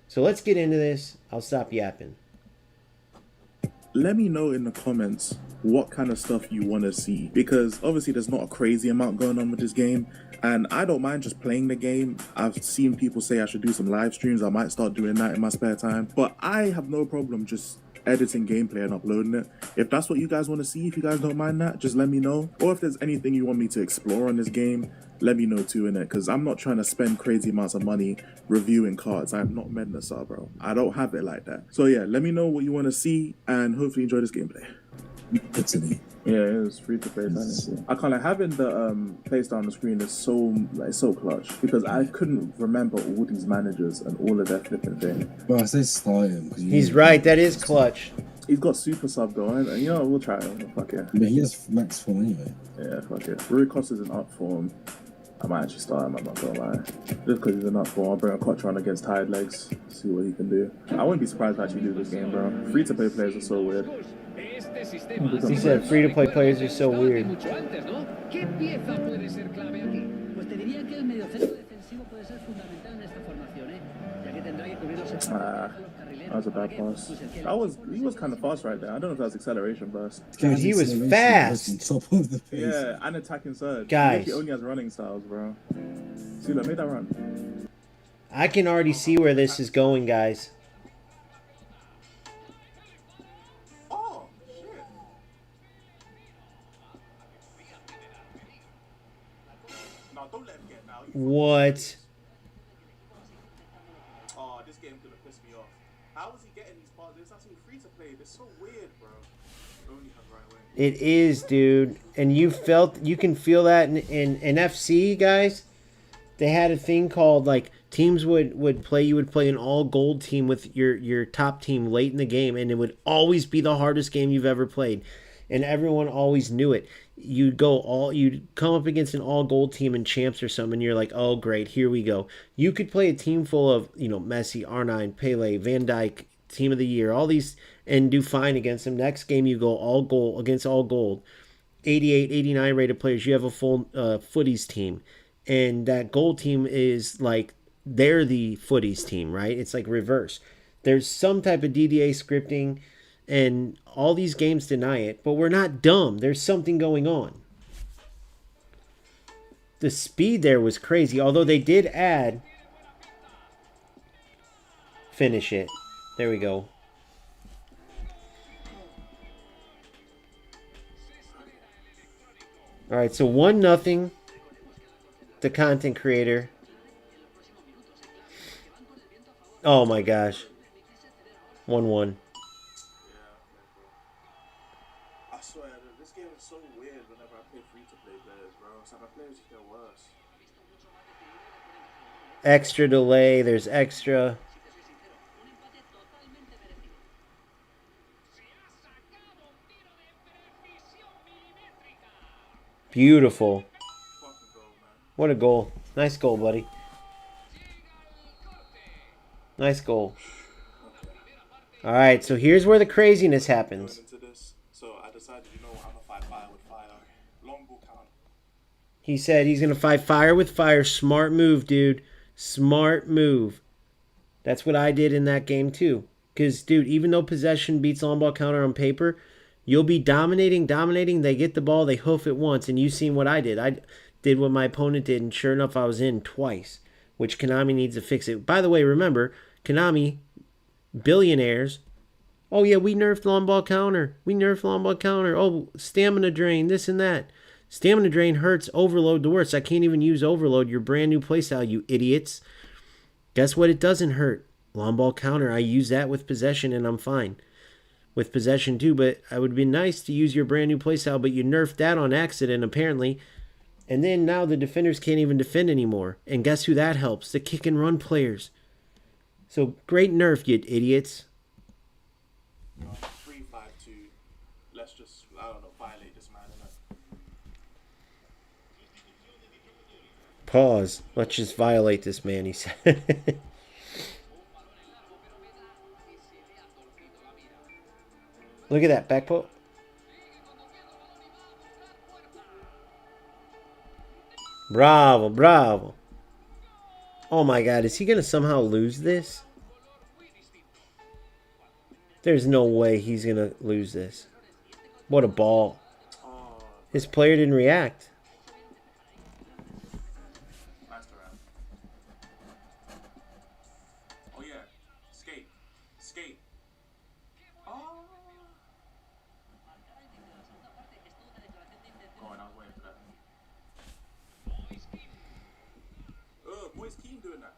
So let's get into this. I'll stop yapping. Let me know in the comments what kind of stuff you want to see, because obviously there's not a crazy amount going on with this game, and I don't mind just playing the game. I've seen people say I should do some live streams. I might start doing that in my spare time, but I have no problem just editing gameplay and uploading it. If that's what you guys want to see, if you guys don't mind that, just let me know. Or if there's anything you want me to explore on this game, let me know too, innit? Because I'm not trying to spend crazy amounts of money reviewing cards. I'm not Mendoza, bro. I don't have it like that. So yeah, let me know what you want to see, and hopefully enjoy this gameplay. Yeah, it was free to play. I kind of having the place down the screen is so clutch, because I couldn't remember all these managers and all of their flipping things. Well, I say start him. He's right. That is clutch. He's got super sub though, and you know, we'll try it. Fuck yeah. But he has max form anyway. Yeah, fuck it. Rui Costa's in up form. I might actually start him, I'm not gonna lie. Just because he's in up form, I'll bring a Koch on against tired legs, see what he can do. I wouldn't be surprised if I actually do this game, bro. Free to play players are so weird. He said free to play players are so weird. That was a bad pass. He was kind of fast right there. I don't know if that was acceleration burst. Dude, he was fast. Top of the pace. Yeah, and attacking surge. Guys. He only has running styles, bro. See, look, made that run. I can already see where this is going, guys. Oh, shit. No, don't let him get now. What? Oh, this game's gonna piss me off. How is he getting these parts? It's actually free to play. It's so weird, bro. Only have right way. It is, dude. And you can feel that in FC, guys. They had a thing called, like, teams would play, you would play an all gold team with your top team late in the game, and it would always be the hardest game you've ever played. And everyone always knew it. You'd come up against an all gold team in champs or something, and you're like, oh great, here we go. You could play a team full of, Messi, R9, Pele, Van Dijk, team of the year, all these, and do fine against them. Next game you go all gold against all gold. 88, 89 rated players, you have a full footies team. And that gold team is like, they're the footies team, right? It's like reverse. There's some type of DDA scripting, and all these games deny it, but we're not dumb. There's something going on. The speed there was crazy, although they did add... Finish it. There we go. All right, so 1-0. The content creator. Oh my gosh. 1-1. I swear, this game is so weird whenever I play free to play players, bro. It's like my players just get worse. Extra delay. There's extra. Beautiful. What a goal. Nice goal, buddy. Nice goal. All right, so here's where the craziness happens. So I decided, I'm going to fight fire with fire. Long ball count. He said he's going to fight fire with fire. Smart move, dude. Smart move. That's what I did in that game, too. Because, dude, even though possession beats long ball counter on paper, you'll be dominating. They get the ball, they hoof it once, and you've seen what I did. I did what my opponent did, and sure enough, I was in twice, which Konami needs to fix it. By the way, remember, Konami, billionaires, oh yeah, we nerfed long ball counter. Oh, stamina drain, this and that. Stamina drain hurts, overload the worst. I can't even use overload, your brand new playstyle, you idiots. Guess what it doesn't hurt? Long ball counter. I use that with possession, and I'm fine. With possession too, but it would be nice to use your brand new playstyle, but you nerfed that on accident, apparently. And then now the defenders can't even defend anymore. And guess who that helps? The kick and run players. So great nerf, you idiots. 3-5-2. Let's just, violate this man, innit? Pause. Let's just violate this man, he said. Look at that back post. Bravo, bravo. Oh my god, is he going to somehow lose this? There's no way he's going to lose this. What a ball. Oh, His player didn't react. nice to have. Oh yeah, skate, skate. Oh. Going out waiting for that. Moise Keane doing that.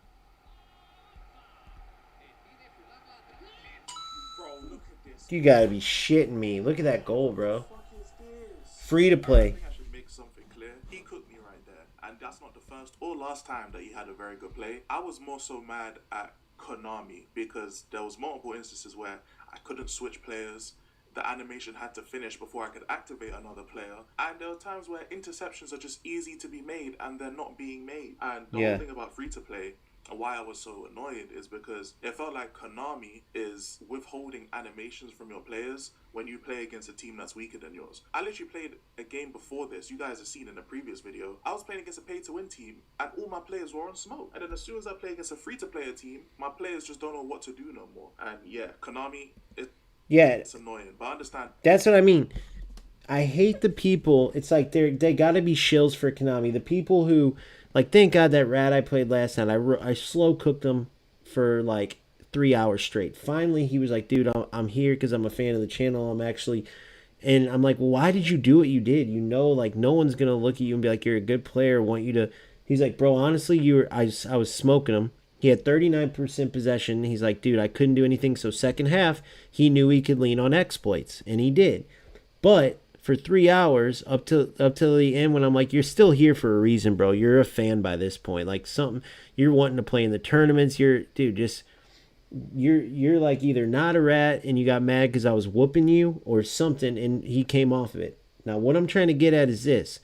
Bro, look at this. You got to be shitting me. Look at that goal, bro. What is this? Free to play. I think I should make something clear. He cooked me right there. And that's not the first or last time that he had a very good play. I was more so mad at Konami because there was multiple instances where I couldn't switch players. The animation had to finish before I could activate another player. And there were times where interceptions are just easy to be made and they're not being made. And the whole thing about free-to-play and why I was so annoyed is because it felt like Konami is withholding animations from your players when you play against a team that's weaker than yours. I literally played a game before this, you guys have seen in the previous video. I was playing against a pay-to-win team and all my players were on smoke. And then as soon as I play against a free-to-player team, my players just don't know what to do no more. And yeah, Konami, it's annoying, but I understand. That's what I mean. I hate the people. It's like they got to be shills for Konami. The people who, like, thank God that rat I played last night, I slow cooked him for like 3 hours straight. Finally, he was like, dude, I'm here because I'm a fan of the channel. And I'm like, well, why did you do what you did? You know, like, no one's going to look at you and be like, you're a good player, want you to. He's like, bro, honestly, I was smoking him. He had 39% possession. He's like, dude, I couldn't do anything. So second half, he knew he could lean on exploits, and he did. But for 3 hours up to the end, when I'm like, you're still here for a reason, bro. You're a fan by this point. Like, something you're wanting to play in the tournaments. You're like either not a rat and you got mad because I was whooping you or something, and he came off of it. Now, what I'm trying to get at is this.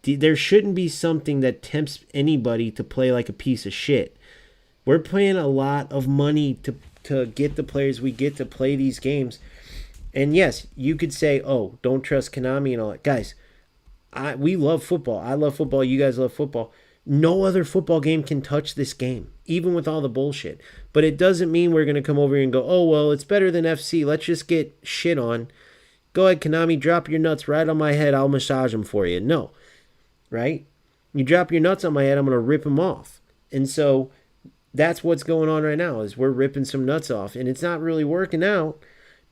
There shouldn't be something that tempts anybody to play like a piece of shit. We're paying a lot of money to get the players we get to play these games. And yes, you could say, oh, don't trust Konami and all that. Guys, we love football. I love football. You guys love football. No other football game can touch this game, even with all the bullshit. But it doesn't mean we're going to come over here and go, oh, well, it's better than FC. Let's just get shit on. Go ahead, Konami, drop your nuts right on my head. I'll massage them for you. No. Right? You drop your nuts on my head, I'm going to rip them off. And so that's what's going on right now is we're ripping some nuts off. And it's not really working out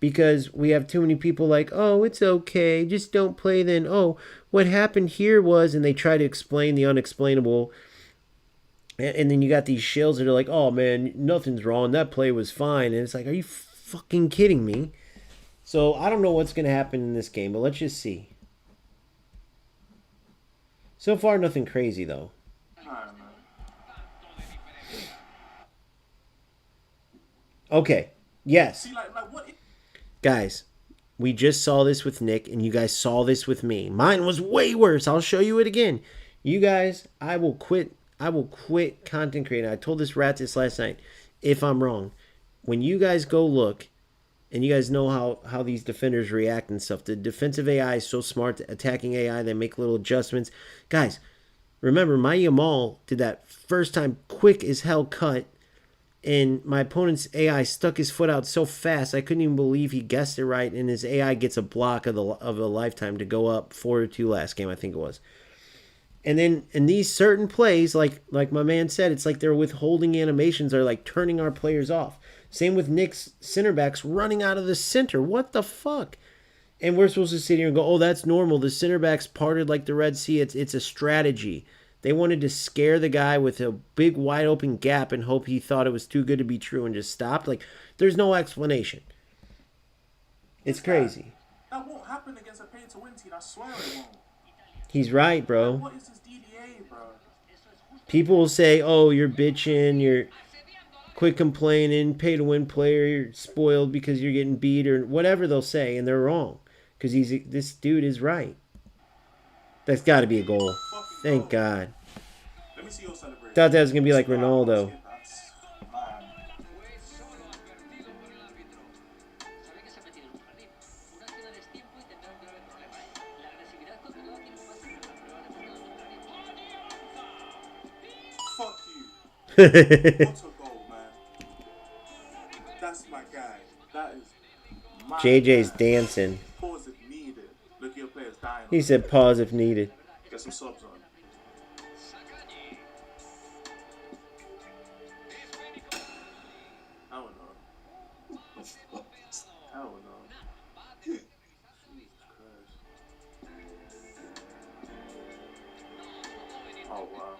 because we have too many people like, oh, it's okay. Just don't play then. Oh, what happened here was, and they try to explain the unexplainable. And then you got these shills that are like, oh, man, nothing's wrong. That play was fine. And it's like, are you fucking kidding me? So I don't know what's going to happen in this game, but let's just see. So far, nothing crazy, though. Okay. Yes. Guys, we just saw this with Nick, and you guys saw this with me. Mine was way worse. I'll show you it again. You guys, I will quit content creating. I told this rat this last night. If I'm wrong, when you guys go look, and you guys know how these defenders react and stuff. The defensive AI is so smart. The attacking AI, they make little adjustments. Guys, remember, my Yamal did that first time quick as hell cut. And my opponent's AI stuck his foot out so fast, I couldn't even believe he guessed it right. And his AI gets a block of a lifetime to go up 4-2 last game, I think it was. And then in these certain plays, like my man said, it's like they're withholding animations are like turning our players off. Same with Nick's center backs running out of the center. What the fuck? And we're supposed to sit here and go, oh, that's normal. The center backs parted like the Red Sea. It's a strategy. They wanted to scare the guy with a big wide open gap and hope he thought it was too good to be true and just stopped. Like, there's no explanation. It's crazy. That won't happen against a pay-to-win team. I swear it won't. He's right, bro. What is this DDA, bro? People will say, oh, you're bitching, you're quit complaining, pay-to-win player, you're spoiled because you're getting beat or whatever they'll say, and they're wrong. Because this dude is right. That's got to be a goal. Thank God. Let me see your celebration. Thought that was going to be like Ronaldo. Fuck you. What a goal, man. That's my guy. That is my JJ's guy. dancing. Pause if needed. Look at your players dying. He said pause if needed. Get some subs on. Hell no. Hell no. Jesus Christ. Oh wow.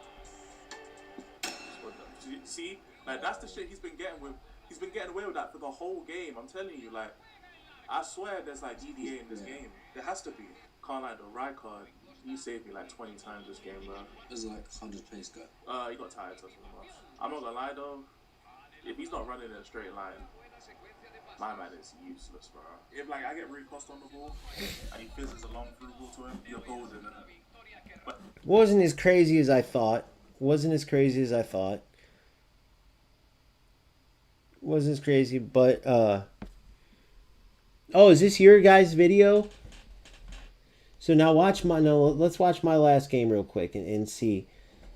See, like that's the shit he's been getting with. He's been getting away with that for the whole game. I'm telling you, like, I swear there's like DDA in this game. There has to be. Can't like the right card. He saved me like 20 times this game, bro. There's like 100 pace guy. He got tired touching him. I'm not gonna lie though. If he's not running in a straight line, my man is useless, bro. If like I get recost on the ball and he fizzes a long through ball to him, you're golden. But Wasn't as crazy as I thought. Wasn't as crazy as I thought. Wasn't as crazy, but oh, is this your guys' video? So now let's watch my last game real quick and see.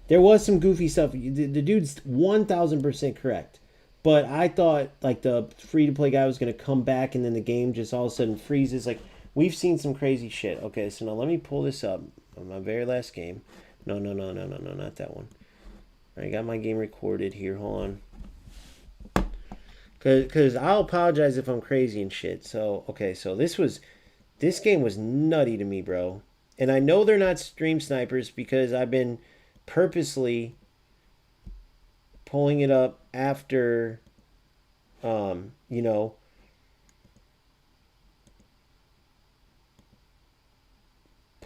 There was some goofy stuff. The dude's 1,000% correct. But I thought like the free-to-play guy was going to come back and then the game just all of a sudden freezes. Like, we've seen some crazy shit. Okay, so now let me pull this up on my very last game. No, not that one. I got my game recorded here. Hold on. Because I'll apologize if I'm crazy and shit. So, okay, so this game was nutty to me, bro. And I know they're not stream snipers because I've been purposely pulling it up after, you know,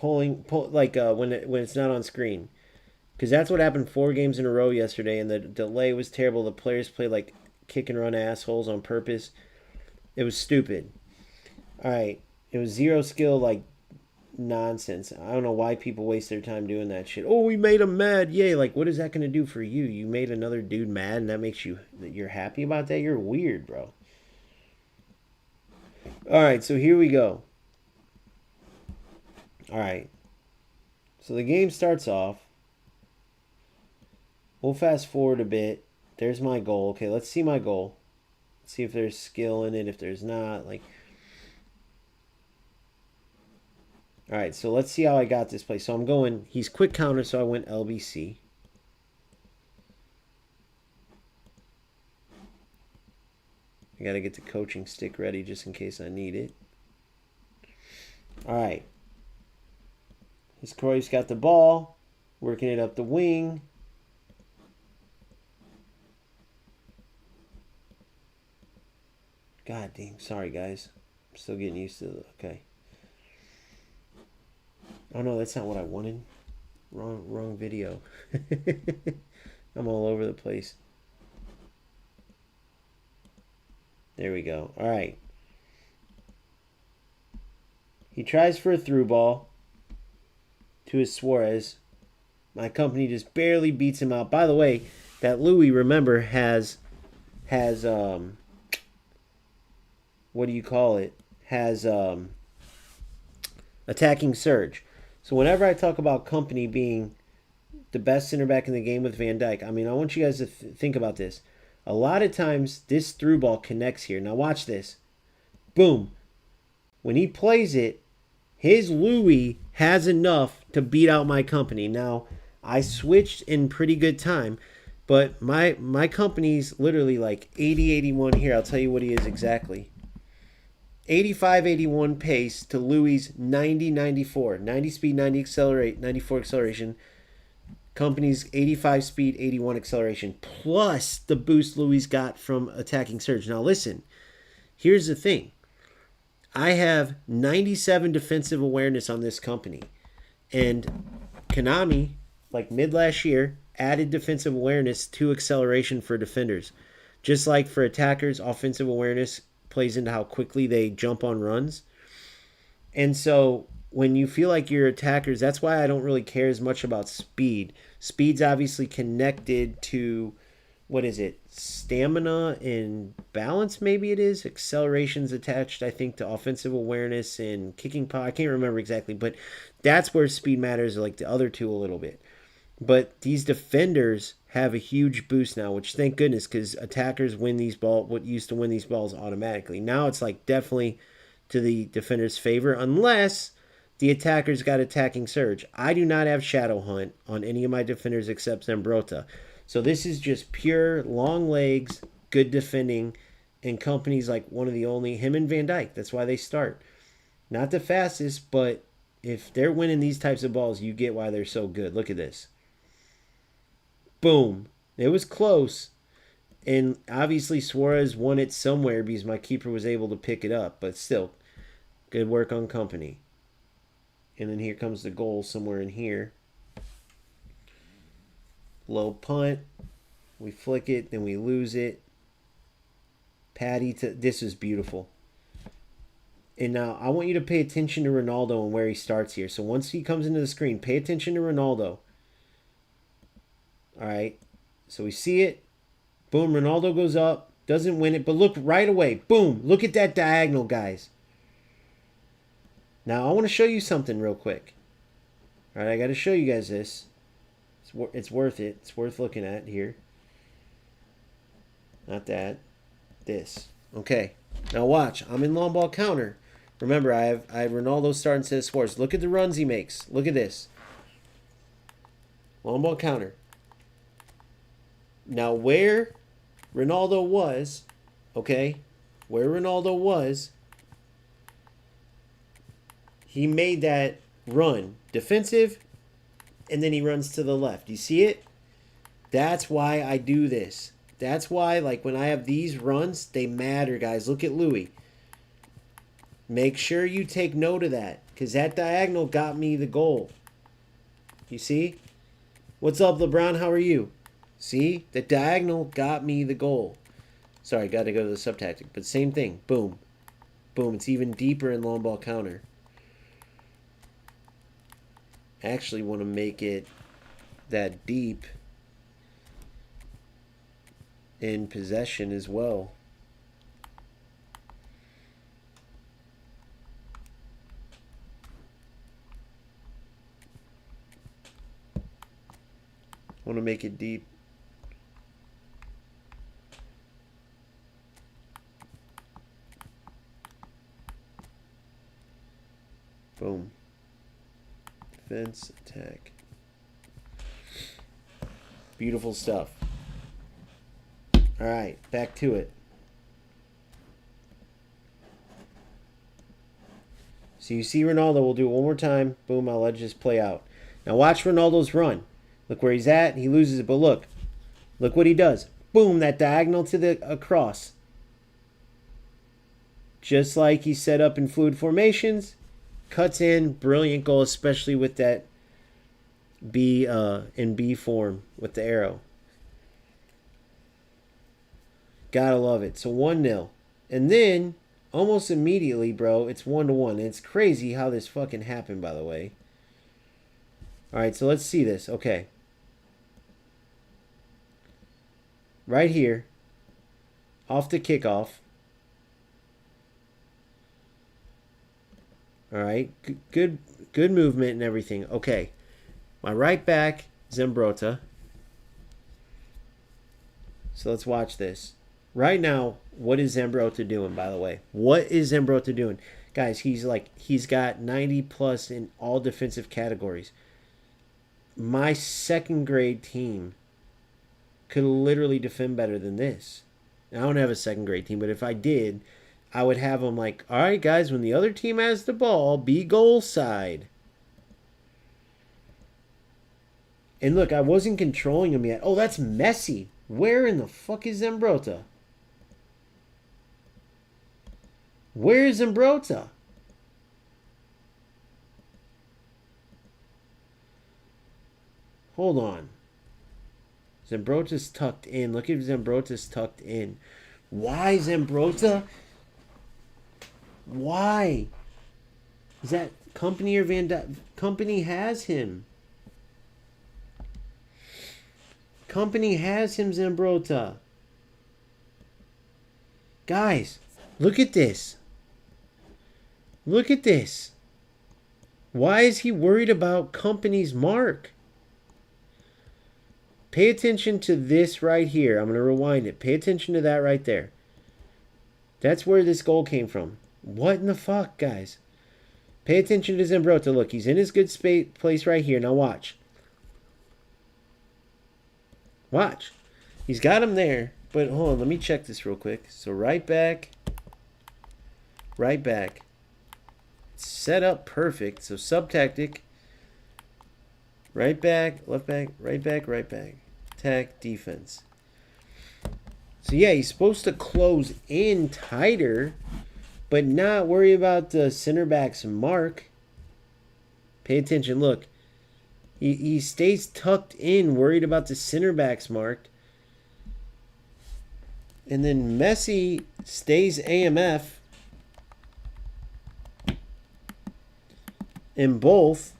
when it's not on screen. Because that's what happened 4 games in a row yesterday, and the delay was terrible. The players played like kick and run assholes on purpose. It was stupid. All right. It was zero skill, like nonsense. I don't know why people waste their time doing that shit. Oh, we made him mad. Yay. Like, what is that going to do for you? You made another dude mad and that makes you're happy about that? You're weird, bro. All right. So here we go. All right. So the game starts off. We'll fast forward a bit. There's my goal. Okay, let's see my goal. Let's see if there's skill in it. If there's not, like... All right, so let's see how I got this play. So I'm going... He's quick counter, so I went LBC. I got to get the coaching stick ready just in case I need it. All right. His Cruyff's got the ball. Working it up the wing. God damn. Sorry, guys. I'm still getting used to it. Okay. Oh, no, that's not what I wanted. Wrong video. I'm all over the place. There we go. All right. He tries for a through ball to his Suarez. My company just barely beats him out. By the way, that Louis, remember, has what do you call it? Has attacking surge. So whenever I talk about company being the best center back in the game with Van Dijk, I mean, I want you guys to think about this. A lot of times, this through ball connects here. Now watch this. Boom. When he plays it, his Louis has enough to beat out my company. Now, I switched in pretty good time, but my company's literally like 80-81 here. I'll tell you what he is exactly. 85-81 pace to Louis' 90-94. 90 speed, 94 acceleration. Company's 85 speed, 81 acceleration. Plus the boost Louis got from attacking surge. Now listen, here's the thing. I have 97 defensive awareness on this company. And Konami, like mid last year, added defensive awareness to acceleration for defenders. Just like for attackers, offensive awareness plays into how quickly they jump on runs. And so when you feel like your attackers, that's why I don't really care as much about speed. Speed's obviously connected to, what is it, stamina and balance, maybe it is. Acceleration's attached, I think, to offensive awareness and kicking power. I can't remember exactly, but that's where speed matters, like the other two a little bit. But these defenders have a huge boost now, which thank goodness, because attackers win these balls. What used to win these balls automatically. Now it's like definitely to the defender's favor, unless the attackers got attacking surge. I do not have Shadow Hunt on any of my defenders except Zambrotta. So this is just pure long legs, good defending, and companies like one of the only, him and Van Dijk. That's why they start. Not the fastest, but if they're winning these types of balls, you get why they're so good. Look at this. Boom. It was close. And obviously Suarez won it somewhere because my keeper was able to pick it up. But still, good work on company. And then here comes the goal somewhere in here. Low punt. We flick it, then we lose it. Patty to this is beautiful. And now I want you to pay attention to Ronaldo and where he starts here. So once he comes into the screen, pay attention to Ronaldo. All right. So we see it. Boom, Ronaldo goes up. Doesn't win it, but look right away. Boom. Look at that diagonal, guys. Now I want to show you something real quick. All right, I got to show you guys this. It's worth it. It's worth looking at here. Not that. This. Okay. Now watch. I'm in long ball counter. Remember, I have Ronaldo starting instead of Suarez. Look at the runs he makes. Look at this. Long ball counter. Now where Ronaldo was, okay, where Ronaldo was, he made that run defensive, and then he runs to the left. You see it? That's why I do this. That's why, like, when I have these runs, they matter, guys. Look at Louis. Make sure you take note of that, because that diagonal got me the goal. You see? What's up, LeBron? How are you? See? The diagonal got me the goal. Sorry, got to go to the sub-tactic. But same thing. Boom. Boom. It's even deeper in long ball counter. I actually want to make it that deep in possession as well. I want to make it deep. Boom. Defense, attack. Beautiful stuff. All right, back to it. So you see Ronaldo. We'll do it one more time. Boom, I'll let it just play out. Now watch Ronaldo's run. Look where he's at. He loses it, but look. Look what he does. Boom, that diagonal to the across. Just like he set up in fluid formations. Cuts in. Brilliant goal, especially with that B in B form with the arrow. Gotta love it. So 1-0. And then, almost immediately, bro, it's 1-1. And it's crazy how this fucking happened, by the way. Alright, so let's see this. Okay. Right here. Off the kickoff. Alright. Good movement and everything. Okay. My right back, Zambrotta. So let's watch this. Right now, what is Zambrotta doing, by the way? What is Zambrotta doing? Guys, he's got 90 plus in all defensive categories. My second grade team could literally defend better than this. I don't have a second grade team, but if I did, I would have them like, all right, guys, when the other team has the ball, be goal side. And look, I wasn't controlling him yet. Oh, that's Messi. Where in the fuck is Zambrotta? Where is Zambrotta? Hold on. Zambrotta's tucked in. Look at Zambrotta's tucked in. Why Zambrotta? Why? Is that Company or Van Dijk? Company has him. Company has him, Zambrotta. Guys, look at this. Look at this. Why is he worried about Company's mark? Pay attention to this right here. I'm going to rewind it. Pay attention to that right there. That's where this goal came from. What in the fuck, guys? Pay attention to Zambrotta. Look, he's in his good place right here. Now watch. Watch. He's got him there. But hold on, let me check this real quick. So right back. Right back. Set up perfect. So sub-tactic. Right back, left back, right back, right back. Attack, defense. So yeah, he's supposed to close in tighter, but not worry about the center back's mark. Pay attention, look. He stays tucked in, worried about the center back's mark. And then Messi stays AMF in both.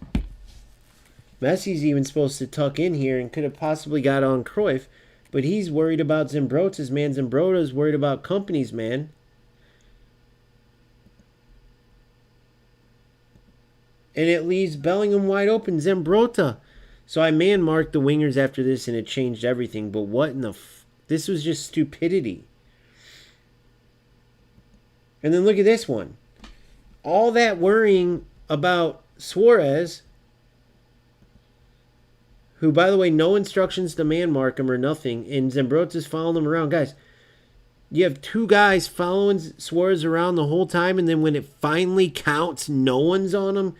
Messi's even supposed to tuck in here and could have possibly got on Cruyff, but he's worried about Zambrotta's man. Zambrotta's worried about Company's man. And it leaves Bellingham wide open. Zambrotta. So I man-marked the wingers after this and it changed everything. But what in the... This was just stupidity. And then look at this one. All that worrying about Suarez, who, by the way, no instructions to man-mark him or nothing, and Zambrotta's following him around. Guys, you have two guys following Suarez around the whole time, and then when it finally counts, no one's on him.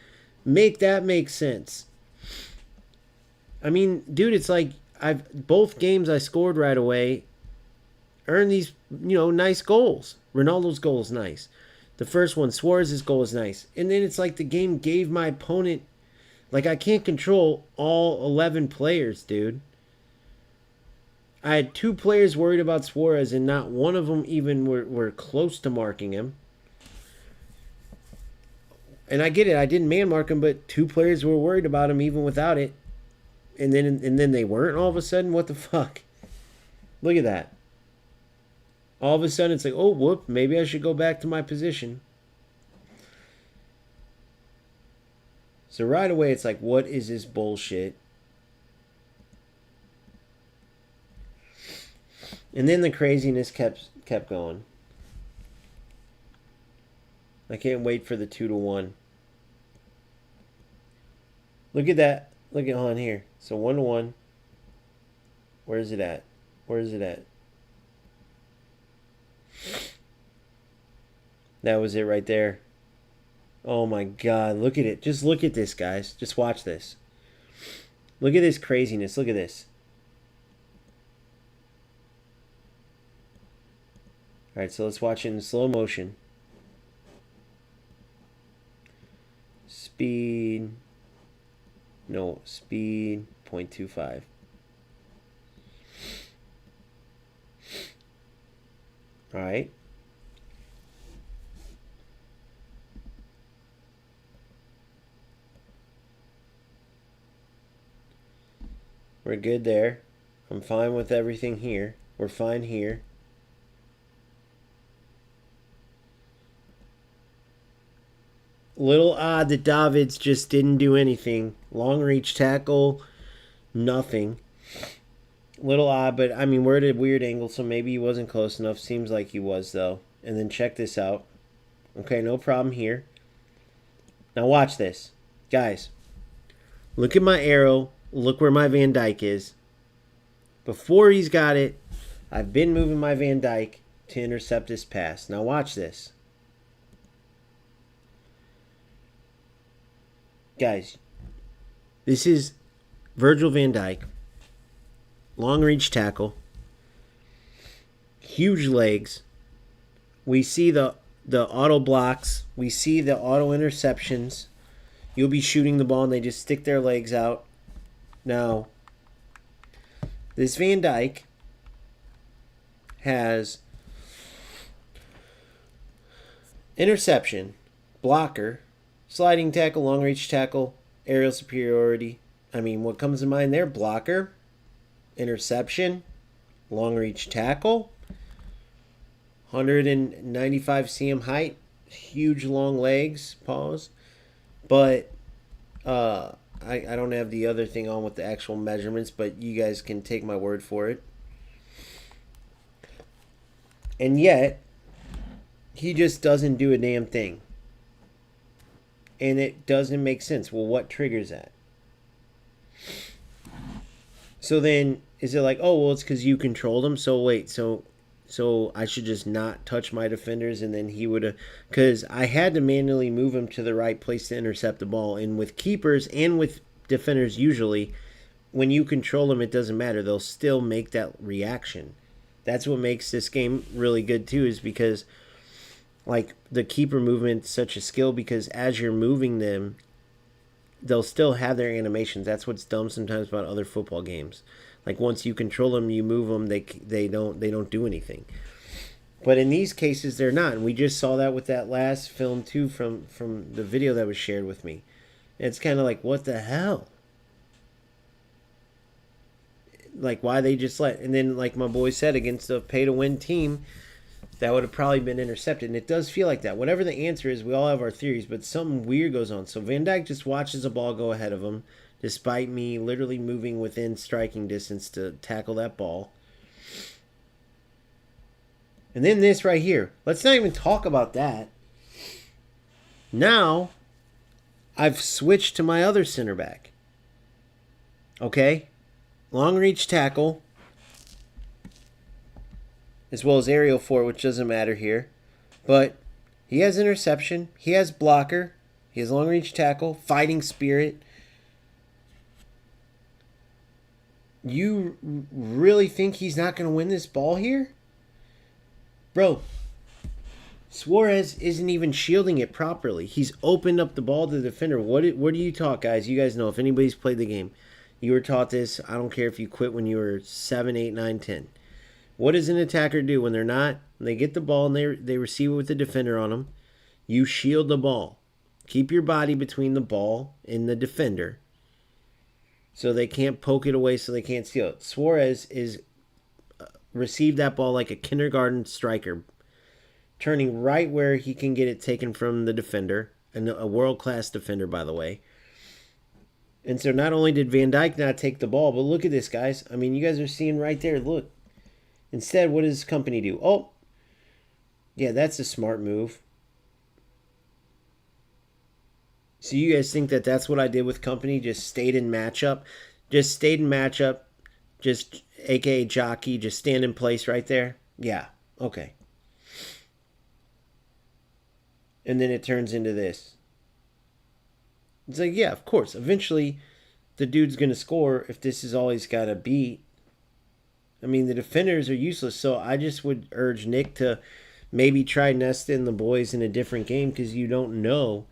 Make that make sense. I mean, dude, it's like both games I scored right away earned these, nice goals. Ronaldo's goal is nice. The first one, Suarez's goal is nice. And then it's like the game gave my opponent, like, I can't control all 11 players, dude. I had 2 players worried about Suarez, and not one of them even were close to marking him. And I get it, I didn't man mark him, but 2 players were worried about him even without it. And then they weren't all of a sudden. What the fuck? Look at that. All of a sudden it's like, oh, whoop, maybe I should go back to my position. So right away it's like, what is this bullshit? And then the craziness kept going. I can't wait for the 2-1. Look at that. Look at on here. So 1-1. Where is it at? Where is it at? That was it right there. Oh my God. Look at it. Just look at this, guys. Just watch this. Look at this craziness. Look at this. Alright, so let's watch it in slow motion. Speed. No, speed 0.25. Alright. We're good there. I'm fine with everything here. We're fine here. Little odd that Davids just didn't do anything. Long reach tackle, nothing. Little odd, but I mean, we're at a weird angle, so maybe he wasn't close enough. Seems like he was, though. And then check this out. Okay, no problem here. Now watch this. Guys, look at my arrow. Look where my Van Dijk is. Before he's got it, I've been moving my Van Dijk to intercept this pass. Now watch this. Guys, this is Virgil van Dijk. Long reach tackle. Huge legs. We see the auto blocks. We see the auto interceptions. You'll be shooting the ball and they just stick their legs out. Now, this Van Dijk has interception, blocker, sliding tackle, long reach tackle, aerial superiority. I mean, what comes to mind there? Blocker, interception, long reach tackle, 195 cm height, huge long legs, pause. But I don't have the other thing on with the actual measurements, but you guys can take my word for it. And yet, he just doesn't do a damn thing. And it doesn't make sense. Well, what triggers that? So then, is it like, oh, well, it's because you controlled him? So wait, so I should just not touch my defenders, and then he would have, because I had to manually move him to the right place to intercept the ball. And with keepers and with defenders, usually, when you control them, it doesn't matter. They'll still make that reaction. That's what makes this game really good too, is because like the keeper movement's such a skill, because as you're moving them, they'll still have their animations. That's what's dumb sometimes about other football games. Like once you control them, you move them, they don't do anything. But in these cases, they're not. And we just saw that with that last film too, from the video that was shared with me. And it's kind of like, what the hell? Like, why they just let... And then, like my boy said, against a pay-to-win team, that would have probably been intercepted. And it does feel like that. Whatever the answer is, we all have our theories, but something weird goes on. So Van Dijk just watches the ball go ahead of him, despite me literally moving within striking distance to tackle that ball. And then this right here. Let's not even talk about that. Now, I've switched to my other center back. Okay? Long reach tackle. As well as aerial for, which doesn't matter here. But he has interception. He has blocker. He has long reach tackle. Fighting spirit. You really think he's not going to win this ball here? Bro, Suarez isn't even shielding it properly. He's opened up the ball to the defender. What do you taught, guys? You guys know, if anybody's played the game, you were taught this. I don't care if you quit when you were 7, 8, 9, 10. What does an attacker do when they're not? When they get the ball and they receive it with the defender on them, you shield the ball. Keep your body between the ball and the defender so they can't poke it away, so they can't steal it. Suarez is received that ball like a kindergarten striker, turning right where he can get it taken from the defender, and a world-class defender, by the way. And so not only did Van Dijk not take the ball, but look at this, guys. I mean, you guys are seeing right there, look. Instead, what does company do? Oh, yeah, that's a smart move. So you guys think that that's what I did with company? Just stayed in matchup? Just stayed in matchup, just aka jockey, just stand in place right there? Yeah, okay. And then it turns into this. It's like, yeah, of course. Eventually, the dude's going to score if this is all he's got to beat. I mean, the defenders are useless, so I just would urge Nick to maybe try nesting the boys in a different game, because you don't know.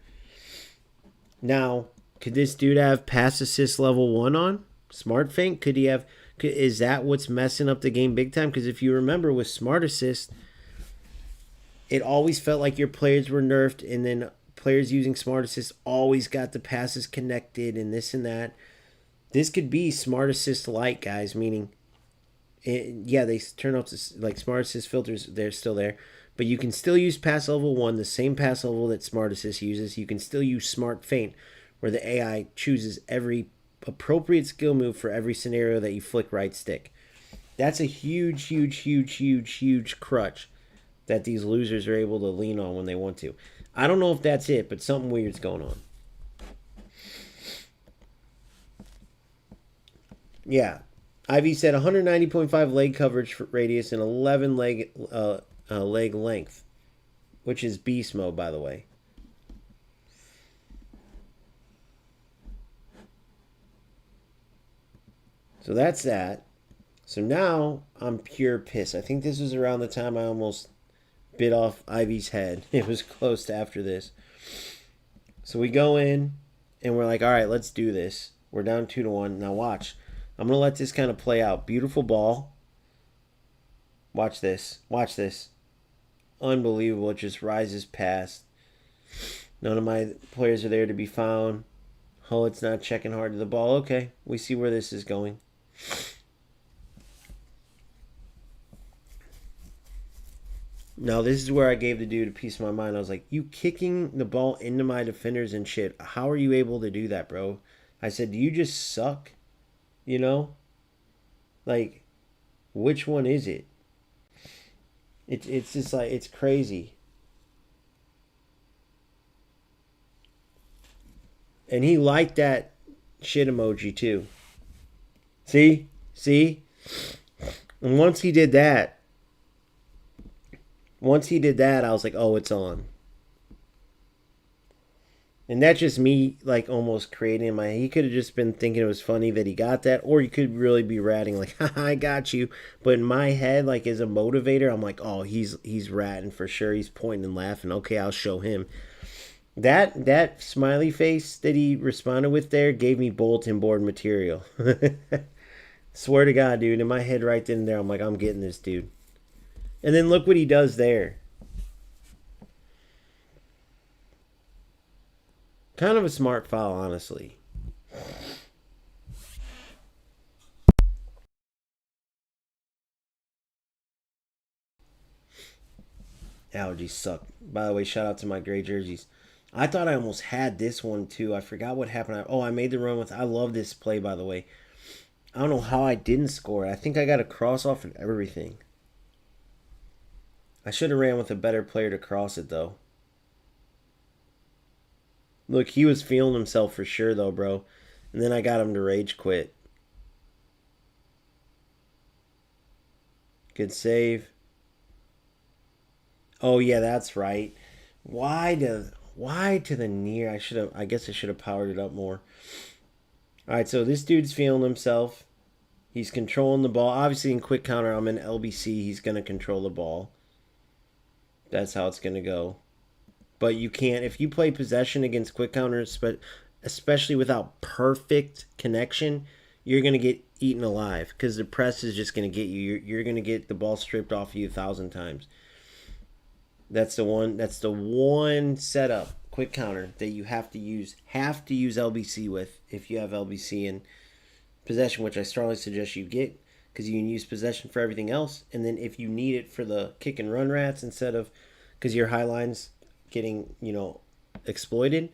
Now, could this dude have pass assist level 1 on? Smart feint? Could he have... Is that what's messing up the game big time? Because if you remember with smart assist, it always felt like your players were nerfed, and then players using smart assist always got the passes connected and this and that. This could be smart assist light, guys, meaning... yeah, they turn off this, like smart assist filters, they're still there. But you can still use pass level 1, the same pass level that smart assist uses. You can still use smart feint, where the AI chooses every appropriate skill move for every scenario that you flick right stick. That's a huge, huge, huge, huge, huge crutch that these losers are able to lean on when they want to. I don't know if that's it, but something weird's going on. Yeah. Ivy said 190.5 leg coverage for radius and 11 leg length, which is beast mode, by the way. So that's that. So now I'm pure piss. I think this was around the time I almost bit off Ivy's head. It was close to after this. So we go in and we're like, all right, let's do this. We're down 2-1. Now watch. I'm going to let this kind of play out. Beautiful ball. Watch this. Watch this. Unbelievable. It just rises past. None of my players are there to be found. Hullet's not checking hard to the ball. Okay, we see where this is going. Now, this is where I gave the dude a piece of my mind. I was like, you kicking the ball into my defenders and shit. How are you able to do that, bro? I said, do you just suck? You know? Like, which one is it? It's just like, it's crazy. And he liked that shit emoji too. See? See? And once he did that, I was like, oh, it's on. And that's just me, like, almost creating in my head. He could have just been thinking it was funny that he got that, or you could really be ratting, like, haha, I got you. But in my head, like, as a motivator, I'm like, oh, he's ratting for sure. He's pointing and laughing. Okay, I'll show him. That smiley face that he responded with there gave me bulletin board material. Swear to God, dude. In my head right then and there, I'm like, I'm getting this dude. And then look what he does there. Kind of a smart foul, honestly. Allergies suck. By the way, shout out to my gray jerseys. I thought I almost had this one too. I forgot what happened. I made the run with. I love this play, by the way. I don't know how I didn't score. I think I got a cross off and everything. I should have ran with a better player to cross it, though. Look, he was feeling himself for sure, though, bro. And then I got him to rage quit. Good save. Oh, yeah, that's right. Why to the near? I guess I should have powered it up more. All right, so this dude's feeling himself. He's controlling the ball. Obviously, in quick counter, I'm in LBC. He's going to control the ball. That's how it's going to go. But you can't, if you play possession against quick counters, but especially without perfect connection, you're going to get eaten alive because the press is just going to get you. You're going to get the ball stripped off of you 1,000 times. That's the one setup, quick counter, that you have to use LBC with if you have LBC in possession, which I strongly suggest you get because you can use possession for everything else. And then if you need it for the kick and run rats instead of, because your high line's getting, exploited,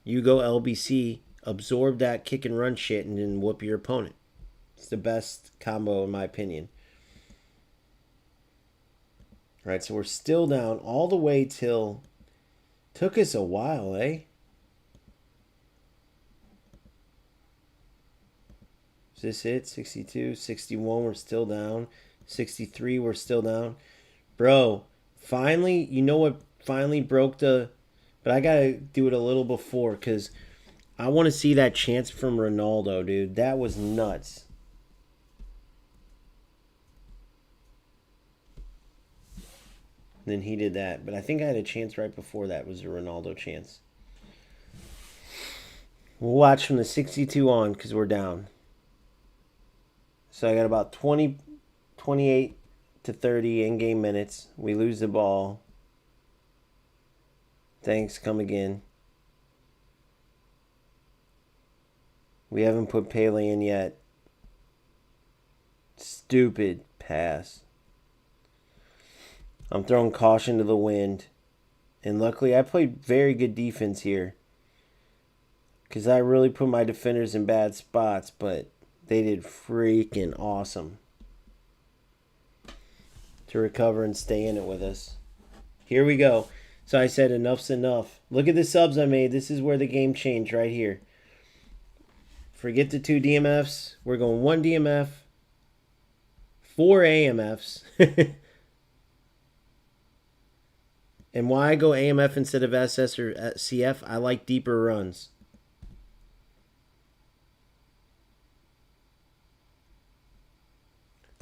you go LBC, absorb that kick and run shit, and then whoop your opponent. It's the best combo in my opinion. All right, so we're still down all the way till, took us a while, eh? Is this it? 62, 61, we're still down. 63, we're still down. Bro, finally, you know what finally broke the... But I got to do it a little before because I want to see that chance from Ronaldo, dude. That was nuts. Then he did that. But I think I had a chance right before that was a Ronaldo chance. We'll watch from the 62 on because we're down. So I got about 28 to 30 in-game minutes. We lose the ball. Thanks, come again. We haven't put Pele in yet. Stupid pass. I'm throwing caution to the wind. And luckily, I played very good defense here. Because I really put my defenders in bad spots, but they did freaking awesome to recover and stay in it with us. Here we go. So I said enough's enough. Look at the subs I made. This is where the game changed right here. Forget the 2 DMFs. We're going 1 DMF, 4 AMFs. And why I go AMF instead of SS or CF? I like deeper runs.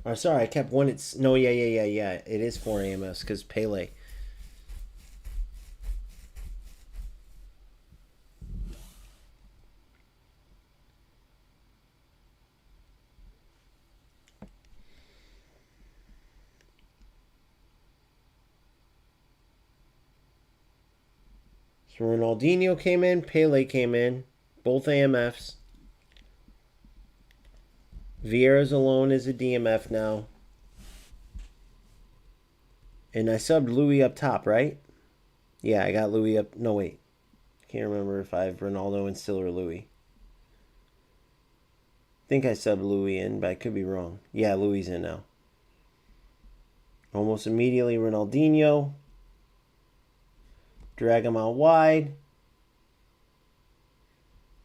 Oh, sorry, I kept one. No, yeah. It is 4 AMFs because Pele. So Ronaldinho came in, Pele came in, both AMFs. Vieira's alone is a DMF now. And I subbed Louis up top, right? Yeah, I got Louis up. No, wait. Can't remember if I have Ronaldo and still or Louis. think I subbed Louis in, but I could be wrong. Yeah, Louis in now. Almost immediately, Ronaldinho. Drag him out wide.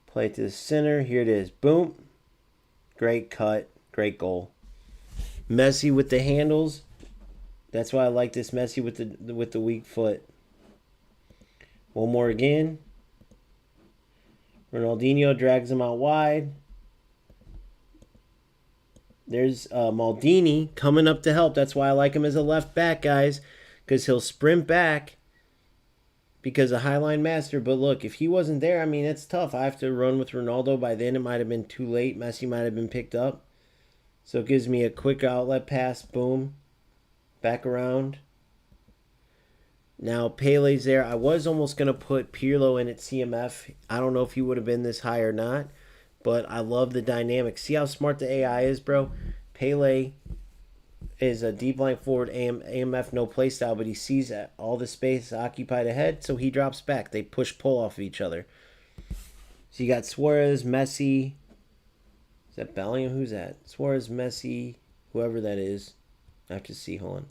Play it to the center. Here it is. Boom. Great cut. Great goal. Messi with the handles. That's why I like this. Messi with the weak foot. One more again. Ronaldinho drags him out wide. There's Maldini coming up to help. That's why I like him as a left back, guys. Because he'll sprint back. Because of Highline Master. But look, if he wasn't there, I mean, it's tough. I have to run with Ronaldo. By then, it might have been too late. Messi might have been picked up. So it gives me a quick outlet pass. Boom. Back around. Now, Pele's there. I was almost going to put Pirlo in at CMF. I don't know if he would have been this high or not. But I love the dynamic. See how smart the AI is, bro? Pele is a deep line forward, AMF no play style, but he sees all the space occupied ahead, so he drops back. They push-pull off of each other. So you got Suarez, Messi. Is that Bellingham? Who's that? Suarez, Messi, whoever that is. I have to see. Hold on.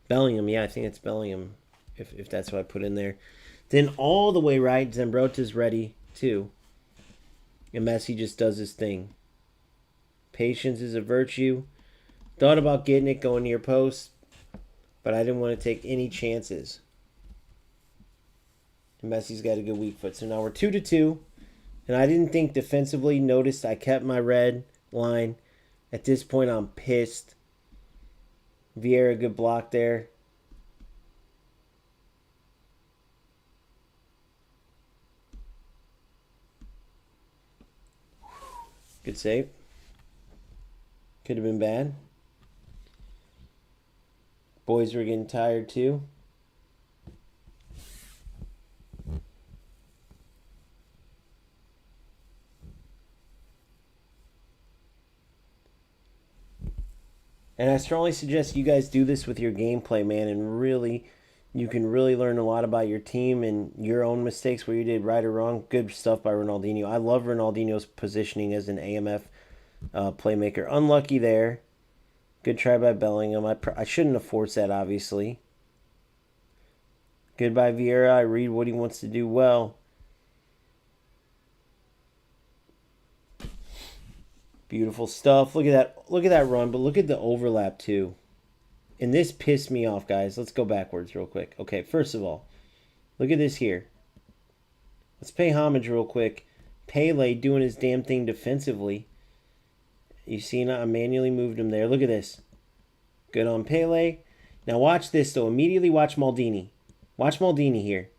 Bellingham. Yeah, I think it's Bellingham, if that's what I put in there. Then all the way right, Zambrotta's ready, too. And Messi just does his thing. Patience is a virtue. Thought about getting it going near post, but I didn't want to take any chances. And Messi's got a good weak foot. So now we're 2-2. And I didn't think defensively. Noticed I kept my red line. At this point, I'm pissed. Vieira, good block there. Good save. Could have been bad. Boys were getting tired too. And I strongly suggest you guys do this with your gameplay, man, and really, you can really learn a lot about your team and your own mistakes, where you did right or wrong. Good stuff by Ronaldinho. I love Ronaldinho's positioning as an AMF playmaker. Unlucky there. Good try by Bellingham. I shouldn't have forced that, obviously. Good by Vieira. I read what he wants to do well. Beautiful stuff. Look at that. Look at that run, but look at the overlap too. And this pissed me off, guys. Let's go backwards real quick. Okay, first of all, look at this here. Let's pay homage real quick. Pele doing his damn thing defensively. You see, I manually moved him there. Look at this. Good on Pele. Now watch this, though. Immediately watch Maldini. Watch Maldini here.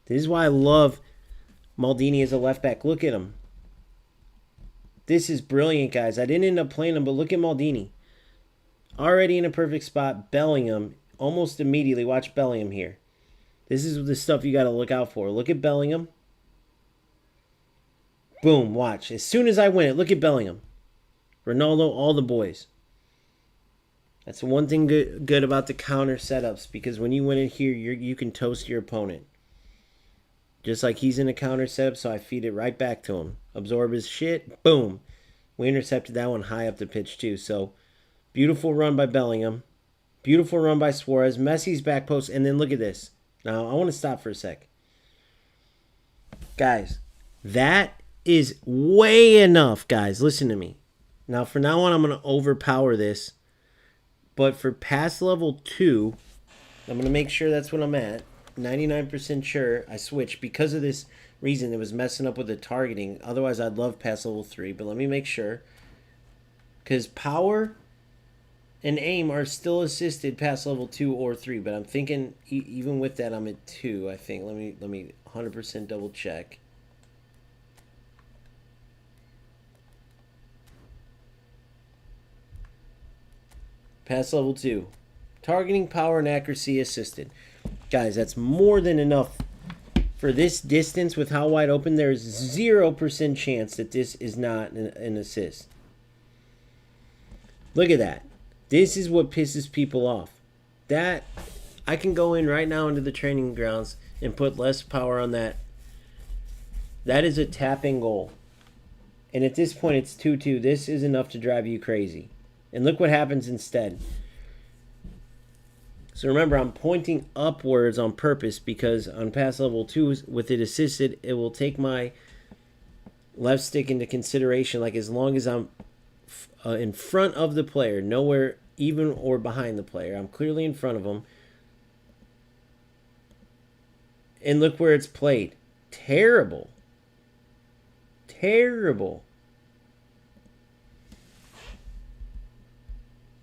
This is why I love Maldini as a left back. Look at him. This is brilliant, guys. I didn't end up playing him, but look at Maldini. Already in a perfect spot. Bellingham, almost immediately. Watch Bellingham here. This is the stuff you got to look out for. Look at Bellingham. Boom, watch. As soon as I win it, look at Bellingham. Ronaldo, all the boys. That's one thing good about the counter setups, because when you win it here, you can toast your opponent. Just like he's in a counter setup, so I feed it right back to him. Absorb his shit. Boom. We intercepted that one high up the pitch, too. So, beautiful run by Bellingham. Beautiful run by Suarez. Messi's back post. And then look at this. Now, I want to stop for a sec. Guys, that is way enough, guys. Listen to me. Now, from now on, I'm going to overpower this. But for pass level 2, I'm going to make sure that's what I'm at. 99% sure I switched because of this reason. It was messing up with the targeting. Otherwise, I'd love pass level 3. But let me make sure. Because power and aim are still assisted pass level 2 or 3. But I'm thinking even with that, I'm at 2, I think. Let me 100% double check. Pass level 2. Targeting, power, and accuracy assisted. Guys, that's more than enough. For this distance with how wide open, there's 0% chance that this is not an assist. Look at that. This is what pisses people off. That, I can go in right now into the training grounds and put less power on that. That is a tap-in goal. And at this point, it's 2-2. This is enough to drive you crazy. And look what happens instead. So remember, I'm pointing upwards on purpose because on pass level 2, with it assisted, it will take my left stick into consideration. Like as long as I'm in front of the player, nowhere even or behind the player. I'm clearly in front of him. And look where it's played. Terrible. Terrible.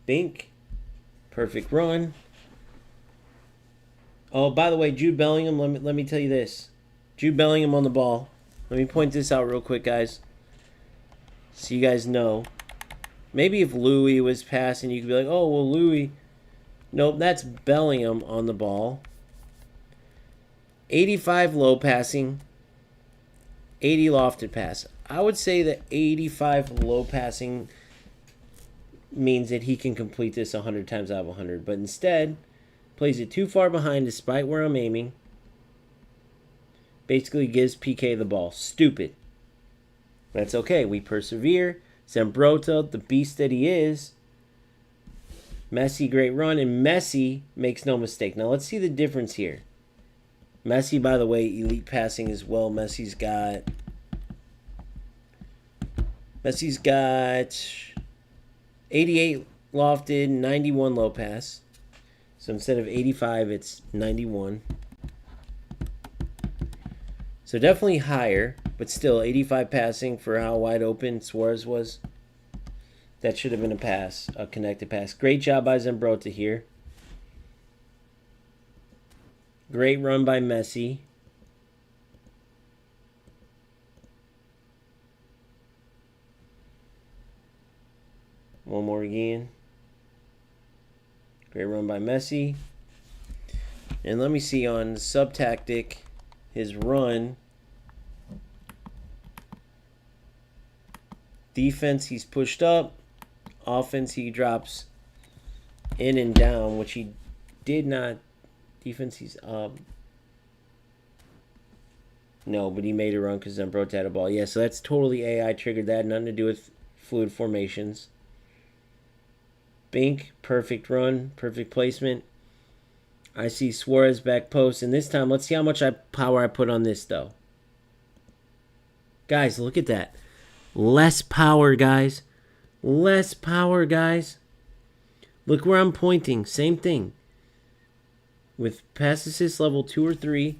Bink. Perfect run. Oh, by the way, Jude Bellingham, let me tell you this. Jude Bellingham on the ball. Let me point this out real quick, guys. So you guys know. Maybe if Louis was passing, you could be like, oh, well, Louis. Nope, that's Bellingham on the ball. 85 low passing. 80 lofted pass. I would say that 85 low passing means that he can complete this 100 times out of 100. But instead, plays it too far behind despite where I'm aiming. Basically gives PK the ball. Stupid. That's okay. We persevere. Zambrotta, the beast that he is. Messi, great run. And Messi makes no mistake. Now, let's see the difference here. Messi, by the way, elite passing as well. Messi's got 88 lofted, 91 low pass. So instead of 85, it's 91. So definitely higher, but still 85 passing for how wide open Suarez was. That should have been a pass, a connected pass. Great job by Zambrotta here. Great run by Messi. One more again. Great run by Messi. And let me see on sub tactic, his run. Defense, he's pushed up. Offense, he drops in and down, which he did not. Defense, he's up. No, but he made a run because Zambrotta had a ball. Yeah, so that's totally AI triggered. That had nothing to do with fluid formations. Bink, perfect run, perfect placement. I see Suarez back post, and this time, let's see how much power I put on this, though. Guys, look at that. Less power, guys. Less power, guys. Look where I'm pointing. Same thing. With pass assist level 2 or 3,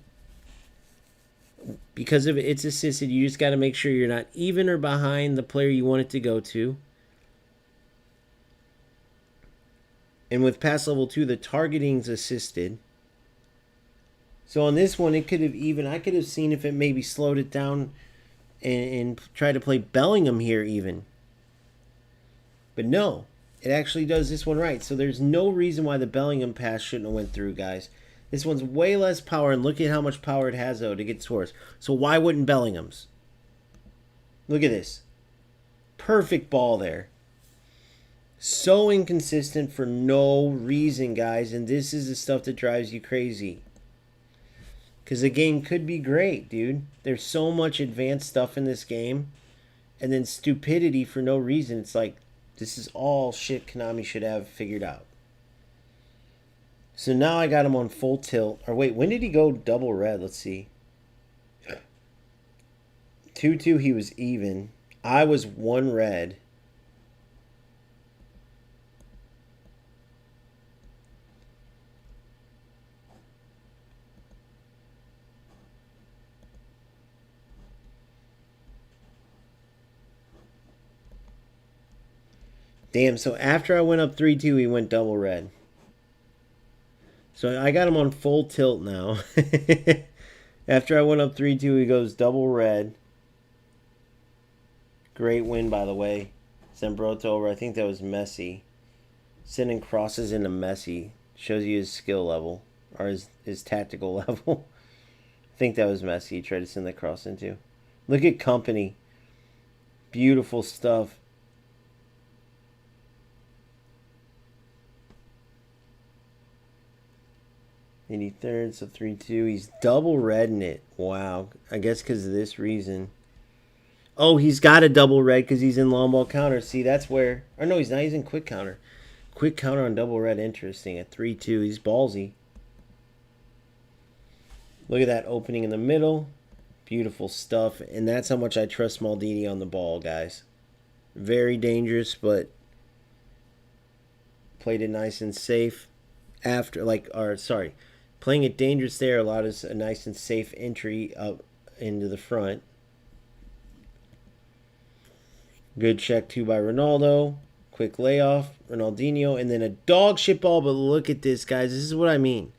because of it's assisted, you just got to make sure you're not even or behind the player you want it to go to. And with pass level 2, the targeting's assisted. So on this one, it could have even, I could have seen if it maybe slowed it down and tried to play Bellingham here even. But no, it actually does this one right. So there's no reason why the Bellingham pass shouldn't have went through, guys. This one's way less power, and look at how much power it has, though, to get scores. So why wouldn't Bellingham's? Look at this. Perfect ball there. So inconsistent for no reason, guys. And this is the stuff that drives you crazy. Because the game could be great, dude. There's so much advanced stuff in this game. And then stupidity for no reason. It's like, this is all shit Konami should have figured out. So now I got him on full tilt. Or wait, when did he go double red? Let's see. 2-2, he was even. I was 1 red. Damn, so after I went up 3-2, he went double red. So I got him on full tilt now. After I went up 3-2, he goes double red. Great win, by the way. Zambrotta over, I think that was Messi. Sending crosses into Messi. Shows you his skill level. Or his tactical level. I think that was Messi he tried to send that cross into. Look at Company. Beautiful stuff. 83rd, so 3-2. He's double redding it. Wow. I guess because of this reason. Oh, he's got a double red because he's in long ball counter. See, that's where... Or no, he's not. He's in quick counter. Quick counter on double red. Interesting. At 3-2. He's ballsy. Look at that opening in the middle. Beautiful stuff. And that's how much I trust Maldini on the ball, guys. Very dangerous, but played it nice and safe. Playing it dangerous there allowed us a nice and safe entry up into the front. Good check too by Ronaldo. Quick layoff, Ronaldinho, and then a dog shit ball. But look at this, guys. This is what I mean.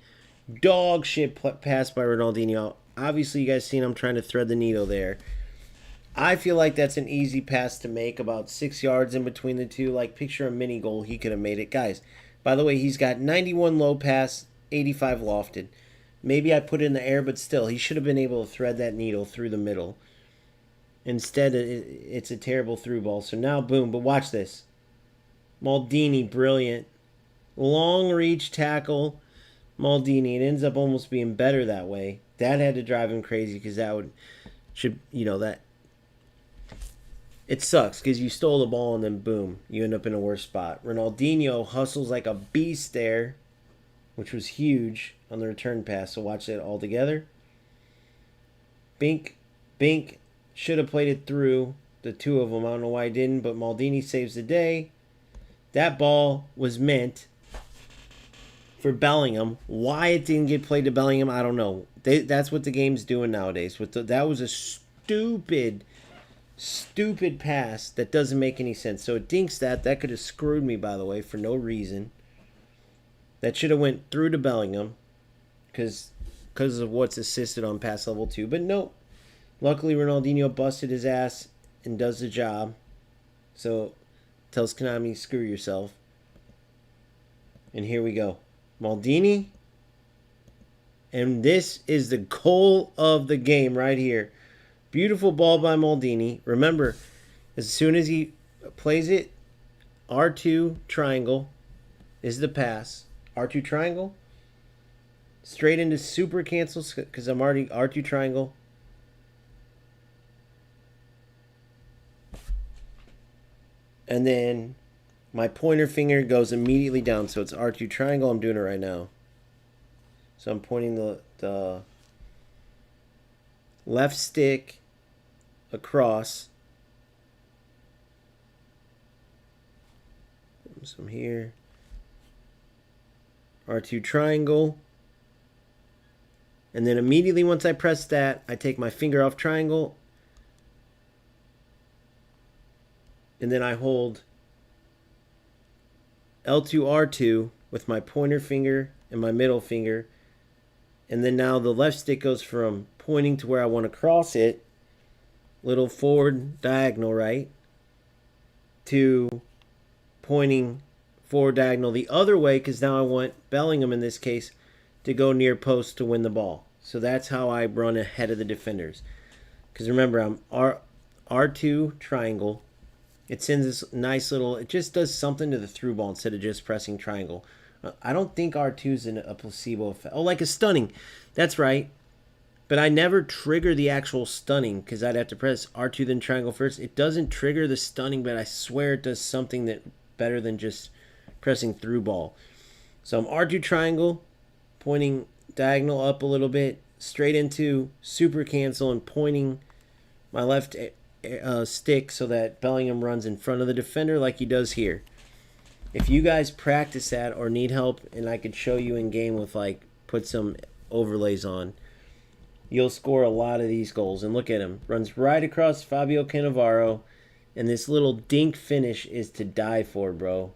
Dog shit pass by Ronaldinho. Obviously, you guys seen I'm trying to thread the needle there. I feel like that's an easy pass to make, about 6 yards in between the two. Like, picture a mini goal. He could have made it. Guys, by the way, he's got 91 low pass, 85 lofted. Maybe I put it in the air, but still, he should have been able to thread that needle through the middle. Instead, it's a terrible through ball. So now, boom. But watch this. Maldini, brilliant. Long reach tackle. Maldini. It ends up almost being better that way. That had to drive him crazy because that it sucks because you stole the ball and then boom, you end up in a worse spot. Ronaldinho hustles like a beast there, which was huge on the return pass. So watch that all together. Bink, bink. Should have played it through the two of them. I don't know why I didn't, but Maldini saves the day. That ball was meant for Bellingham. Why it didn't get played to Bellingham, I don't know. That's what the game's doing nowadays. That was a stupid pass that doesn't make any sense. So it dinks that. That could have screwed me, by the way, for no reason. That should have went through to Bellingham because of what's assisted on pass level 2. But no. Luckily, Ronaldinho busted his ass and does the job. So tells Konami, screw yourself. And here we go. Maldini. And this is the goal of the game right here. Beautiful ball by Maldini. Remember, as soon as he plays it, R2 triangle is the pass. R2 triangle. Straight into super cancels because I'm already R2 triangle. And then my pointer finger goes immediately down. So it's R2 triangle. I'm doing it right now. So I'm pointing the left stick across. Some here. R2 triangle. And then immediately once I press that, I take my finger off triangle. And then I hold L2, R2 with my pointer finger and my middle finger. And then now the left stick goes from pointing to where I want to cross it, little forward diagonal, right, to pointing forward diagonal the other way because now I want Bellingham in this case to go near post to win the ball. So that's how I run ahead of the defenders. Because remember, I'm R2 triangle. It sends this nice little... It just does something to the through ball instead of just pressing triangle. I don't think R2 is in a placebo effect. Oh, like a stunning. That's right. But I never trigger the actual stunning because I'd have to press R2 then triangle first. It doesn't trigger the stunning, but I swear it does something that better than just pressing through ball. So I'm R2 triangle, pointing diagonal up a little bit, straight into super cancel and pointing my left stick so that Bellingham runs in front of the defender like he does here. If you guys practice that or need help and I could show you in game with put some overlays on, you'll score a lot of these goals. And look at him. Runs right across Fabio Cannavaro. And this little dink finish is to die for, bro.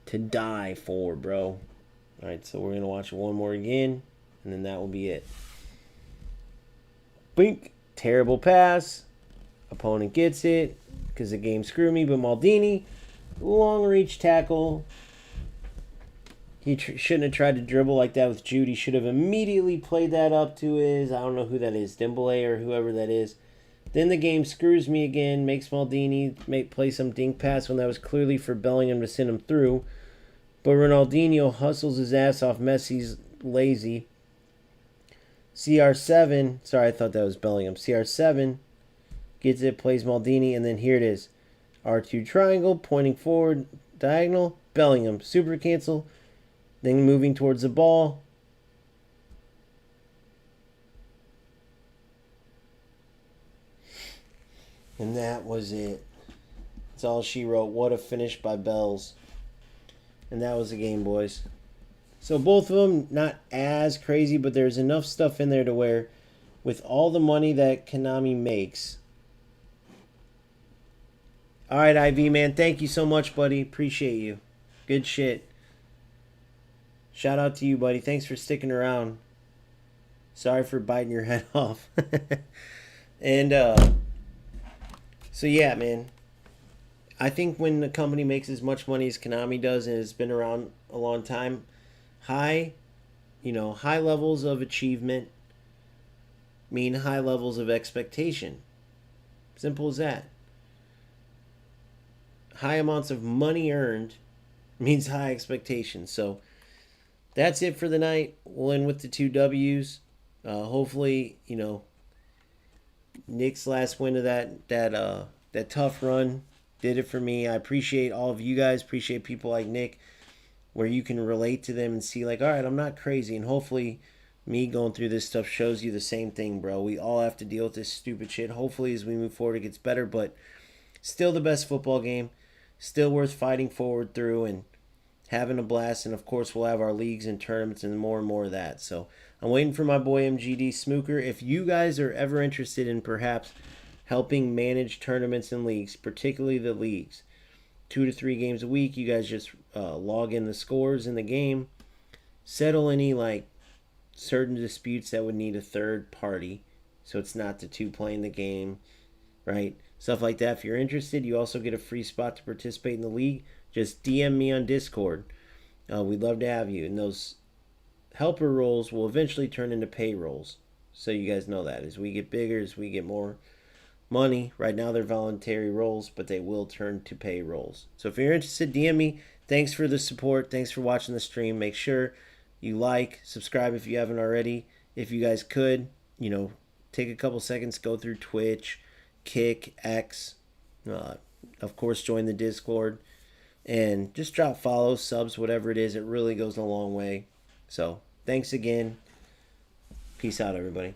To die for, bro. Alright, so we're going to watch it one more again. And then that will be it. Bink. Terrible pass. Opponent gets it because the game screwed me. But Maldini, long reach tackle. He shouldn't have tried to dribble like that with Jude. He should have immediately played that up to his, I don't know who that is, Dembele or whoever that is. Then the game screws me again, makes Maldini play some dink pass when that was clearly for Bellingham to send him through. But Ronaldinho hustles his ass off. Messi's lazy. CR7, sorry, I thought that was Bellingham. CR7 gets it, plays Maldini, and then here it is. R2 triangle, pointing forward, diagonal, Bellingham, super cancel, then moving towards the ball. And that was it. That's all she wrote. What a finish by Bells. And that was the game, boys. So both of them, not as crazy, but there's enough stuff in there to where, with all the money that Konami makes. All right, IV, man. Thank you so much, buddy. Appreciate you. Good shit. Shout out to you, buddy. Thanks for sticking around. Sorry for biting your head off. And, so yeah, man. I think when the company makes as much money as Konami does and has been around a long time, high levels of achievement mean high levels of expectation. Simple as that. High amounts of money earned means high expectations. So that's it for the night. We'll end with the 2 W's. Hopefully, Nick's last win of that tough run did it for me. I appreciate all of you guys. Appreciate people like Nick, where you can relate to them and see like, all right, I'm not crazy. And hopefully me going through this stuff shows you the same thing, bro. We all have to deal with this stupid shit. Hopefully as we move forward it gets better, but still the best football game. Still worth fighting forward through and having a blast. And of course we'll have our leagues and tournaments and more of that. So I'm waiting for my boy MGD Smooker. If you guys are ever interested in perhaps helping manage tournaments and leagues, particularly the leagues, 2 to 3 games a week, you guys just log in the scores in the game, settle any like certain disputes that would need a third party, so it's not the 2 playing the game, right? Stuff like that. If you're interested, you also get a free spot to participate in the league. Just DM me on Discord. We'd love to have you. And those helper roles will eventually turn into pay roles, so you guys know that. As we get bigger, as we get more money, right now they're voluntary roles, but they will turn to pay roles. So if you're interested, DM me. Thanks for the support. Thanks for watching the stream. Make sure you like, subscribe if you haven't already. If you guys could, take a couple seconds, go through Twitch, Kick, X, of course join the Discord, and just drop follows, subs, whatever it is. It really goes a long way. So thanks again. Peace out, everybody.